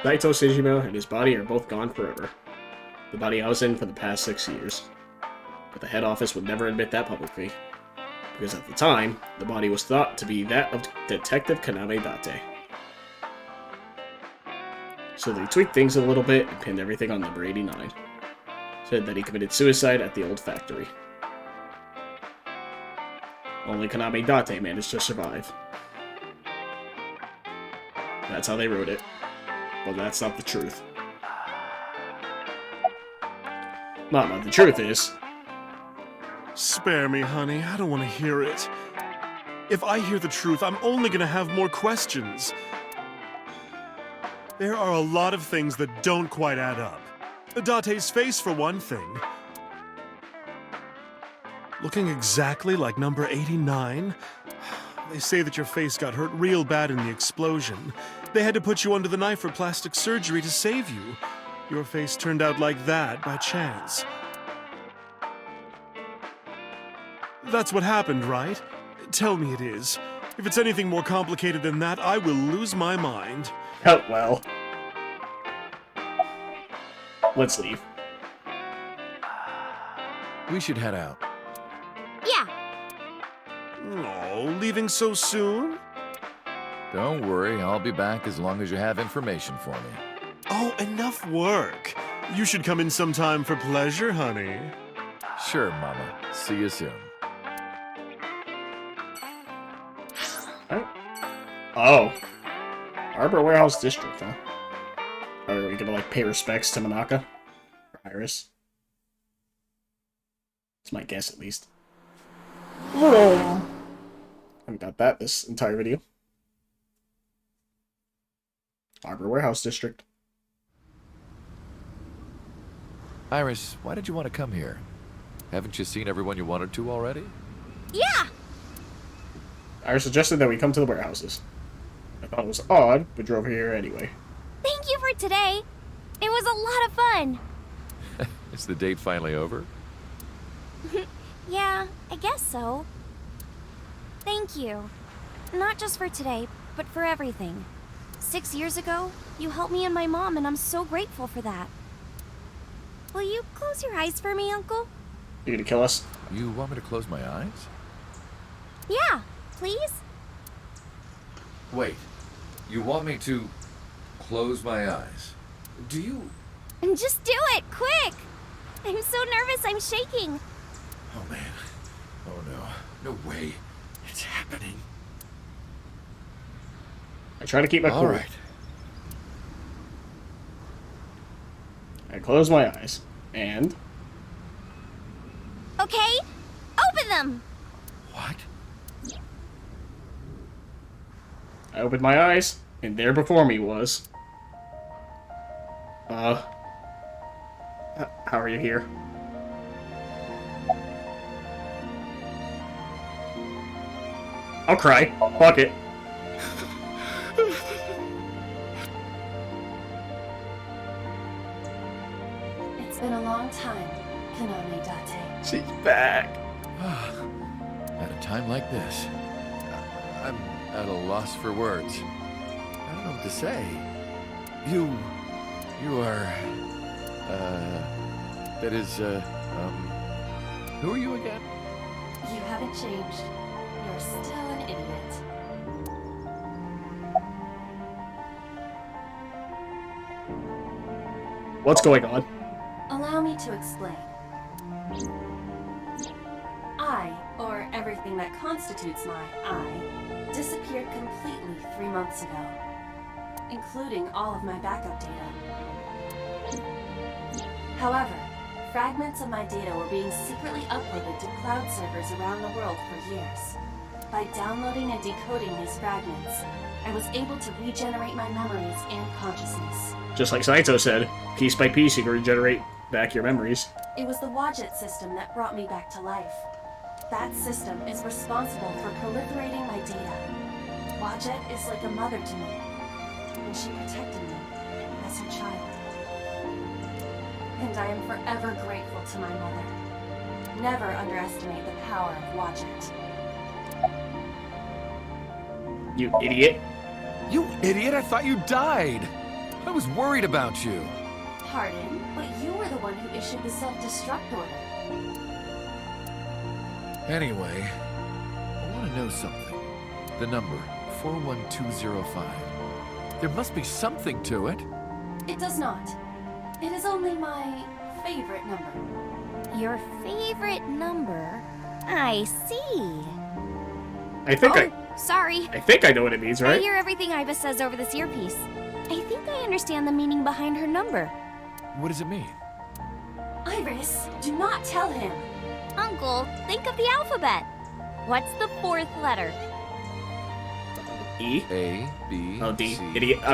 Naito Sejima and his body are both gone forever. The body I was in for the past 6 years. But the head office would never admit that publicly. Because at the time, the body was thought to be that of Detective Kaname Date. So they tweaked things a little bit and pinned everything on number 89. Said that he committed suicide at the old factory. Only Kaname Date managed to survive. That's how they wrote it. But that's not the truth. Mama, the truth is... Spare me, honey. I don't want to hear it. If I hear the truth, I'm only gonna have more questions. There are a lot of things that don't quite add up. Date's face, for one thing. Looking exactly like number 89? They say that your face got hurt real bad in the explosion. They had to put you under the knife for plastic surgery to save you. Your face turned out like that by chance. That's what happened, right? Tell me it is. If it's anything more complicated than that, I will lose my mind. Oh, well. Let's leave. We should head out. Yeah. Oh, leaving so soon? Don't worry, I'll be back as long as you have information for me. Oh, enough work. You should come in sometime for pleasure, honey. Sure, Mama. See you soon. Oh. Arbor Warehouse District, huh? Are we gonna, like, pay respects to Manaka? Or Iris? It's my guess, at least. I haven't got that this entire video. Arbor Warehouse District. Iris, why did you want to come here? Haven't you seen everyone you wanted to already? Yeah! Iris suggested that we come to the warehouses. I thought it was odd, but drove here anyway. Thank you for today. It was a lot of fun. Is the date finally over? Yeah, I guess so. Thank you. Not just for today, but for everything. 6 years ago, you helped me and my mom, and I'm so grateful for that. Will you close your eyes for me, Uncle? You gonna kill us? You want me to close my eyes? Yeah, please? Wait. You want me to close my eyes? Do you... And just do it, quick! I'm so nervous, I'm shaking. Oh, man. Oh, no. No way. It's happening. I try to keep my cool. All right. I close my eyes. And... Okay, open them! What? I opened my eyes, and there before me was... how are you here? I'll cry. Fuck it. It's been a long time, Konami Date. She's back. At a time like this, I'm at a loss for words. I don't know what to say. You are, that is, who are you again? You haven't changed. You're still an idiot. What's going on? Allow me to explain. I, or everything that constitutes my I, disappeared completely 3 months ago, including all of my backup data. However, fragments of my data were being secretly uploaded to cloud servers around the world for years. By downloading and decoding these fragments, I was able to regenerate my memories and consciousness. Just like Saito said, piece by piece you can regenerate back your memories. It was the Wadjet system that brought me back to life. That system is responsible for proliferating my data. Wadjet is like a mother to me, and she protected me as her child. And I am forever grateful to my mother. Never underestimate the power of Wadjet. You idiot. You idiot, I thought you died. I was worried about you. Pardon, but you were the one who issued the self-destruct order. Anyway, I want to know something. The number, 41205. There must be something to it. It does not. It is only my favorite number. Your favorite number? I see. I think Sorry. I think I know what it means, right? I hear everything Iva says over this earpiece. I think I understand the meaning behind her number. What does it mean? Iris, do not tell him. Uncle, think of the alphabet. What's the fourth letter? E? A, B, Oh, D. C, Idiot. D.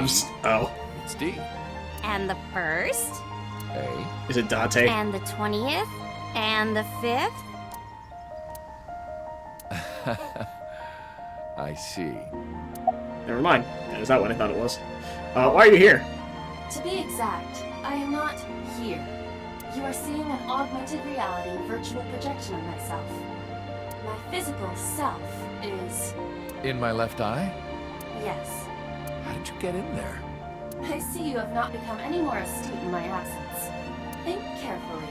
Oh. It's D. And the 1st? A. Is it Dante? And the 20th? And the 5th? I see. Never mind. That is not what I thought it was. Why are you here? To be exact, I am not here. You are seeing an augmented reality virtual projection of myself. My physical self is... In my left eye? yes. How did you get in there? I see you have not become any more astute in my absence. Think carefully.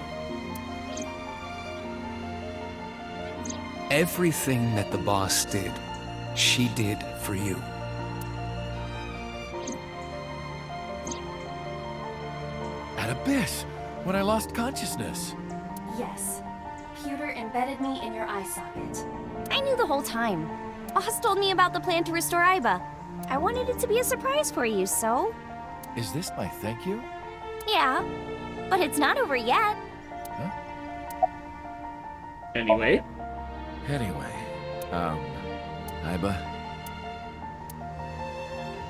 Everything that the boss did, she did for you. At Abyss, when I lost consciousness. Yes. Pewter embedded me in your eye socket. I knew the whole time. Boss told me about the plan to restore Aiba. I wanted it to be a surprise for you, so... Is this my thank you? Yeah, but it's not over yet. Anyway. Aiba.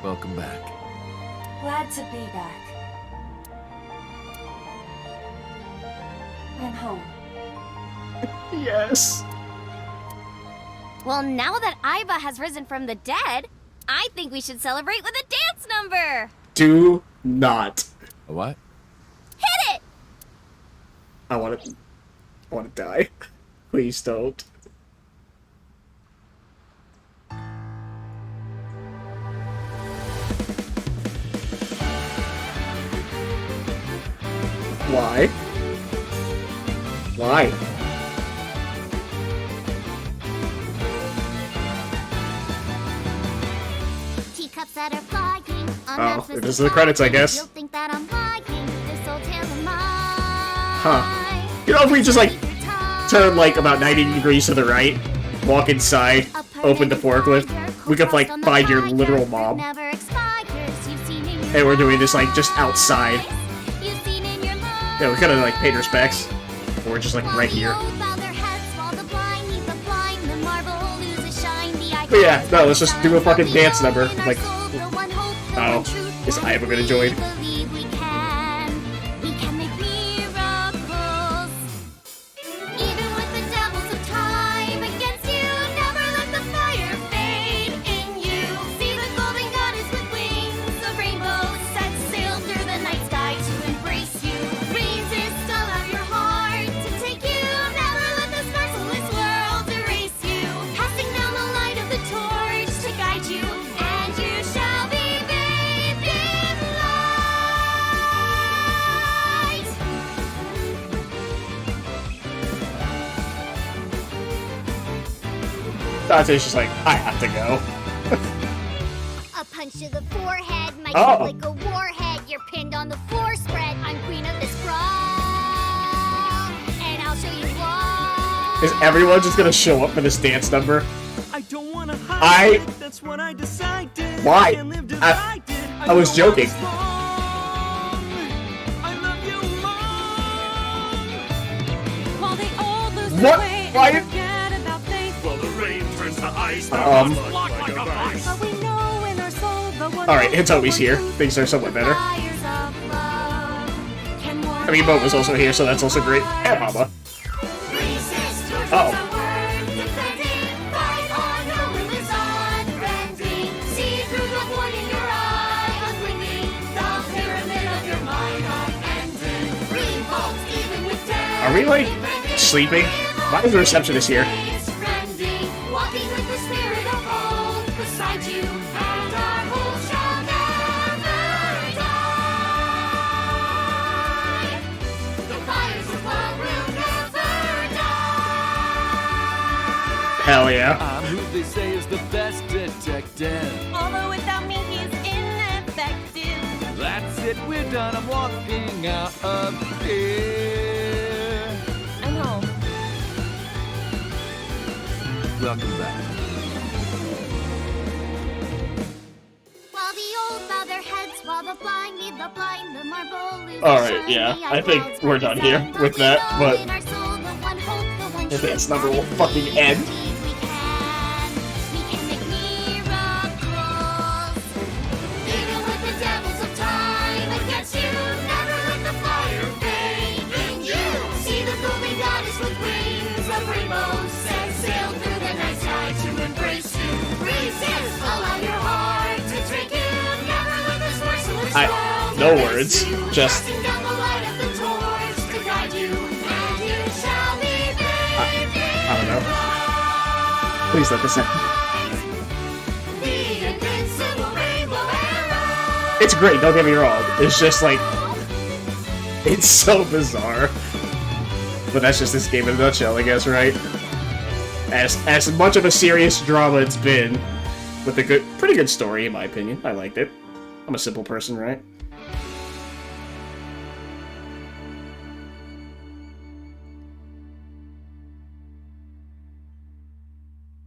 Welcome back. Glad to be back. I'm home. Yes. Well, now that Aiba has risen from the dead, I think we should celebrate with a dance number! Do not. A what? Hit it! I want to die. Please don't. Why? Why? Teacups that are flying Oh, this is the credits, I guess. You'll think that I'm lying. This old tale of mine. Huh. You know, if we just, like, turn, like, about 90 degrees to the right, walk inside, open the forklift, we could, like, find your literal mom. Never expires. You've seen in your Hey, we're doing this, like, just outside. You've seen in your life. Yeah, we could have, like, paid respects. Or we're just, like, right here. But yeah, no, let's just do a fucking dance number. Like, oh, is Aiba gonna join? We can make miracles. Even with the devils of time against you, never let the fire fade in you. See the golden goddess with wings of rainbows set sail through the night sky to embrace you. Resist all of your heart to take you. Never let this merciless world erase you. Passing down the light of the torch to guide you, and you shall be bathed in light. Dante's just like, I have to go. A punch to the forehead might Oh. feel like a warhead. You're pinned on the floor spread. I'm queen of this brawl, and I'll show you why. Is everyone just gonna show up for this dance number? I don't wanna I... That's what I decided. Why? I was joking. While they all lose What? their way Why? and forget about faith. Well, the rain turns to ice. Block like a vice. But we know in our soul the one Alright, Hitomi's here. Things are somewhat better. I mean, Momo's also here, so that's also great. And Mama. Oh. Are we, like, sleeping? Why is the receptionist here? Walking with the spirit of hope beside you, and our hope shall never die. The fires of love will never die. Hell yeah. I'm who they say is the best detective. Although without me he's ineffective. That's it, we're done. I'm walking out of here. I'm home. Welcome back. While the old bow their heads, while the blind lead the blind, the marble loses Alright, yeah. I think we're done here with that, but the dance number will fucking end. Even with the devils of time No words. Just... I don't know. Please let this end. It's great, don't get me wrong. It's just like... It's so bizarre. But that's just this game in a nutshell, I guess, right? As much of a serious drama it's been, with a pretty good story, in my opinion. I liked it. I'm a simple person, right?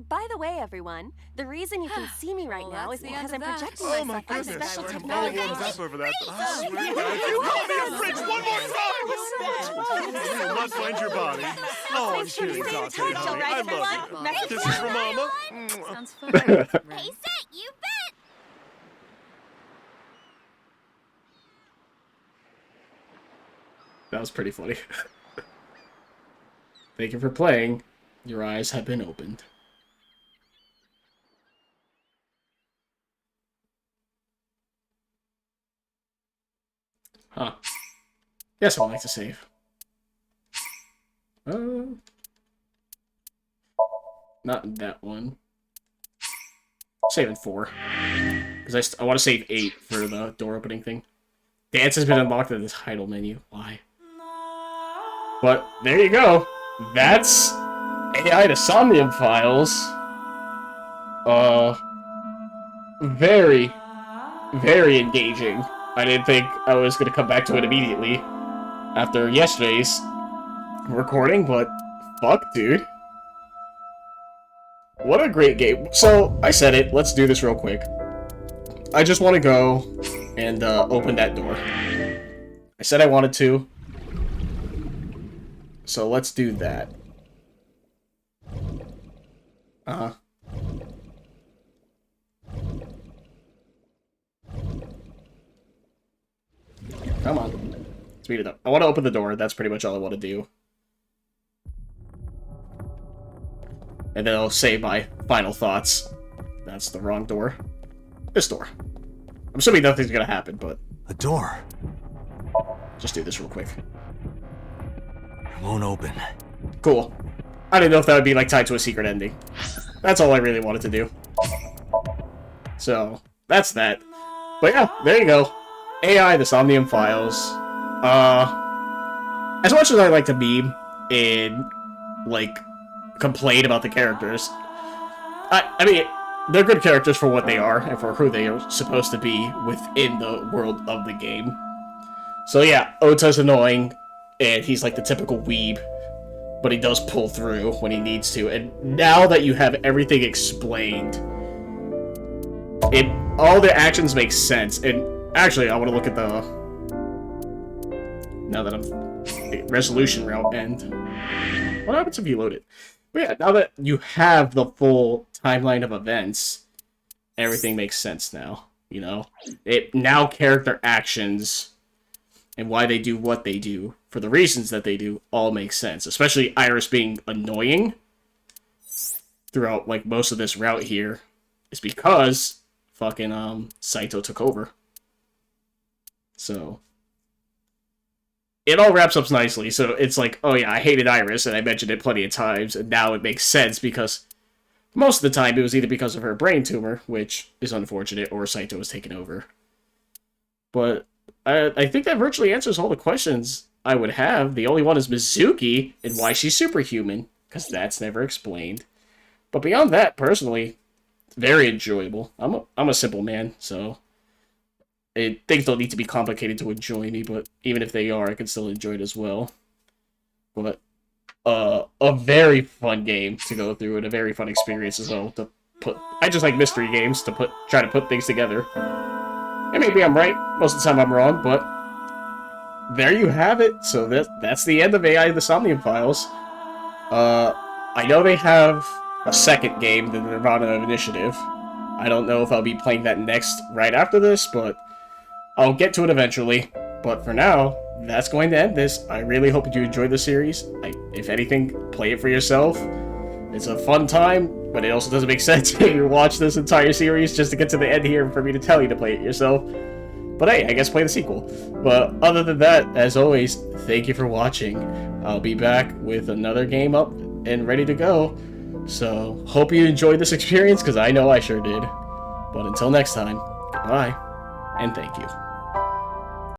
By the way, everyone, the reason you can see me right now is because I'm projecting myself with special technology. Over that. You call me a fridge one more time! You will not find your body. Oh, I'm feeling exhausted, honey. I love you. This is from Mama. Sounds fun. Hey, Set, you bet! That was pretty funny. Thank you for playing. Your eyes have been opened. Huh. Yes, I'd like to save. Not that one. Saving 4. Because I want to save 8 for the door opening thing. Dance has been unlocked in the title menu. Why? But there you go. That's AI to Somnium Files. Very, very engaging. I didn't think I was going to come back to it immediately after yesterday's recording, but fuck, dude. What a great game. So, I said it. Let's do this real quick. I just want to go and open that door. I said I wanted to. So, let's do that. Uh-huh. Come on. Speed it up. I want to open the door. That's pretty much all I want to do. And then I'll say my final thoughts. That's the wrong door. This door. I'm assuming nothing's gonna happen, but... A door? Just do this real quick. It won't open. Cool. I didn't know if that would be, like, tied to a secret ending. That's all I really wanted to do. So, that's that. But yeah, there you go. AI, the Somnium Files. As much as I like to meme and, like, complain about the characters, I mean, they're good characters for what they are and for who they are supposed to be within the world of the game. So yeah, Ota's annoying, and he's like the typical weeb, but he does pull through when he needs to. And now that you have everything explained, all the actions make sense. And actually, I want to look at the... Now that I'm... Resolution route end. What happens if you load it? But yeah, now that you have the full timeline of events, everything makes sense now, you know? Now character actions and why they do what they do, for the reasons that they do, all make sense. Especially Iris being annoying throughout, like, most of this route here is because fucking, Saito took over. So... It all wraps up nicely, so it's like, oh yeah, I hated Iris, and I mentioned it plenty of times, and now it makes sense, because most of the time it was either because of her brain tumor, which is unfortunate, or Saito was taken over. But I think that virtually answers all the questions I would have. The only one is Mizuki, and why she's superhuman, because that's never explained. But beyond that, personally, very enjoyable. I'm a simple man, so... Things don't need to be complicated to enjoy me, but even if they are, I can still enjoy it as well. But a very fun game to go through, and a very fun experience as well. I just like mystery games to try to put things together. And maybe I'm right, most of the time I'm wrong, but there you have it. So that's the end of AI the Somnium Files. I know they have a second game, the Nirvana Initiative. I don't know if I'll be playing that next right after this, but I'll get to it eventually, but for now, that's going to end this. I really hope you enjoyed the series. If anything, play it for yourself. It's a fun time, but it also doesn't make sense if you watch this entire series just to get to the end here for me to tell you to play it yourself. But hey, I guess play the sequel. But other than that, as always, thank you for watching. I'll be back with another game up and ready to go. So, hope you enjoyed this experience, because I know I sure did. But until next time, goodbye, and thank you.